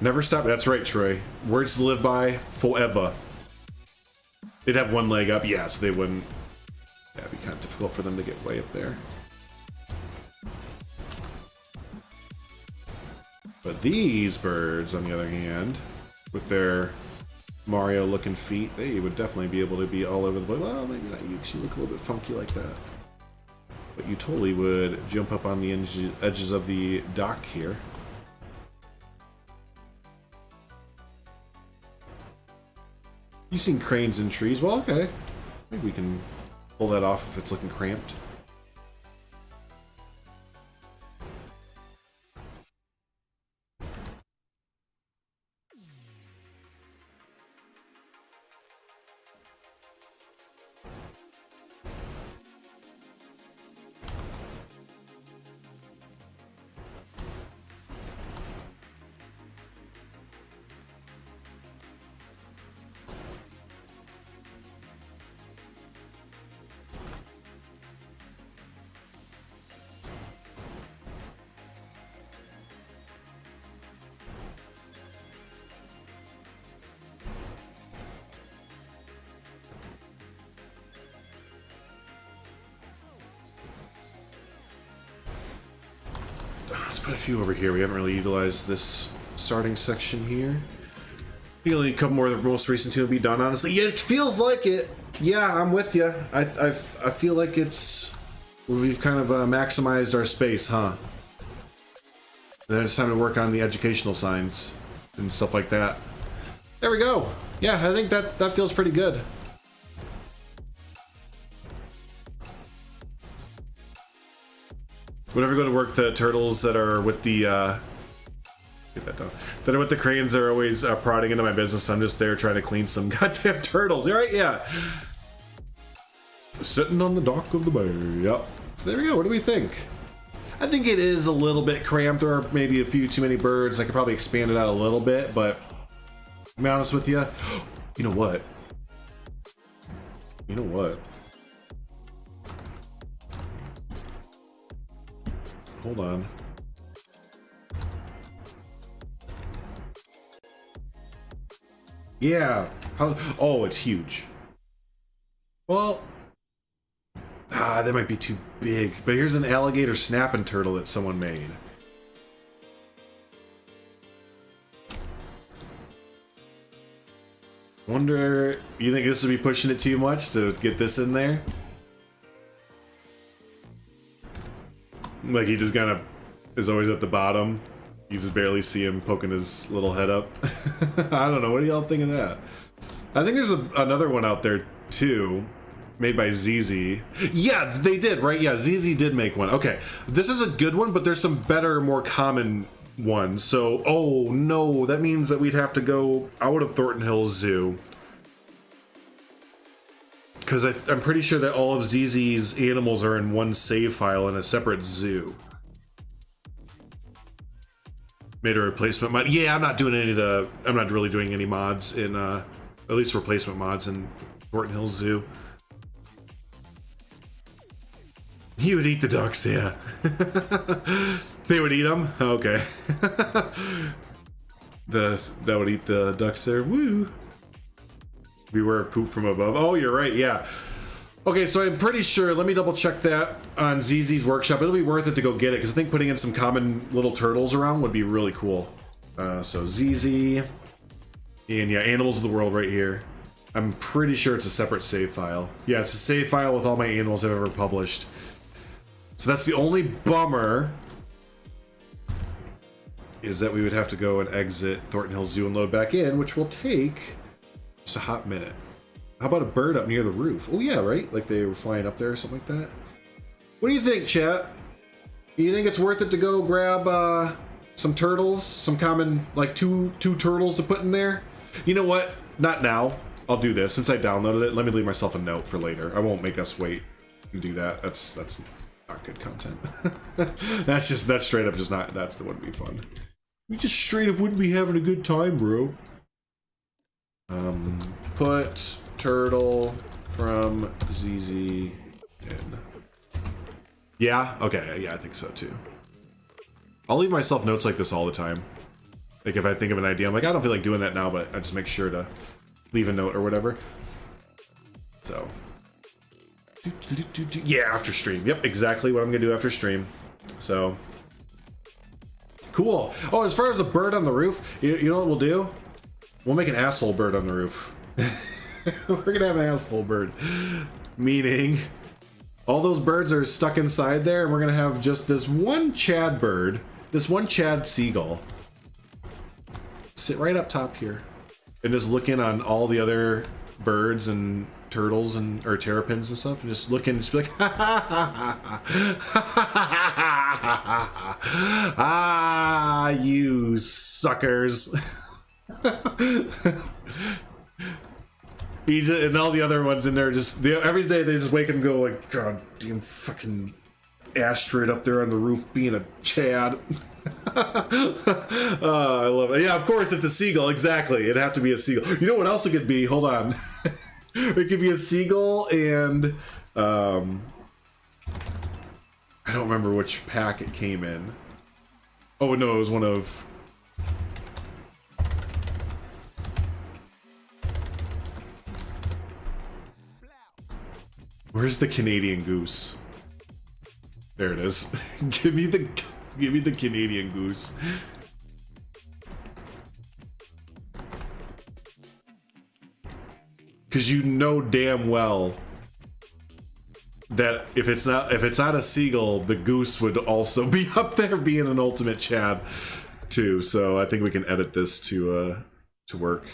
Never stop. That's right, Troy. Words to live by forever. They'd have one leg up, yeah, so they wouldn't. Yeah, it'd be kind of difficult for them to get way up there. But these birds, on the other hand, with their Mario-looking feet, they would definitely be able to be all over the place. Well, maybe not you, because you look a little bit funky like that. But you totally would jump up on the edges of the dock here. You've seen cranes in trees. Well, okay. Maybe we can pull that off if it's looking cramped. Let's put a few over here. We haven't really utilized this starting section here. I think only a couple more of the most recent two will be done, honestly. Yeah, it feels like it. Yeah, I'm with you. I feel like it's... We've kind of maximized our space, huh? Then it's time to work on the educational signs and stuff like that. There we go. Yeah, I think that feels pretty good. Whenever I go to work, the turtles that are with the get that down. That are with the cranes are always prodding into my business. I'm just there trying to clean some goddamn turtles. Right? Yeah. Sitting on the dock of the bay. Yep. So there we go. What do we think? I think it is a little bit cramped. There are maybe a few too many birds. I could probably expand it out a little bit, but to be honest with you, you know what? You know what? Hold on. Yeah. How? Oh, it's huge. Well, that might be too big. But here's an alligator snapping turtle that someone made. Wonder, you think this would be pushing it too much to get this in there? Like he just kind of is always at the bottom. You just barely see him poking his little head up. I don't know. What do y'all think of that? I think there's another one out there too, made by ZZ. Yeah, they did, right? Yeah, ZZ did make one. Okay, this is a good one, but there's some better, more common ones. So, oh no, that means that we'd have to go out of Thornton Hills Zoo. Because I'm pretty sure that all of ZZ's animals are in one save file in a separate zoo. Made a replacement mod. Yeah, I'm not doing any of the... I'm not really doing any mods in... at least replacement mods in Thornton Hills Zoo. You would eat the ducks, yeah. They would eat them? Okay. That would eat the ducks there. Woo! Beware of poop from above. Oh, you're right, yeah. Okay, so I'm pretty sure, let me double check that on ZZ's workshop. It'll be worth it to go get it, because I think putting in some common little turtles around would be really cool. So ZZ, and yeah, Animals of the World right here. I'm pretty sure it's a separate save file. Yeah, it's a save file with all my animals I've ever published. So that's the only bummer. is that we would have to go and exit Thornton Hills Zoo and load back in, which will take just a hot minute. How about a bird up near the roof? Oh yeah, right? Like they were flying up there or something like that. What do you think, chat? You think it's worth it to go grab some turtles? Some common, like two turtles to put in there? You know what? Not now. I'll do this. Since I downloaded it, let me leave myself a note for later. I won't make us wait and do that. That's not good content. That's straight up just not, that wouldn't be fun. We just straight up wouldn't be having a good time, bro. Put turtle from ZZ in. Yeah, okay, yeah, I think so too. I'll leave myself notes like this all the time. Like if I think of an idea, I'm like, I don't feel like doing that now, but I just make sure to leave a note or whatever. So. Yeah, after stream. Yep, exactly what I'm gonna do after stream. So. Cool. Oh, as far as the bird on the roof, you know what we'll do? We'll make an asshole bird on the roof. We're gonna have an asshole bird. Meaning, all those birds are stuck inside there, and we're gonna have just this one Chad bird, this one Chad seagull, sit right up top here, and just look in on all the other birds and turtles and or terrapins and stuff, and just look in and just be like, ha ha ha ha ha ha ha, ah, you suckers. He's and all the other ones in there just every day they just wake up and go like, God damn fucking asteroid up there on the roof being a Chad. Oh, I love it. Yeah, of course it's a seagull. Exactly, it'd have to be a seagull. You know what else it could be? Hold on. It could be a seagull and I don't remember which pack it came in. Oh no, it was one of. Where's the Canadian goose? There it is. Give me the Canadian goose. Cause you know damn well that if it's not a seagull, the goose would also be up there being an ultimate Chad too. So I think we can edit this to work.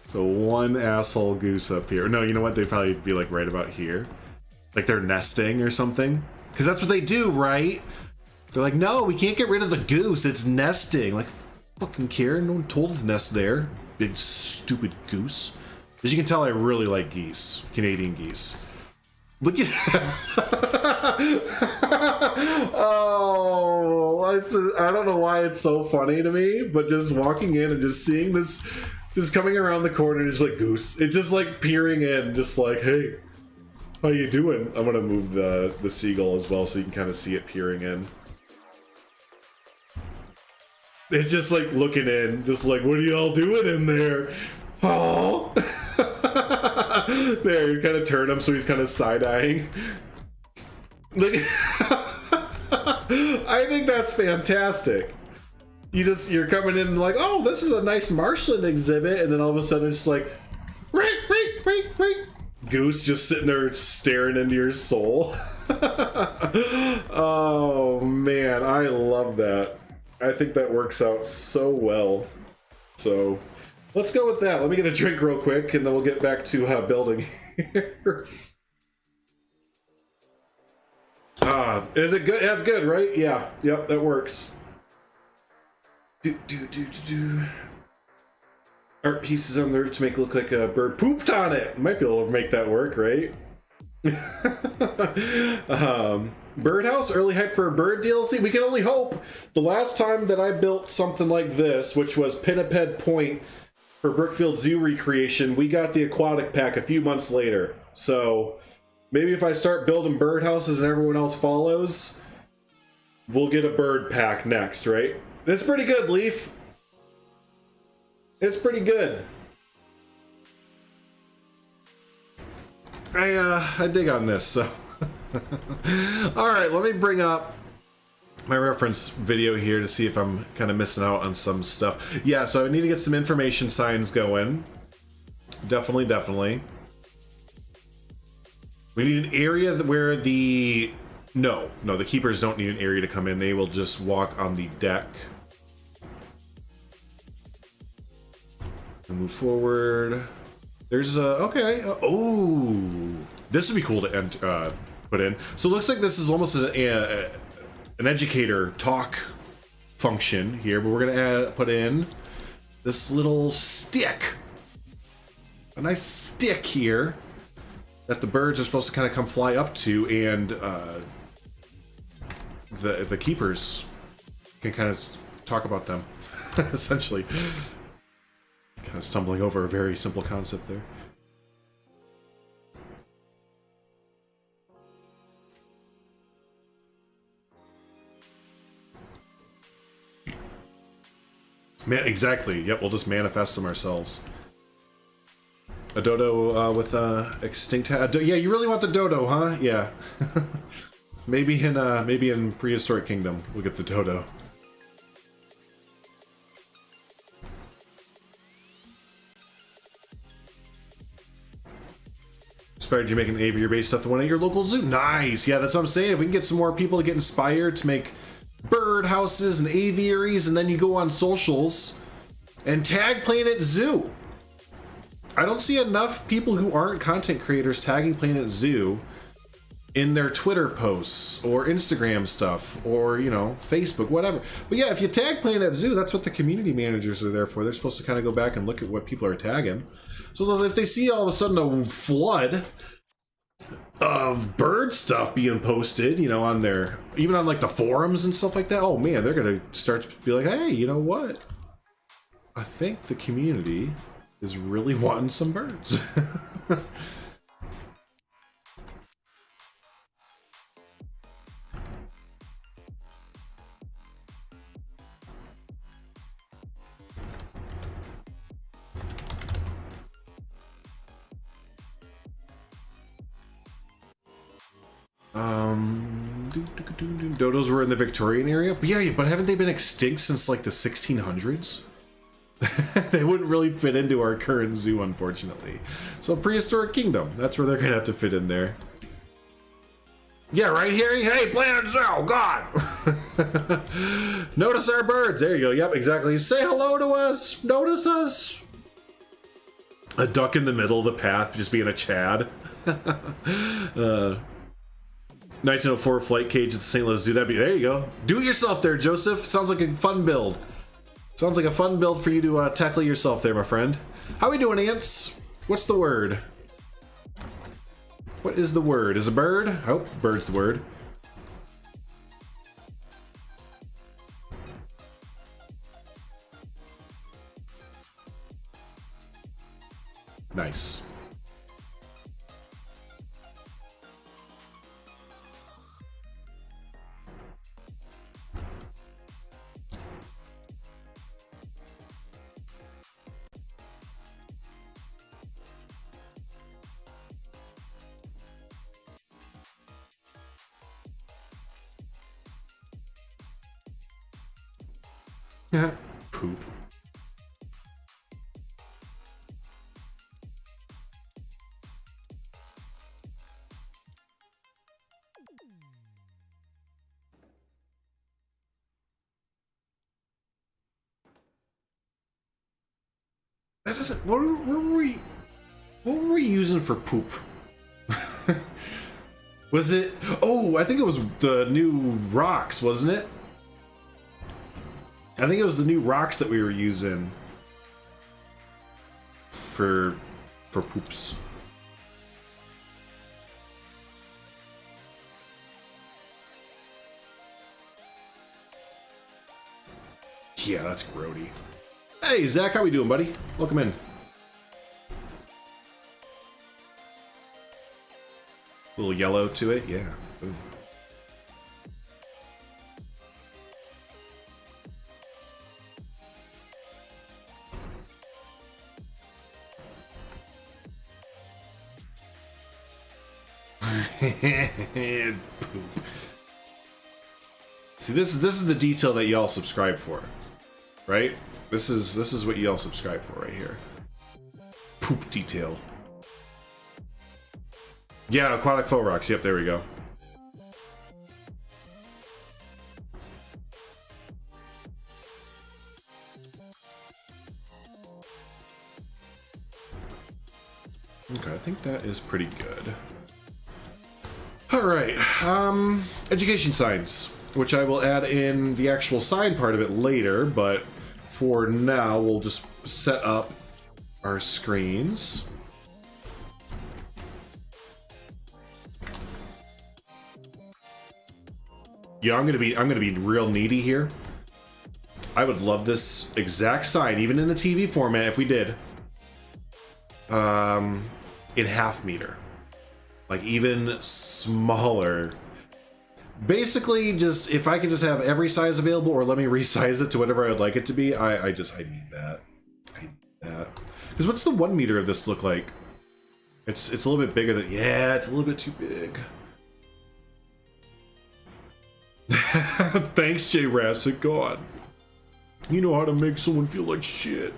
So one asshole goose up here. No, you know what? They'd probably be like right about here. Like they're nesting or something. Because that's what they do, right? They're like, no, we can't get rid of the goose. It's nesting. Like, fucking care. No one told it to nest there. Big stupid goose. As you can tell, I really like geese. Canadian geese. Look at oh, I don't know why it's so funny to me, but just walking in and just seeing this, just coming around the corner and just like goose. It's just like peering in, just like, hey, how you doing? I'm gonna move the seagull as well so you can kind of see it peering in. It's just like looking in, just like, what are y'all doing in there? Oh. There, you kind of turn him so he's kind of side-eyeing. Look. I think that's fantastic. You're coming in like, oh, this is a nice Marshland exhibit, and then all of a sudden it's like, ring, ring, ring, ring. Goose just sitting there staring into your soul. Oh man, I love that. I think that works out so well. So let's go with that. Let me get a drink real quick, and then we'll get back to building here. Is it good? That's good, right? Yeah. Yep, that works. Art pieces on there to make it look like a bird pooped on it. Might be able to make that work, right? Birdhouse, early hype for a bird DLC? We can only hope. The last time that I built something like this, which was Pinniped Point for Brookfield Zoo recreation, we got the aquatic pack a few months later. So maybe if I start building birdhouses and everyone else follows, we'll get a bird pack next, right? That's pretty good, Leaf. It's pretty good. I dig on this, so. All right, let me bring up my reference video here to see if I'm kind of missing out on some stuff. Yeah, so I need to get some information signs going. Definitely, definitely. We need an area where the... No, the keepers don't need an area to come in. They will just walk on the deck. And move forward. There's a... Okay. Oh! This would be cool to put in. So it looks like this is almost an educator talk function here, but we're gonna put in this little stick, a nice stick here that the birds are supposed to kind of come fly up to, and the keepers can kind of talk about them. Essentially, kind of stumbling over a very simple concept there. Man, exactly. Yep, we'll just manifest them ourselves. A dodo with extinct. Yeah, you really want the dodo, huh? Yeah. maybe in prehistoric kingdom we'll get the dodo. Inspired you make an aviary-based stuff to one at your local zoo. Nice. Yeah, that's what I'm saying. If we can get some more people to get inspired to make bird houses and aviaries, and then you go on socials and tag Planet Zoo. I don't see enough people who aren't content creators tagging Planet Zoo in their Twitter posts or Instagram stuff or, you know, Facebook, whatever. But yeah, if you tag Planet Zoo, that's what the community managers are there for. They're supposed to kind of go back and look at what people are tagging. So if they see all of a sudden a flood of bird stuff being posted, you know, on their, even on like the forums and stuff like that, oh man, they're gonna start to be like, hey, you know what? I think the community is really wanting some birds. Dodos were in the Victorian area, but yeah, but haven't they been extinct since like the 1600s? They wouldn't really fit into our current zoo, unfortunately. So prehistoric kingdom, that's where they're gonna have to fit in there. Yeah, right here. Hey, Planet Zoo, God. Notice our birds. There you go. Yep, exactly. Say hello to us. Notice us. A duck in the middle of the path, just being a Chad. 1904 flight cage at the St. Louis Zoo. That'd be, there you go. Do it yourself there, Joseph. Sounds like a fun build. Sounds like a fun build for you to tackle yourself there, my friend. How we doing, ants? What's the word? What is the word? Is a bird? Oh, bird's the word. Nice. Poop. That doesn't. What were we using for poop? Was it? Oh, I think it was the new rocks, wasn't it? I think it was the new rocks that we were using for poops. Yeah, that's grody. Hey, Zach, how we doing, buddy? Welcome in. A little yellow to it, yeah. Ooh. Poop. See, this is the detail that y'all subscribe for, right? This is what y'all subscribe for right here. Poop detail. Yeah, aquatic faux rocks. Yep, there we go. Okay, I think that is pretty good. All right, education signs, which I will add in the actual sign part of it later, but for now, we'll just set up our screens. Yeah, I'm gonna be real needy here. I would love this exact sign, even in the TV format, if we did. In half meter, like even smaller. Basically, just if I could just have every size available, or let me resize it to whatever I would like it to be. I need that. I need that. Because what's the 1 meter of this look like? It's a little bit bigger than, yeah, it's a little bit too big. Thanks, Jay Rassick. God, you know how to make someone feel like shit.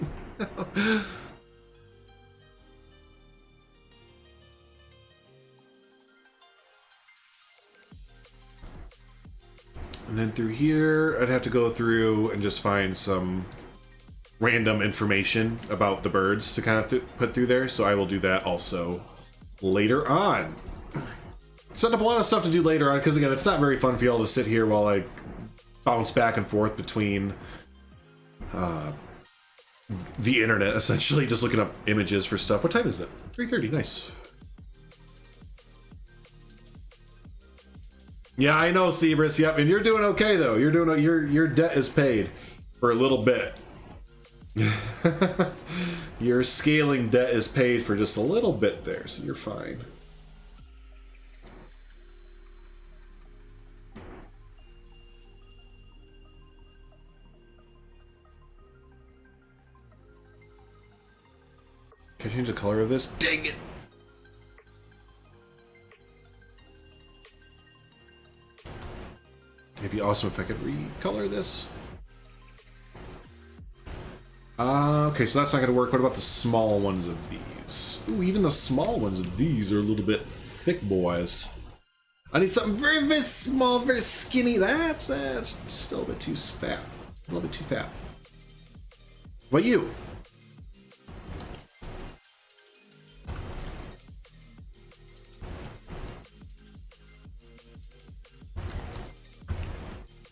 And then through here, I'd have to go through and just find some random information about the birds to kind of put through there. So I will do that also later on. Set up a lot of stuff to do later on, because again, it's not very fun for y'all to sit here while I bounce back and forth between the internet, essentially, just looking up images for stuff. What time is it? 3:30, nice. Yeah, I know, Seabrus. Yep, and you're doing okay though. You're doing your debt is paid for a little bit. Your scaling debt is paid for just a little bit there, so you're fine. Can I change the color of this? Dang it! It'd be awesome if I could recolor this. Okay, so that's not gonna work. What about the small ones of these? Ooh, even the small ones of these are a little bit thick, boys. I need something very, very small, very skinny. That's still a bit too fat. A little bit too fat. What about you?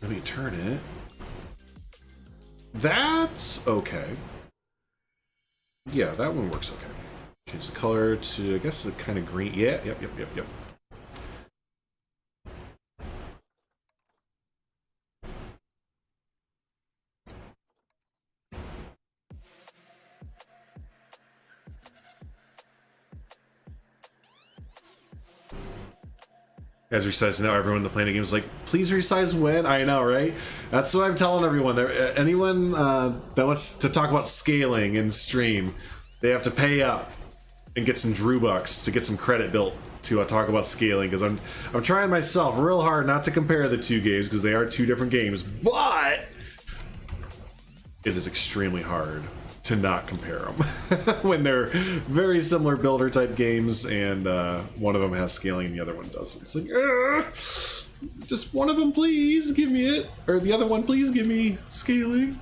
Let me turn it. That's okay. Yeah, that one works okay. Change the color to, I guess, the kind of green. Yeah, yep. As resize now, everyone in the Planet Game is like, please resize when? I know, right? That's what I'm telling everyone. Anyone that wants to talk about scaling in stream, they have to pay up and get some Drew bucks to get some credit built to talk about scaling. Because I'm trying myself real hard not to compare the two games because they are two different games, but it is extremely hard to not compare them when they're very similar builder type games, and one of them has scaling and the other one doesn't. It's like, just one of them, please give me it, or the other one, please give me scaling.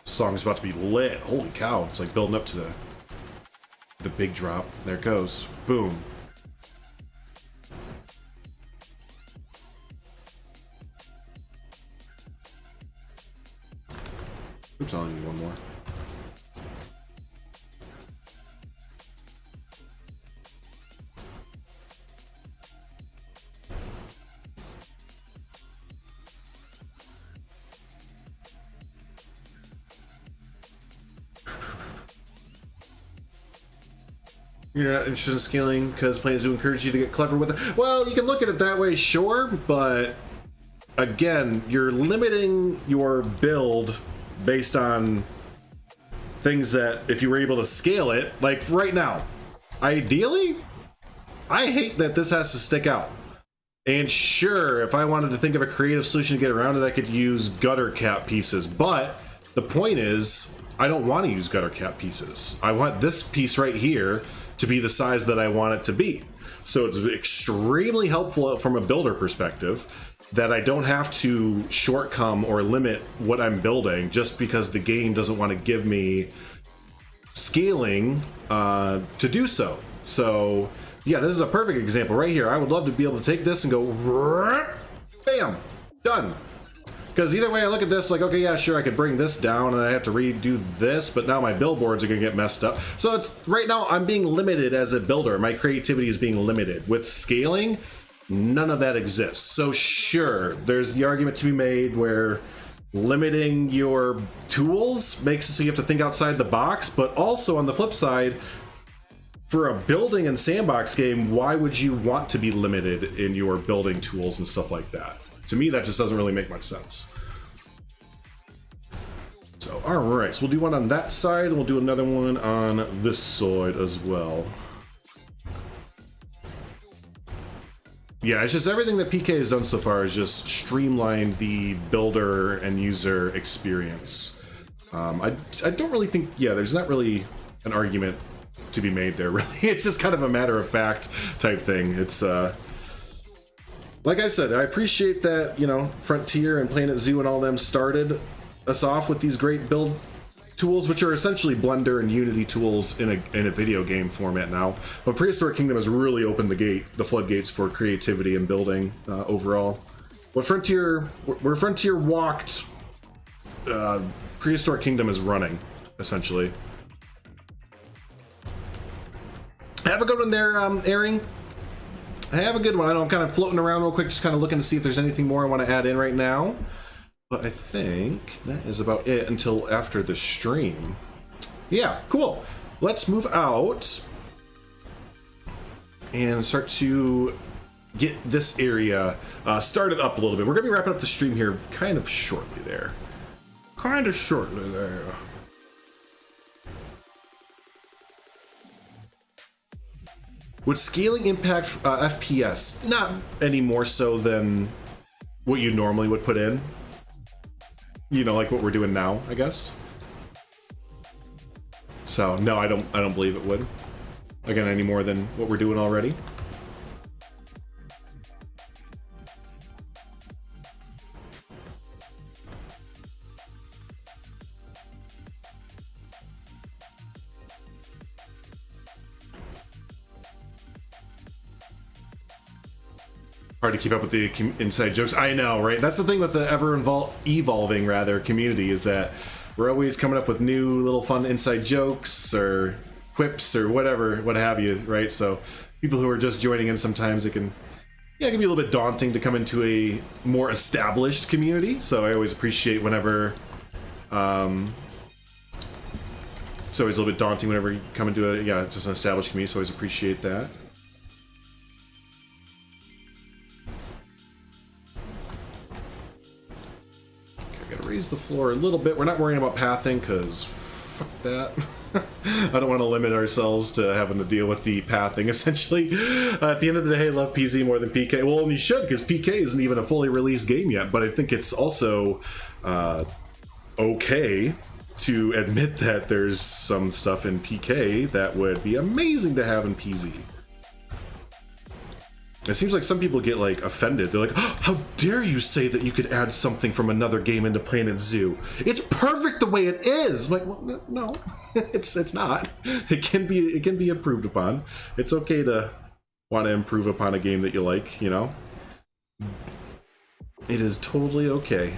Song's about to be lit. Holy cow, it's like building up to the big drop. There it goes. Boom. Oops, I only need one more. You're not interested in scaling because plans to encourage you to get clever with it. Well, you can look at it that way, sure, but again, you're limiting your build based on things that if you were able to scale it, like right now, ideally, I hate that this has to stick out. And sure, if I wanted to think of a creative solution to get around it, I could use gutter cap pieces. But the point is, I don't want to use gutter cap pieces. I want this piece right here to be the size that I want it to be. So it's extremely helpful from a builder perspective that I don't have to shortcome or limit what I'm building just because the game doesn't want to give me scaling to do so. So yeah, this is a perfect example right here. I would love to be able to take this and go, bam, done. Because either way I look at this, like, okay, yeah, sure, I could bring this down and I have to redo this, but now my billboards are gonna get messed up. So it's right now I'm being limited as a builder. My creativity is being limited. With scaling, none of that exists. So sure, there's the argument to be made where limiting your tools makes it so you have to think outside the box, but also on the flip side, for a building and sandbox game, why would you want to be limited in your building tools and stuff like that? To me, that just doesn't really make much sense. So, all right, so we'll do one on that side, and we'll do another one on this side as well. Yeah, it's just everything that PK has done so far is just streamlined the builder and user experience. I don't really think, yeah, there's not really an argument to be made there, really. It's just kind of a matter of fact type thing. It's, like I said, I appreciate that, you know, Frontier and Planet Zoo and all them started us off with these great build tools, which are essentially Blender and Unity tools in a video game format now. But Prehistoric Kingdom has really opened the floodgates for creativity and building overall. Where Frontier walked, Prehistoric Kingdom is running, essentially. Have a good one there, Airing. I have a good one. I know I'm kind of floating around real quick, just kind of looking to see if there's anything more I want to add in right now. But I think that is about it until after the stream. Yeah, cool. Let's move out and start to get this area started up a little bit. We're going to be wrapping up the stream here kind of shortly there. Kind of shortly there. Would scaling impact FPS? Not any more so than what you normally would put in. You know, like what we're doing now, I guess. So no, I don't believe it would. Again, any more than what we're doing already. Hard to keep up with the inside jokes. I know, right? That's the thing with the evolving community, is that we're always coming up with new little fun inside jokes or quips or whatever, what have you, right? So people who are just joining in, sometimes it can be a little bit daunting to come into a more established community. So I always appreciate whenever it's always a little bit daunting whenever you come into it's just an established community, so I always appreciate that. Raise the floor a little bit. We're not worrying about pathing because fuck that. I don't want to limit ourselves to having to deal with the pathing, essentially. At the end of the day, I love PZ more than PK. Well, and you should, because PK isn't even a fully released game yet, but I think it's also okay to admit that there's some stuff in PK that would be amazing to have in PZ. It seems like some people get like offended. They're like, oh, how dare you say that you could add something from another game into Planet Zoo? It's perfect the way it is. I'm like, well, no, it's not. It can be improved upon. It's okay to want to improve upon a game that you like, you know? It is totally okay.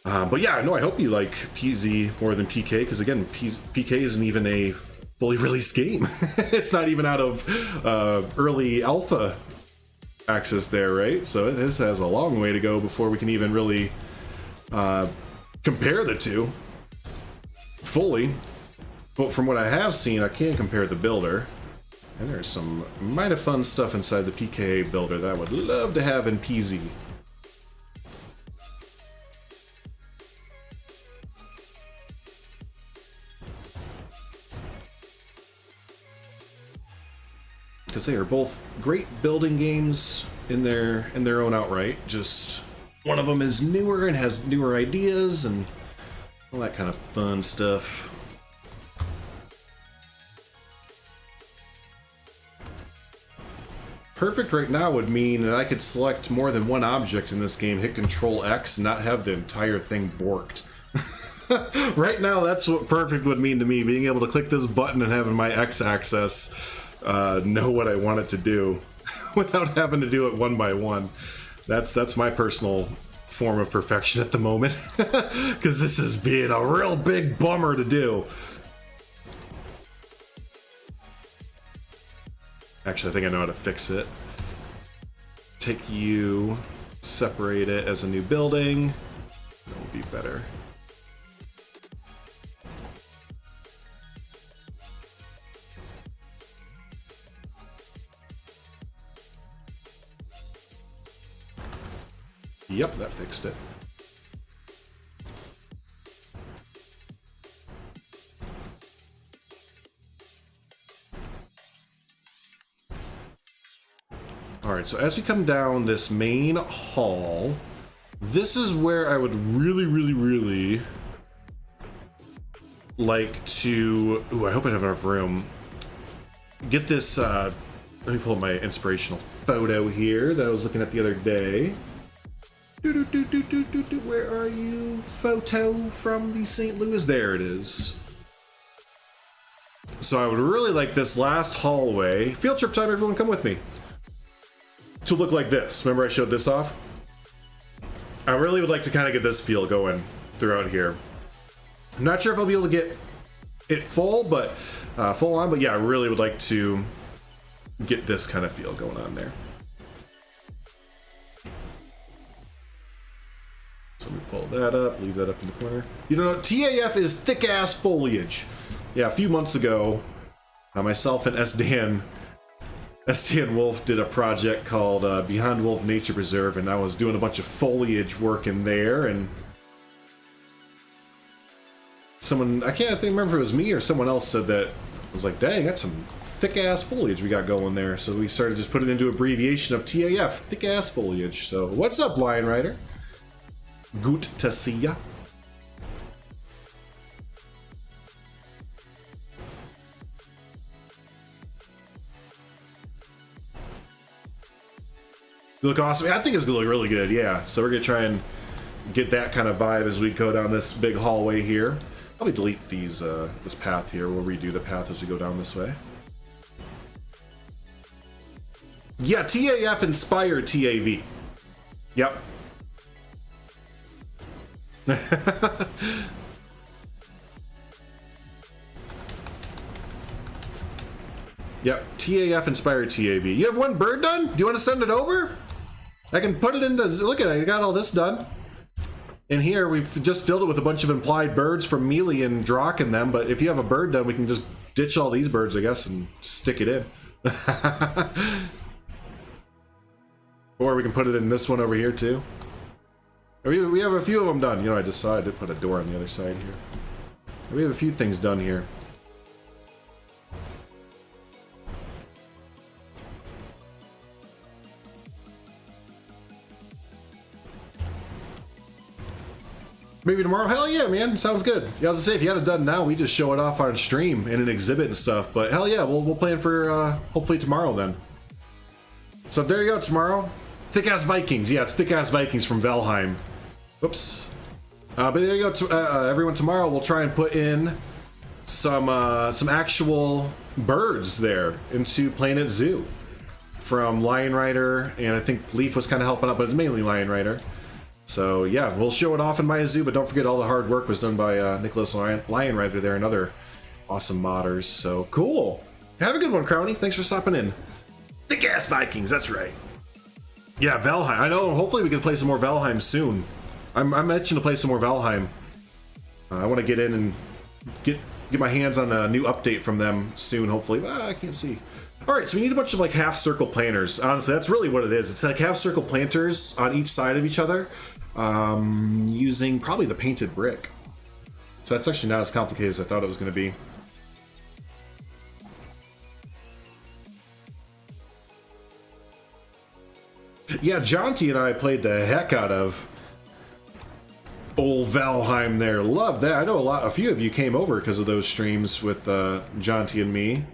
But yeah, no, I hope you like PZ more than PK, because again, PK isn't even a fully released game. It's not even out of early alpha access there, right? So this has a long way to go before we can even really compare the two. fully, but from what I have seen, I can compare the builder. And there's some mighty fun stuff inside the PKA builder that I would love to have in PZ. Because they are both great building games in their own outright. Just one of them is newer and has newer ideas and all that kind of fun stuff. Perfect right now would mean that I could select more than one object in this game, hit Control X, and not have the entire thing borked. Right now, that's what perfect would mean to me, being able to click this button and having my X axis know what I want it to do without having to do it one by one. That's my personal form of perfection at the moment, because this is being a real big bummer to do. Actually, I think I know how to fix it. Take you, separate it as a new building. That will be better. Yep, that fixed it. Alright, so as we come down this main hall, this is where I would really like to... Ooh, I hope I have enough room. Get this, let me pull up my inspirational photo here that I was looking at the other day. Where are you? Photo from the St. Louis. There it is. So I would really like this last hallway. Field trip time, everyone, come with me. To look like this. Remember I showed this off? I really would like to kind of get this feel going throughout here. I'm not sure if I'll be able to get it full on, but yeah, I really would like to get this kind of feel going on there. So we pull that up, leave that up in the corner. You don't know, TAF is thick-ass foliage. Yeah, a few months ago, myself and S-Dan Wolf did a project called Beyond Wolf Nature Preserve, and I was doing a bunch of foliage work in there, and someone, I can't remember if it was me or someone else said that, I was like, dang, that's some thick-ass foliage we got going there. So we started just putting it into abbreviation of TAF, thick-ass foliage. So what's up, Lion Rider? Good to see ya. You look awesome. I think it's gonna look really good, yeah. So we're gonna try and get that kind of vibe as we go down this big hallway here. Probably delete these this path here. We'll redo the path as we go down this way. Yeah, TAF inspired TAV. Yep. Yep, TAF inspired TAV. You have one bird done? Do you want to send it over? I can put it into... Look at it, I got all this done. In here, we've just filled it with a bunch of implied birds from Mealy and Drock and them, but if you have a bird done, we can just ditch all these birds, I guess, and stick it in. Or we can put it in this one over here, too. We have a few of them done. You know, I decided to put a door on the other side here. We have a few things done here. Maybe tomorrow? Hell yeah, man. Sounds good. Yeah, I was gonna say, if you had it done now, we just show it off on stream in an exhibit and stuff. But hell yeah, we'll plan for hopefully tomorrow then. So there you go, tomorrow. Thick-ass Vikings. Yeah, it's Thick-ass Vikings from Valheim. Whoops. But there you go, everyone. Tomorrow we'll try and put in some actual birds there into Planet Zoo from Lion Rider, and I think Leaf was kind of helping out, but it's mainly Lion Rider. So yeah, we'll show it off in my zoo, but don't forget all the hard work was done by Nicholas Lion Rider there and other awesome modders. So cool. Have a good one, Crowny. Thanks for stopping in. Thick-ass Vikings, that's right. Yeah, Valheim. I know, hopefully we can play some more Valheim soon. I'm itching to play some more Valheim. I want to get in and get my hands on a new update from them soon, hopefully. I can't see. All right, so we need a bunch of like half circle planters. Honestly, that's really what it is. It's like half circle planters on each side of each other, using probably the painted brick. So that's actually not as complicated as I thought it was going to be. Yeah, Jonty and I played the heck out of old Valheim there. Love that. I know a few of you came over because of those streams with Jonty and me.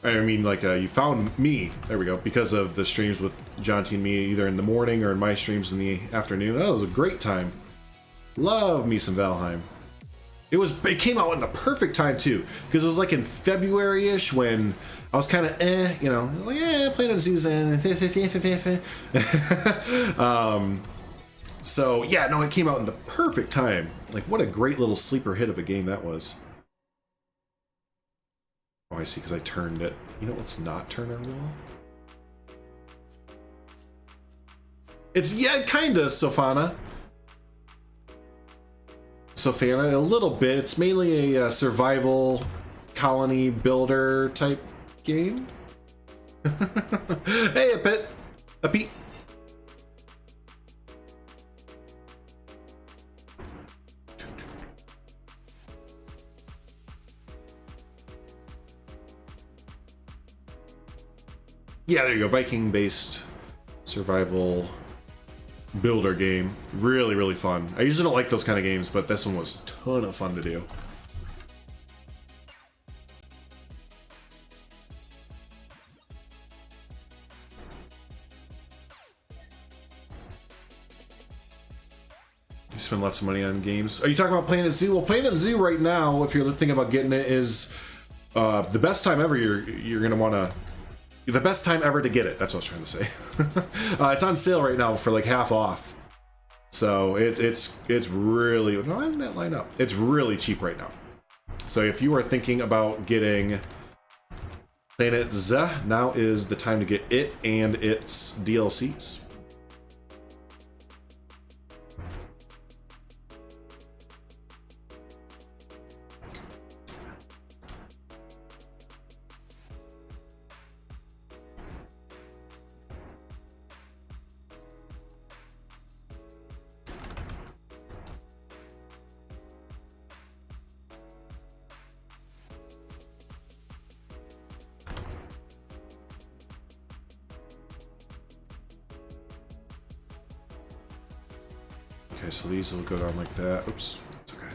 I mean, like, you found me, there we go, because of the streams with Jonty and me, either in the morning or in my streams in the afternoon. That was a great time. Love me some Valheim. It came out in the perfect time, too, because it was like in February-ish when I was kind of, you know, like, playing on Susan. So, yeah, no, it came out in the perfect time. Like, what a great little sleeper hit of a game that was. Oh, I see, because I turned it. You know, let's not turn our wall. It's, yeah, kind of, Sofana, a little bit. It's mainly a survival colony builder type game. Hey, a Pete. Yeah, there you go. Viking-based survival builder game. Really, really fun. I usually don't like those kind of games, but this one was a ton of fun to do. You spend lots of money on games. Are you talking about Planet Zoo? Well, Planet Zoo right now, if you're thinking about getting it, is the best time ever. You're gonna want to. The best time ever to get it. That's what I was trying to say. It's on sale right now for like half off. So it's really, no, I didn't that line up. It's really cheap right now. So if you are thinking about getting Planet Z, now is the time to get it and its DLCs. Okay, so these will go down like that. Oops, that's okay.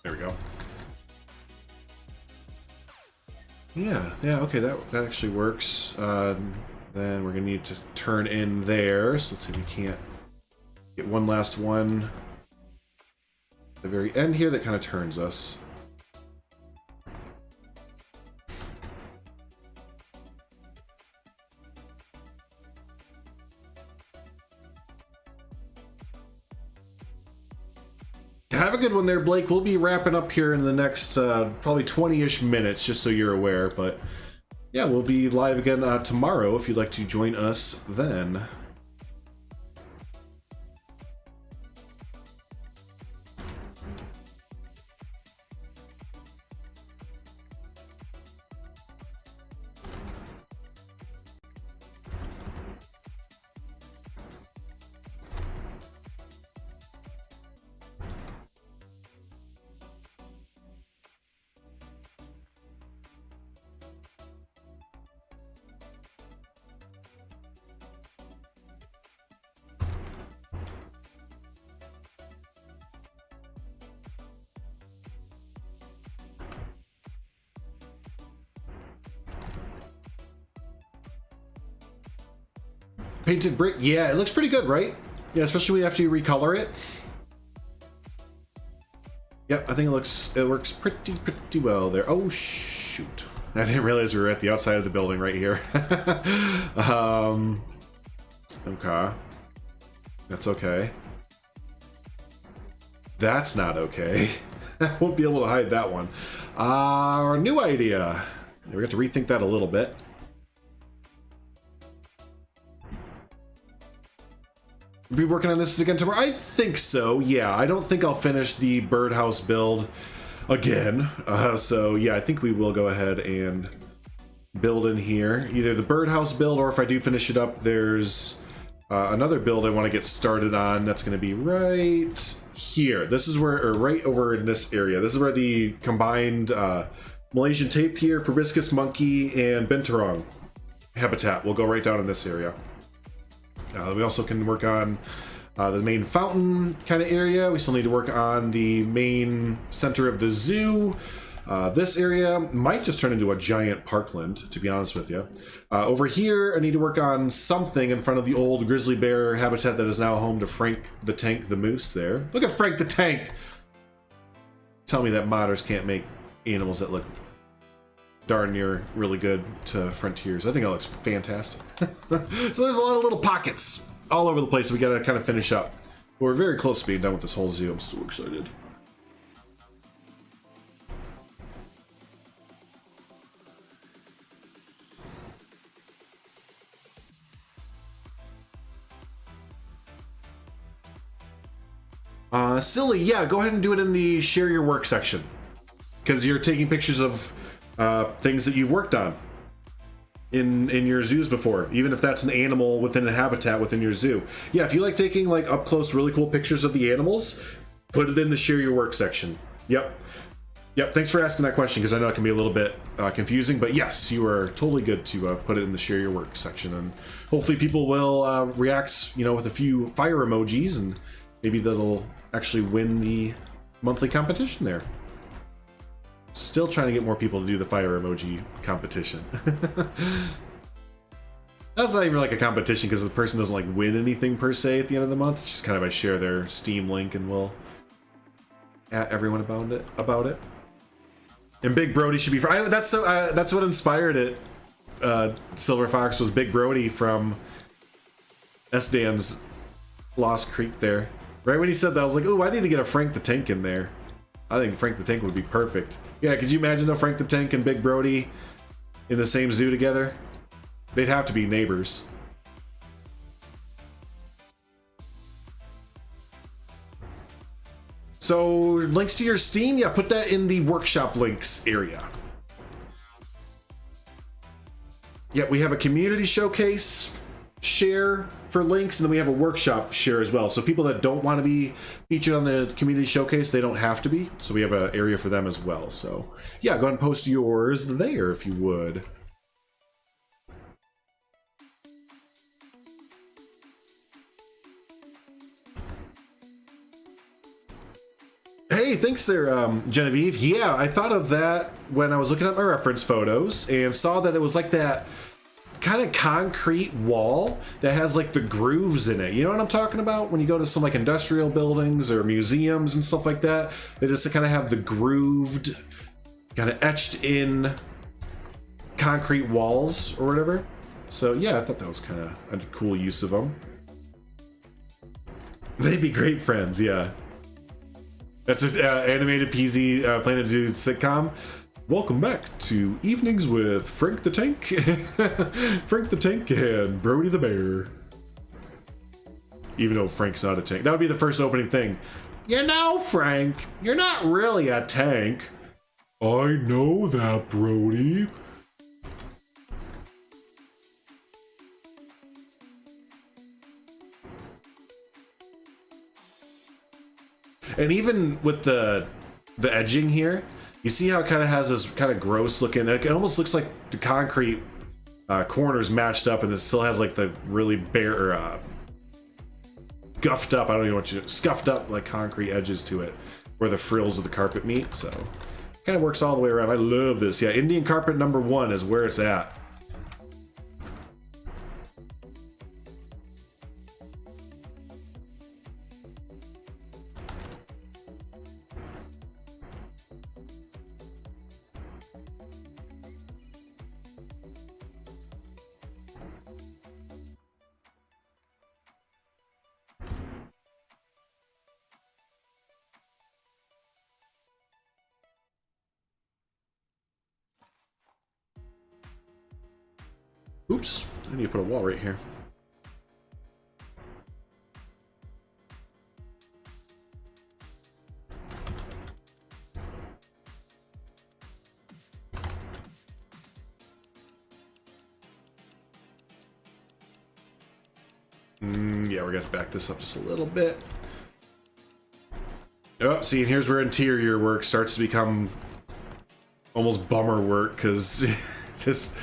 There we go. Yeah, okay, that actually works. Then we're gonna need to turn in there. So let's see if we can't get one last one at the very end here that kind of turns us. Have a good one there, Blake. We'll be wrapping up here in the next probably 20-ish minutes, just so you're aware. But yeah, we'll be live again tomorrow if you'd like to join us then. Painted brick, yeah, it looks pretty good, right? Yeah, especially after you recolor it. Yep, I think it works pretty well there. Oh shoot! I didn't realize we were at the outside of the building right here. Okay. That's okay. That's not okay. I won't be able to hide that one. Our new idea. We have to rethink that a little bit. Be working on this again tomorrow? I think so, yeah. I don't think I'll finish the birdhouse build again. So yeah, I think we will go ahead and build in here. Either the birdhouse build, or if I do finish it up, there's another build I want to get started on. That's going to be right here. This is where, or right over in this area. This is where the combined Malaysian tapir, proboscis monkey, and binturong habitat will go right down in this area. We also can work on the main fountain kind of area. We still need to work on the main center of the zoo. This area might just turn into a giant parkland, to be honest with you. Over here, I need to work on something in front of the old grizzly bear habitat that is now home to Frank the Tank the Moose there. Look at Frank the Tank! Tell me that modders can't make animals that look darn near really good to Frontiers. I think that looks fantastic. So there's a lot of little pockets all over the place we gotta kind of finish up. We're very close to being done with this whole zoo. I'm so excited. Silly, yeah, go ahead and do it in the share your work section, because you're taking pictures of things that you've worked on in your zoos before, even if that's an animal within a habitat within your zoo. Yeah, if you like taking like up close really cool pictures of the animals, put it in the share your work section. Yep, thanks for asking that question, because I know it can be a little bit confusing, but yes, you are totally good to put it in the share your work section, and hopefully people will react, you know, with a few fire emojis, and maybe that'll actually win the monthly competition there. Still trying to get more people to do the fire emoji competition. That's not even like a competition, because the person doesn't like win anything per se at the end of the month. It's just kind of I share their Steam link and we'll at everyone about it. And Big Brody should be. That's what inspired it. Silver Fox was Big Brody from S-Dan's Lost Creek there. Right when he said that, I was like, oh, I need to get a Frank the Tank in there. I think Frank the Tank would be perfect. Yeah, could you imagine though, Frank the Tank and Big Brody in the same zoo together? They'd have to be neighbors. So, links to your Steam? Yeah, put that in the workshop links area. Yeah, we have a community showcase share for links, and then we have a workshop share as well. So people that don't want to be featured on the community showcase, they don't have to be. So we have an area for them as well. So yeah, go ahead and post yours there if you would. Hey, thanks there, Genevieve. Yeah, I thought of that when I was looking at my reference photos and saw that it was like that kind of concrete wall that has like the grooves in it. You know what I'm talking about? When you go to some like industrial buildings or museums and stuff like that, they just kind of have the grooved, kind of etched in concrete walls or whatever. So yeah, I thought that was kind of a cool use of them. They'd be great friends, yeah. That's an animated PZ Planet Zoo sitcom. Welcome back to Evenings with Frank the Tank, Frank the Tank and Brody the Bear. Even though Frank's not a tank. That would be the first opening thing. You know, Frank, you're not really a tank. I know that, Brody. And even with the edging here, you see how it kind of has this kind of gross looking, it almost looks like the concrete corners matched up, and it still has like the really bare, guffed up, I don't even want you to, scuffed up like concrete edges to it, where the frills of the carpet meet, so kind of works all the way around. I love this. Yeah, Indian carpet #1 is where it's at. Oops, I need to put a wall right here. Yeah, we're gonna back this up just a little bit. Oh, see, and here's where interior work starts to become almost bummer work, because just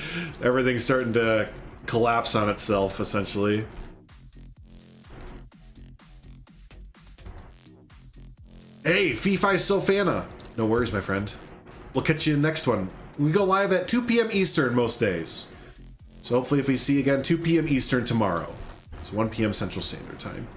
everything's starting to collapse on itself, essentially. Hey, Fee-Fi Sofana! No worries, my friend. We'll catch you in the next one. We go live at 2 p.m. Eastern most days. So hopefully if we see you again, 2 p.m. Eastern tomorrow. It's 1 p.m. Central Standard Time.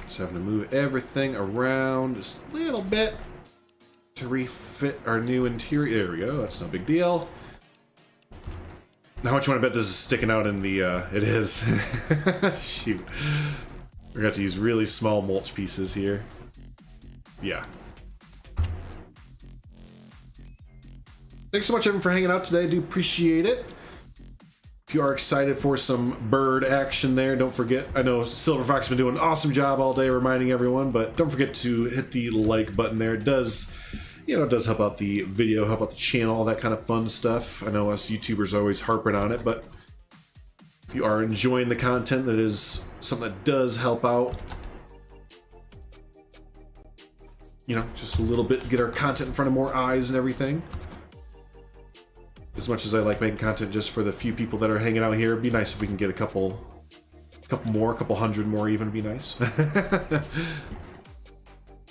Just having to move everything around just a little bit to refit our new interior. There we go. That's no big deal. How much you want to bet this is sticking out in the, it is. Shoot. We're gonna have to use really small mulch pieces here. Yeah. Thanks so much, everyone, for hanging out today. I do appreciate it. If you are excited for some bird action there, don't forget, I know Silver Fox has been doing an awesome job all day reminding everyone, but don't forget to hit the like button there. It does, you know, it does help out the video, help out the channel, all that kind of fun stuff. I know us YouTubers are always harping on it, but if you are enjoying the content, that is something that does help out. You know, just a little bit, get our content in front of more eyes and everything. As much as I like making content just for the few people that are hanging out here, it'd be nice if we can get a couple hundred more even, be nice.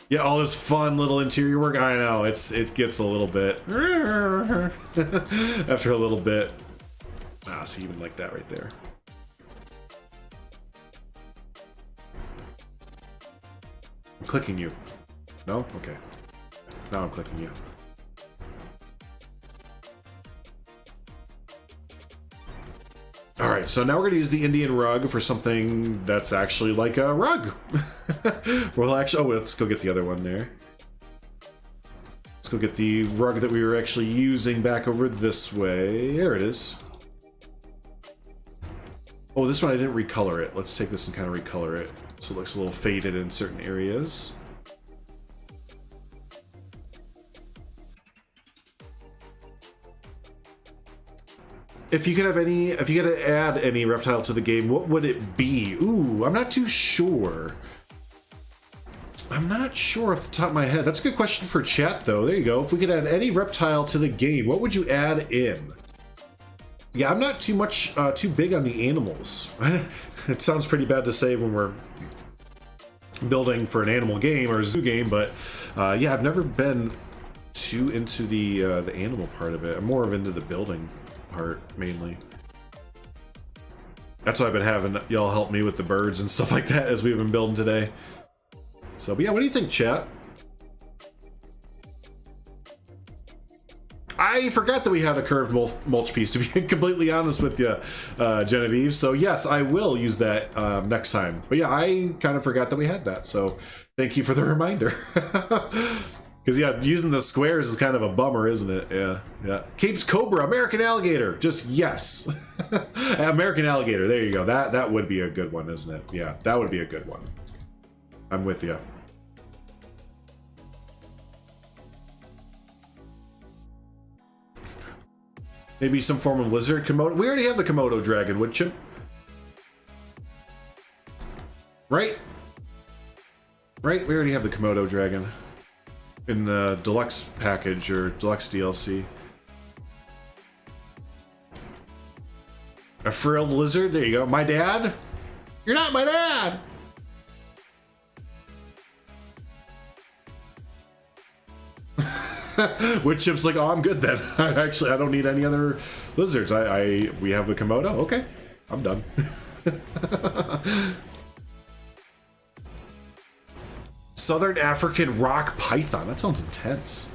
Yeah, all this fun little interior work, I know, it gets a little bit after a little bit. Ah, see, even like that right there. I'm clicking you. No? Okay. Now I'm clicking you. Alright, so now we're going to use the Indian rug for something that's actually like a rug. We'll actually... Oh, let's go get the other one there. Let's go get the rug that we were actually using back over this way. There it is. Oh, this one I didn't recolor it. Let's take this and kind of recolor it so it looks a little faded in certain areas. If you could have any, if you could add any reptile to the game, what would it be? Ooh, I'm not too sure. I'm not sure off the top of my head. That's a good question for chat, though. There you go. If we could add any reptile to the game, what would you add in? Yeah, I'm not too big on the animals. It sounds pretty bad to say when we're building for an animal game or a zoo game, but yeah, I've never been too into the animal part of it. I'm more of into the building part mainly. That's why I've been having y'all help me with the birds and stuff like that as we've been building today. So, but yeah, what do you think, chat? I forgot that we had a curved mulch piece, to be completely honest with you, Genevieve. So yes, I will use that next time. But yeah, I kind of forgot that we had that. So thank you for the reminder. Because yeah, using the squares is kind of a bummer, isn't it? Yeah, yeah. Cape's Cobra, American Alligator. Just yes. American Alligator, there you go. That would be a good one, isn't it? Yeah, that would be a good one. I'm with you. Maybe some form of lizard. Komodo. We already have the Komodo dragon, wouldn't you? Right? Right? We already have the Komodo dragon in the deluxe package or deluxe DLC. A frilled lizard? There you go. My dad? You're not my dad! Woodchip's like, oh, I'm good then. Actually, I don't need any other lizards. We have the Komodo? Okay. I'm done. Southern African rock python. That sounds intense.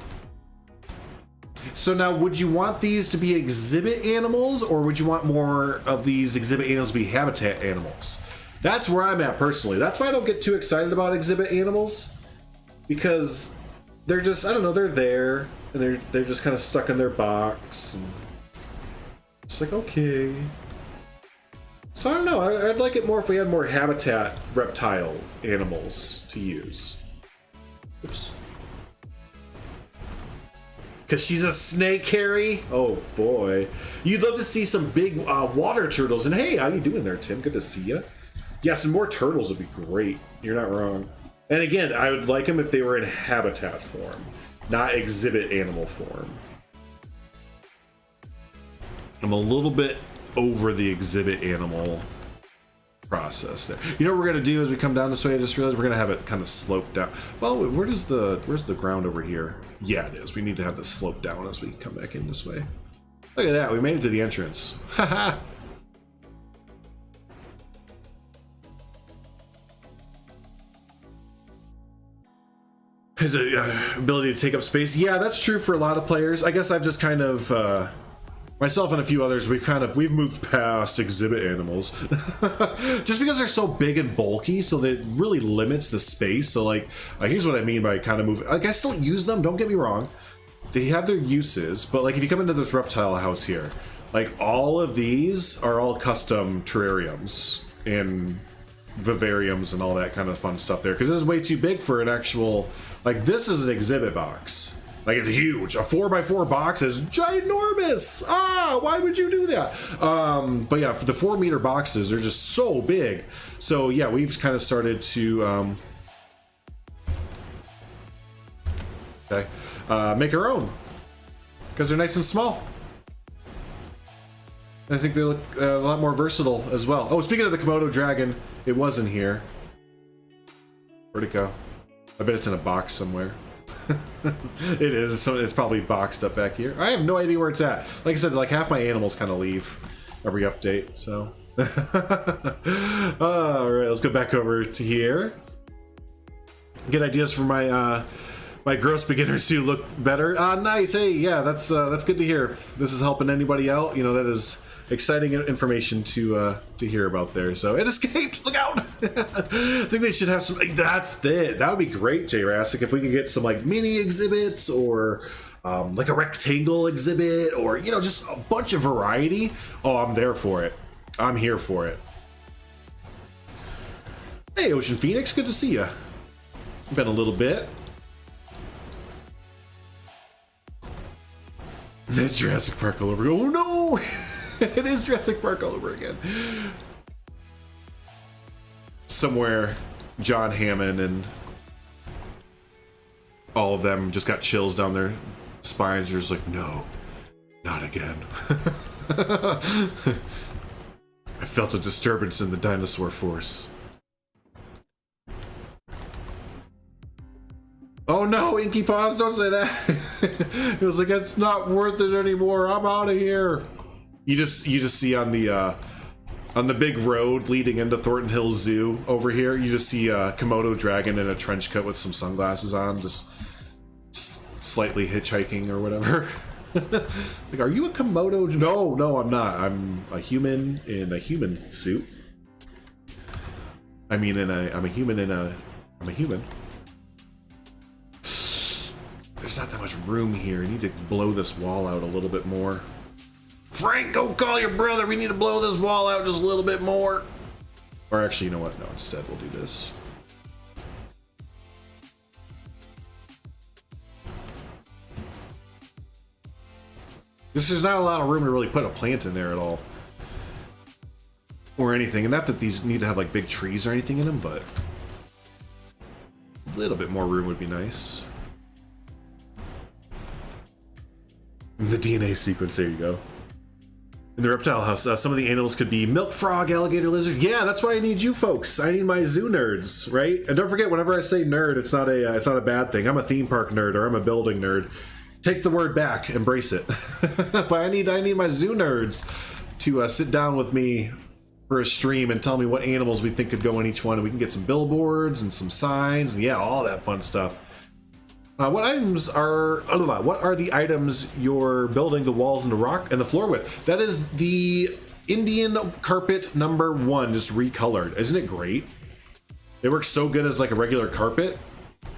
So now, would you want these to be exhibit animals, or would you want more of these exhibit animals to be habitat animals? That's where I'm at personally. That's why I don't get too excited about exhibit animals, because they're just, I don't know, they're there and they're just kind of stuck in their box. And it's like, okay. So I don't know. I'd like it more if we had more habitat reptile animals to use. Oops. Because she's a snake, Harry? Oh boy. You'd love to see some big water turtles. And hey, how you doing there, Tim? Good to see you. Yeah, some more turtles would be great. You're not wrong. And again, I would like them if they were in habitat form, not exhibit animal form. I'm a little bit over the exhibit animal process there. You know what we're gonna do as we come down this way? I just realized we're gonna have it kind of sloped down. Well, where's the ground over here? Yeah, it is. We need to have this slope down as we come back in this way. Look at that, we made it to the entrance. Haha. His ability to take up space. Yeah, that's true for a lot of players. I guess I've just kind of myself and a few others, we've moved past exhibit animals just because they're so big and bulky, so that it really limits the space. So like here's what I mean by kind of moving. Like, I still use them, don't get me wrong, they have their uses, but like if you come into this reptile house here, like all of these are all custom terrariums and vivariums and all that kind of fun stuff there, because this is way too big for an actual, like, this is an exhibit box. Like, it's huge. A 4x4 box is ginormous. Ah, why would you do that? But yeah, for the 4-meter boxes, they're just so big. So yeah, we've kind of started to make our own, because they're nice and small. I think they look a lot more versatile as well. Oh, speaking of the Komodo dragon, it was in here. Where'd it go? I bet it's in a box somewhere. It is. It's probably boxed up back here. I have no idea where it's at. Like I said, like half my animals kind of leave every update, so. All right, let's go back over to here. Get ideas for my my gross beginners who look better. Nice. Hey, yeah, that's good to hear. If this is helping anybody out, you know, that is exciting information to hear about there. So it escaped. Look out! I think they should have some. That's it. That would be great, Jurassic, if we could get some like mini exhibits or like a rectangle exhibit, or you know, just a bunch of variety. Oh, I'm there for it. I'm here for it. Hey, Ocean Phoenix, good to see you. Been a little bit. There's Jurassic Park all over. Oh no! It is Jurassic Park all over again. Somewhere, John Hammond and all of them just got chills down their spines. They're just like, no, not again. I felt a disturbance in the dinosaur force. Oh no, Inky Paws, don't say that. It was like, it's not worth it anymore. I'm out of here. You just see on the big road leading into Thornton Hills Zoo over here, you just see a Komodo dragon in a trench coat with some sunglasses on, just slightly hitchhiking or whatever. Like, are you a Komodo? No, I'm not. I'm a human in a human suit. I mean, I'm a human. There's not that much room here. I need to blow this wall out a little bit more. Frank, go call your brother. We need to blow this wall out just a little bit more. Or actually, you know what? No, instead we'll do this. There's not a lot of room to really put a plant in there at all. Or anything. And not that these need to have like big trees or anything in them, but a little bit more room would be nice. The DNA sequence, there you go. In the reptile house, some of the animals could be milk frog, alligator, lizard. Yeah, that's why I need you folks. I need my zoo nerds, right? And don't forget, whenever I say nerd, it's not a bad thing. I'm a theme park nerd, or I'm a building nerd. Take the word back, embrace it. But I need my zoo nerds to sit down with me for a stream and tell me what animals we think could go in each one, and we can get some billboards and some signs and yeah, all that fun stuff. What are the items you're building the walls and the rock and the floor with? That is the Indian carpet number 1, just recolored. Isn't it great? It works so good as like a regular carpet,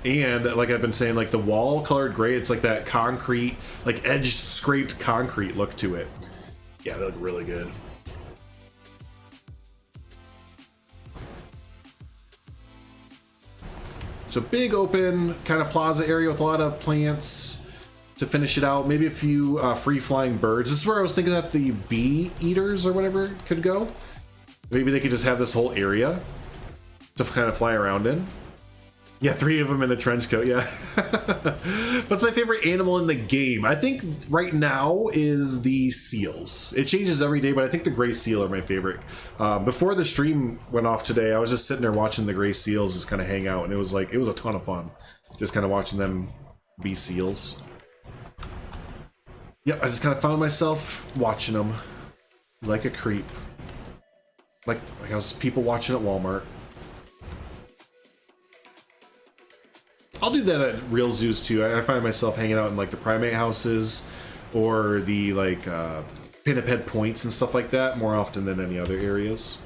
and like I've been saying, like the wall colored gray, it's like that concrete, like edged scraped concrete look to it. Yeah, they look really good. So big open kind of plaza area with a lot of plants to finish it out. Maybe a few free-flying birds. This is where I was thinking that the bee eaters or whatever could go. Maybe they could just have this whole area to kind of fly around in. Yeah, 3 of them in a trench coat, yeah. What's my favorite animal in the game? I think right now is the seals. It changes every day, but I think the gray seal are my favorite. Before the stream went off today, I was just sitting there watching the gray seals just kind of hang out, and it was a ton of fun. Just kind of watching them be seals. Yeah, I just kind of found myself watching them like a creep. Like I was people watching at Walmart. I'll do that at real zoos too. I find myself hanging out in like the primate houses or the like pinniped points and stuff like that more often than any other areas.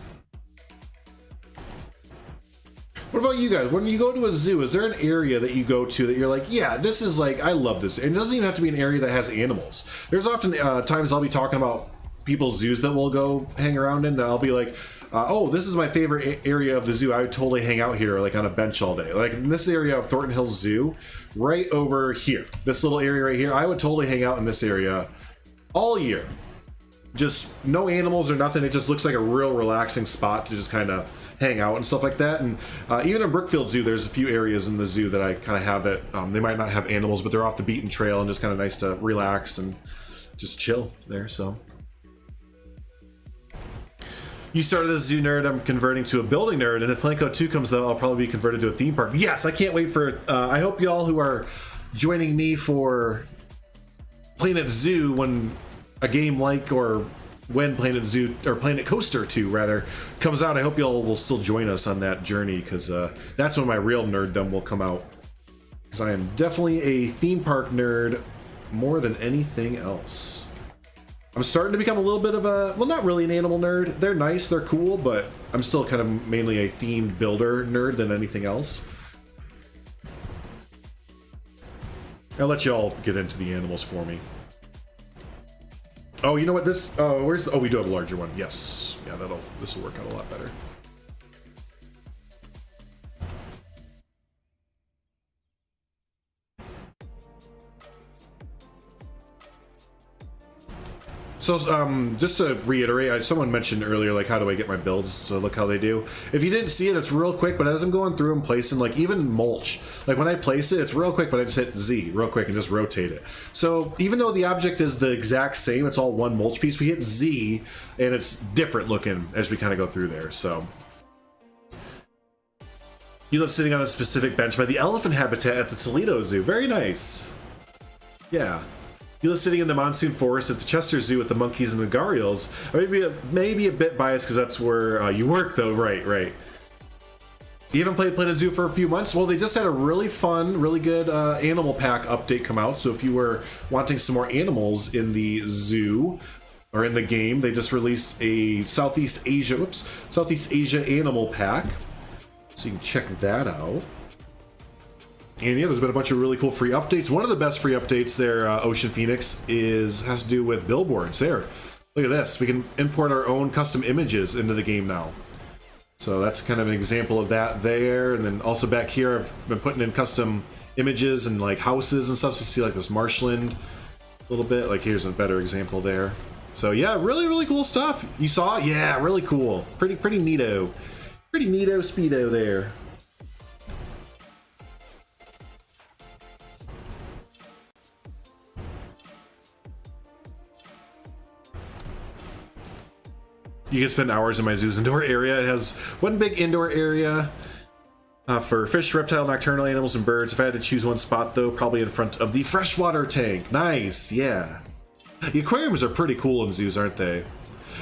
What about you guys? When you go to a zoo, is there an area that you go to that you're like, yeah, this is like, I love this. And it doesn't even have to be an area that has animals. There's often times I'll be talking about people's zoos that we'll go hang around in that I'll be like, oh, this is my favorite area of the zoo. I would totally hang out here, like on a bench all day. Like in this area of Thorton Hills Zoo, right over here, this little area right here, I would totally hang out in this area all year. Just no animals or nothing. It just looks like a real relaxing spot to just kind of hang out and stuff like that. And even in Brookfield Zoo, there's a few areas in the zoo that I kind of have that they might not have animals, but they're off the beaten trail and just kind of nice to relax and just chill there. So. You started as a zoo nerd, I'm converting to a building nerd, and if Flanco 2 comes out, I'll probably be converted to a theme park. Yes, I can't wait for I hope y'all who are joining me for Planet Zoo when a game like, or when Planet Zoo, or Planet Coaster 2 rather, comes out, I hope y'all will still join us on that journey, because that's when my real nerddom will come out. Because I am definitely a theme park nerd more than anything else. I'm starting to become a little bit of a, well, not really an animal nerd. They're nice, they're cool, but I'm still kind of mainly a themed builder nerd than anything else. I'll let y'all get into the animals for me. Oh, you know what? This, where's the, oh, we do have a larger one. Yes. Yeah, this will work out a lot better. So, just to reiterate, someone mentioned earlier, like, how do I get my builds to look how they do? If you didn't see it, it's real quick, but as I'm going through and placing, like, even mulch, like, when I place it, it's real quick, but I just hit Z real quick and just rotate it. So, even though the object is the exact same, it's all one mulch piece, we hit Z, and it's different looking as we kind of go through there, so. You love sitting on a specific bench by the elephant habitat at the Toledo Zoo. Very nice. Yeah. You live sitting in the monsoon forest at the Chester Zoo with the monkeys and the gharials. Maybe a bit biased because that's where you work, though. Right. You haven't played Planet Zoo for a few months? Well, they just had a really fun, really good animal pack update come out. So if you were wanting some more animals in the zoo or in the game, they just released a Southeast Asia animal pack. So you can check that out. And yeah, there's been a bunch of really cool free updates. One of the best free updates there, Ocean Phoenix, has to do with billboards. There, look at this. We can import our own custom images into the game now. So that's kind of an example of that there. And then also back here, I've been putting in custom images and like houses and stuff. So you see like this Marshland a little bit. Like here's a better example there. So yeah, really cool stuff. You saw it? Yeah, really cool. Pretty neato. Pretty neato speedo there. You can spend hours in my zoo's indoor area. It has one big indoor area for fish, reptile, nocturnal animals, and birds. If I had to choose one spot, though, probably in front of the freshwater tank. Nice, yeah. The aquariums are pretty cool in zoos, aren't they?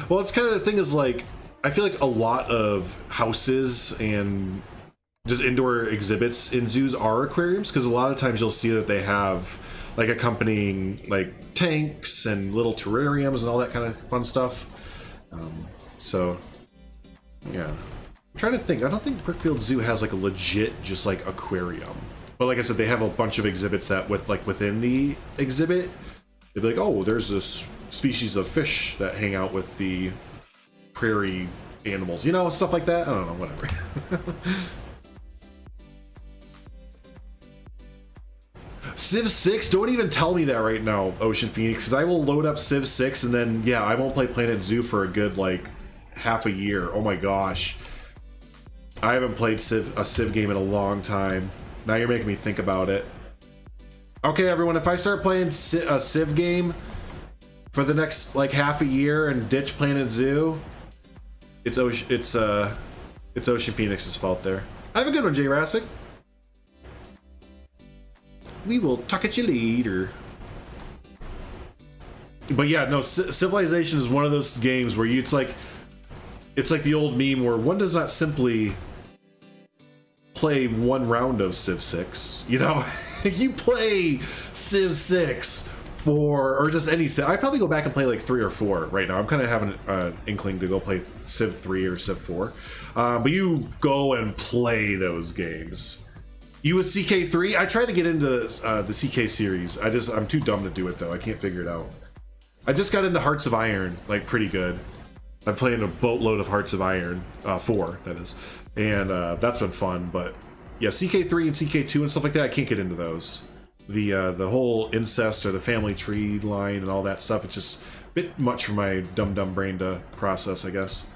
Well, it's kind of the thing is like, I feel like a lot of houses and just indoor exhibits in zoos are aquariums, because a lot of times you'll see that they have like accompanying like tanks and little terrariums and all that kind of fun stuff. So yeah, I'm trying to think. I don't think Brookfield Zoo has like a legit just like aquarium, but like I said, they have a bunch of exhibits that with like within the exhibit they'd be like, oh, there's this species of fish that hang out with the prairie animals, you know, stuff like that. I don't know, whatever. Civ 6, don't even tell me that right now, Ocean Phoenix, because I will load up Civ 6 and then, yeah, I won't play Planet Zoo for a good, like, half a year. Oh my gosh. I haven't played a Civ game in a long time. Now you're making me think about it. Okay, everyone, if I start playing a Civ game for the next, like, half a year and ditch Planet Zoo, it's Ocean Phoenix's fault there. Have a good one, J-Rassic. We will talk at you later. But yeah, no, Civilization is one of those games where it's like the old meme where one does not simply play one round of Civ 6, you know? You play Civ 6 or just any Civ. I'd probably go back and play like 3 or 4 right now. I'm kind of having an inkling to go play Civ 3 or Civ 4. But you go and play those games. You with CK3? I tried to get into the CK series. I'm too dumb to do it though. I can't figure it out. I just got into Hearts of Iron, like pretty good. I'm playing a boatload of Hearts of Iron, 4 that is, and that's been fun. But yeah, CK3 and CK2 and stuff like that, I can't get into those. The whole incest or the family tree line and all that stuff, it's just a bit much for my dumb brain to process, I guess.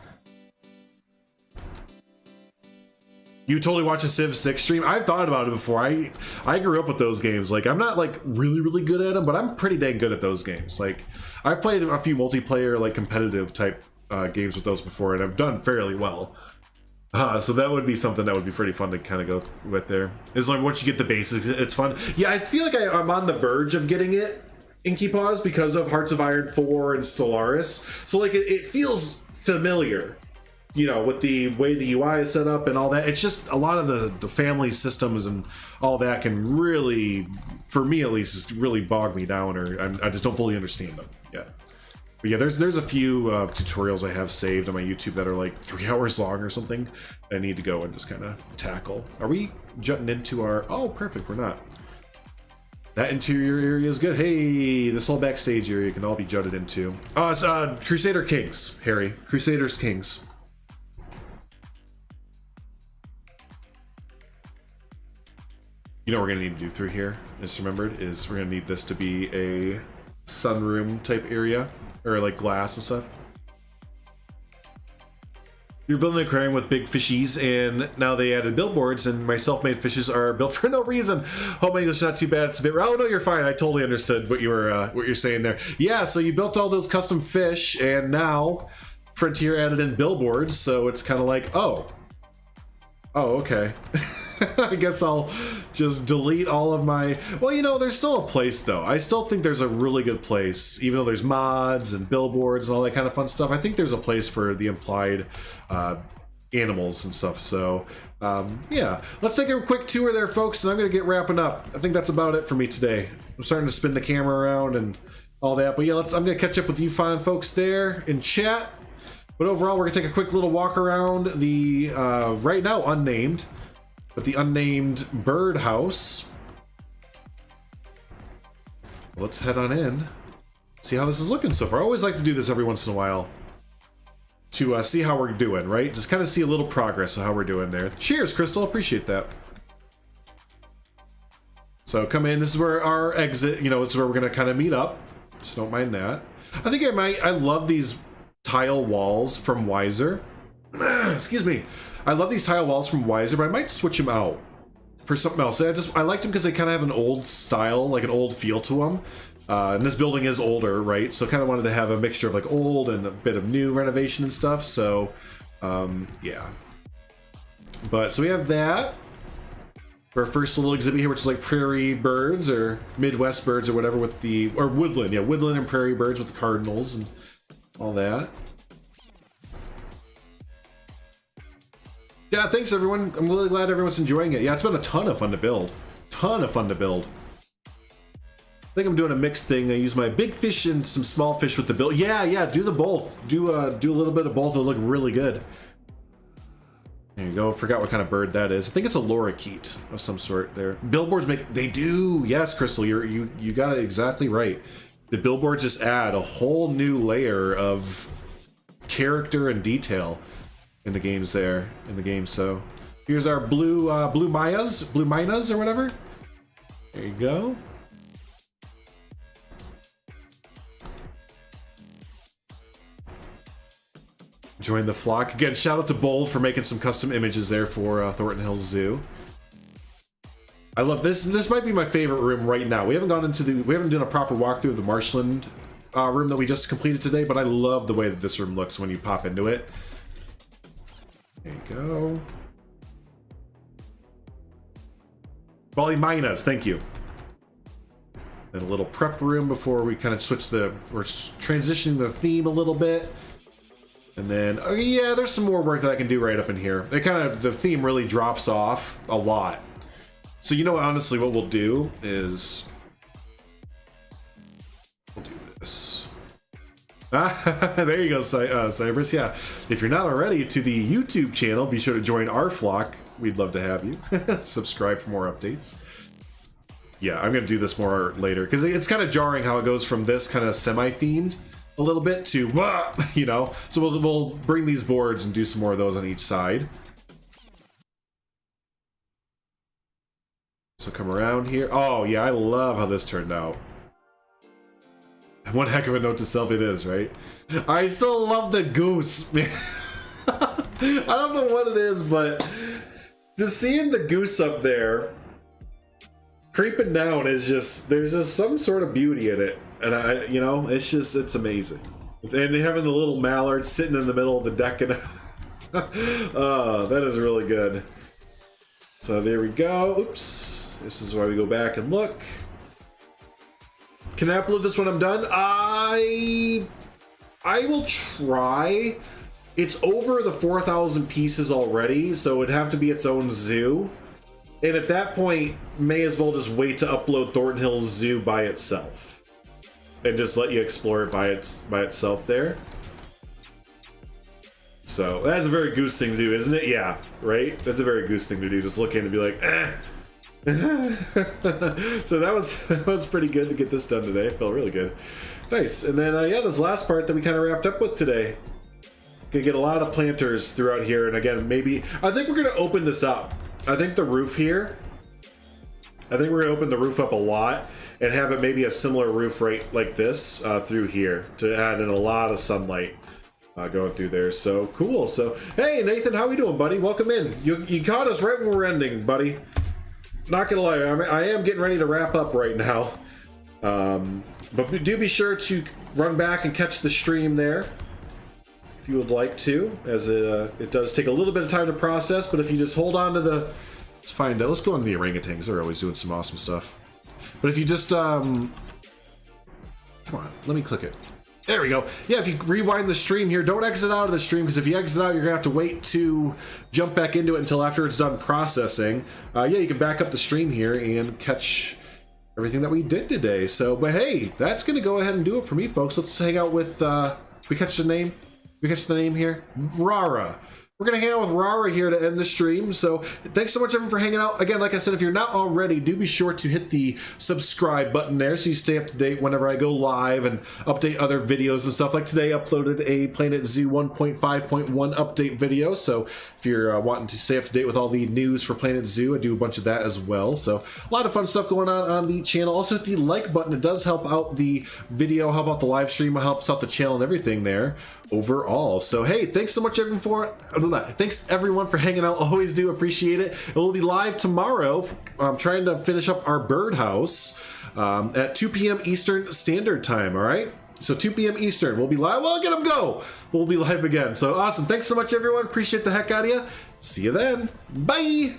You totally watch a Civ 6 stream? I've thought about it before. I grew up with those games. Like, I'm not like really good at them, but I'm pretty dang good at those games. Like, I've played a few multiplayer, like competitive type games with those before, and I've done fairly well. So that would be something that would be pretty fun to kind of go with there. It's like once you get the basics, it's fun. Yeah, I feel like I'm on the verge of getting it, Inky Paws, because of Hearts of Iron 4 and Stellaris. So like it feels familiar, you know, with the way the UI is set up and all that. It's just a lot of the family systems and all that can really, for me at least, just really bog me down, or I just don't fully understand them yet. But yeah, there's a few tutorials I have saved on my YouTube that are like 3 hours long or something that I need to go and just kind of tackle. Are we jutting into our... Oh, perfect, we're not. That interior area is good. Hey, this whole backstage area can all be jutted into. Oh, it's Crusader Kings, Harry. Crusaders Kings. You know what we're gonna need to do through here, just remembered, is we're gonna need this to be a sunroom type area, or like glass and stuff. You're building an aquarium with big fishies, and now they added billboards, and my self-made fishes are built for no reason. Hope my English is not too bad. It's a bit... Oh no, you're fine. I totally understood what you're saying there. Yeah, so you built all those custom fish, and now Frontier added in billboards, so it's kind of like, oh, okay. I guess I'll just delete all of my... Well, you know, there's still a place, though. I still think there's a really good place, even though there's mods and billboards and all that kind of fun stuff. I think there's a place for the implied animals and stuff. So, yeah. Let's take a quick tour there, folks, and I'm going to get wrapping up. I think that's about it for me today. I'm starting to spin the camera around and all that. But yeah, I'm going to catch up with you fine folks there in chat. But overall, we're going to take a quick little walk around the, right now, unnamed... But the unnamed birdhouse. Let's head on in. See how this is looking so far. I always like to do this every once in a while. To see how we're doing, right? Just kind of see a little progress of how we're doing there. Cheers, Crystal. Appreciate that. So come in. This is where our exit, you know, this is where we're going to kind of meet up. So don't mind that. I think I love these tile walls from Wiser. Excuse me. I love these tile walls from Wiser, but I might switch them out for something else. I liked them because they kind of have an old style, like an old feel to them. And this building is older, right? So kind of wanted to have a mixture of like old and a bit of new renovation and stuff. So, yeah. But so we have that for our first little exhibit here, which is like prairie birds or Midwest birds or whatever with the, or woodland. Yeah, woodland and prairie birds with the cardinals and all that. Yeah, thanks everyone. I'm really glad everyone's enjoying it. Yeah, it's been a ton of fun to build. Ton of fun to build. I think I'm doing a mixed thing. I use my big fish and some small fish with the build. Yeah, do the both. Do a little bit of both. It'll look really good. There you go. Forgot what kind of bird that is. I think it's a lorikeet of some sort there. Billboards they do. Yes, Crystal, you got it exactly right. The billboards just add a whole new layer of character and detail in the games there, so here's our blue minas or whatever. There you go. Join the flock. Again, shout out to Bold for making some custom images there for Thornton Hills Zoo. I love this. This might be my favorite room right now. We haven't done a proper walkthrough of the Marshland room that we just completed today, but I love the way that this room looks when you pop into it. There you go. Bali Minas, thank you. Then a little prep room before we kind of switch we're transitioning the theme a little bit. And then, oh yeah, there's some more work that I can do right up in here. The theme really drops off a lot. So you know, honestly, what we'll do is we'll do this. There you go, Cypress. Yeah, if you're not already to the YouTube channel, be sure to join our flock. We'd love to have you. Subscribe for more updates. Yeah, I'm gonna do this more later because it's kind of jarring how it goes from this kind of semi-themed a little bit to, you know. So we'll bring these boards and do some more of those on each side. So come around here. Oh yeah, I love how this turned out. One heck of a note to self it is, right? I still love the goose, man. I don't know what it is, but just seeing the goose up there creeping down is just, there's just some sort of beauty in it. And you know, it's amazing. And having the little mallard sitting in the middle of the deck and oh, that is really good. So there we go. Oops. This is why we go back and look. Can I upload this when I'm done? I will try. It's over the 4,000 pieces already, so it'd have to be its own zoo. And at that point, may as well just wait to upload Thornton Hills Zoo by itself. And just let you explore it by itself there. So that's a very goose thing to do, isn't it? Yeah, right? That's a very goose thing to do. Just look in and be like, eh. So that was pretty good to get this done today. It felt really good. Nice. And then yeah, this last part that we kind of wrapped up with today. Gonna get a lot of planters throughout here, and again, maybe I think we're gonna open this up. I think the roof here, I think we're gonna open the roof up a lot and have it maybe a similar roof right like this through here to add in a lot of sunlight going through there. So cool. So hey Nathan, how we doing, buddy? Welcome in. You caught us right when we're ending, buddy. Not gonna lie, I am getting ready to wrap up right now. But do be sure to run back and catch the stream there if you would like to, as it does take a little bit of time to process, but if you just hold on to the, let's find out, let's go into the orangutans. They're always doing some awesome stuff. But if you just come on, let me click it. There we go. Yeah, if you rewind the stream here, don't exit out of the stream, because if you exit out, you're gonna have to wait to jump back into it until after it's done processing. Yeah, you can back up the stream here and catch everything that we did today. So, but hey, that's gonna go ahead and do it for me, folks. Let's hang out with, we catch the name? We catch the name here? Rara. We're gonna hang out with Rara here to end the stream. So thanks so much everyone for hanging out. Again, like I said, if you're not already, do be sure to hit the subscribe button there so you stay up to date whenever I go live and update other videos and stuff. Like today, I uploaded a Planet Zoo 1.5.1 update video. So if you're wanting to stay up to date with all the news for Planet Zoo, I do a bunch of that as well. So a lot of fun stuff going on the channel. Also hit the like button. It does help out the video, help out the live stream, it helps out the channel and everything there overall. So hey, thanks so much everyone thanks everyone for hanging out. Always do appreciate it. And we'll be live tomorrow. I'm trying to finish up our birdhouse at 2 p.m. Eastern Standard Time. All right, so 2 p.m. Eastern we'll be live. Well, get them go. We'll be live again. So awesome. Thanks so much everyone. Appreciate the heck out of you. See you then. Bye.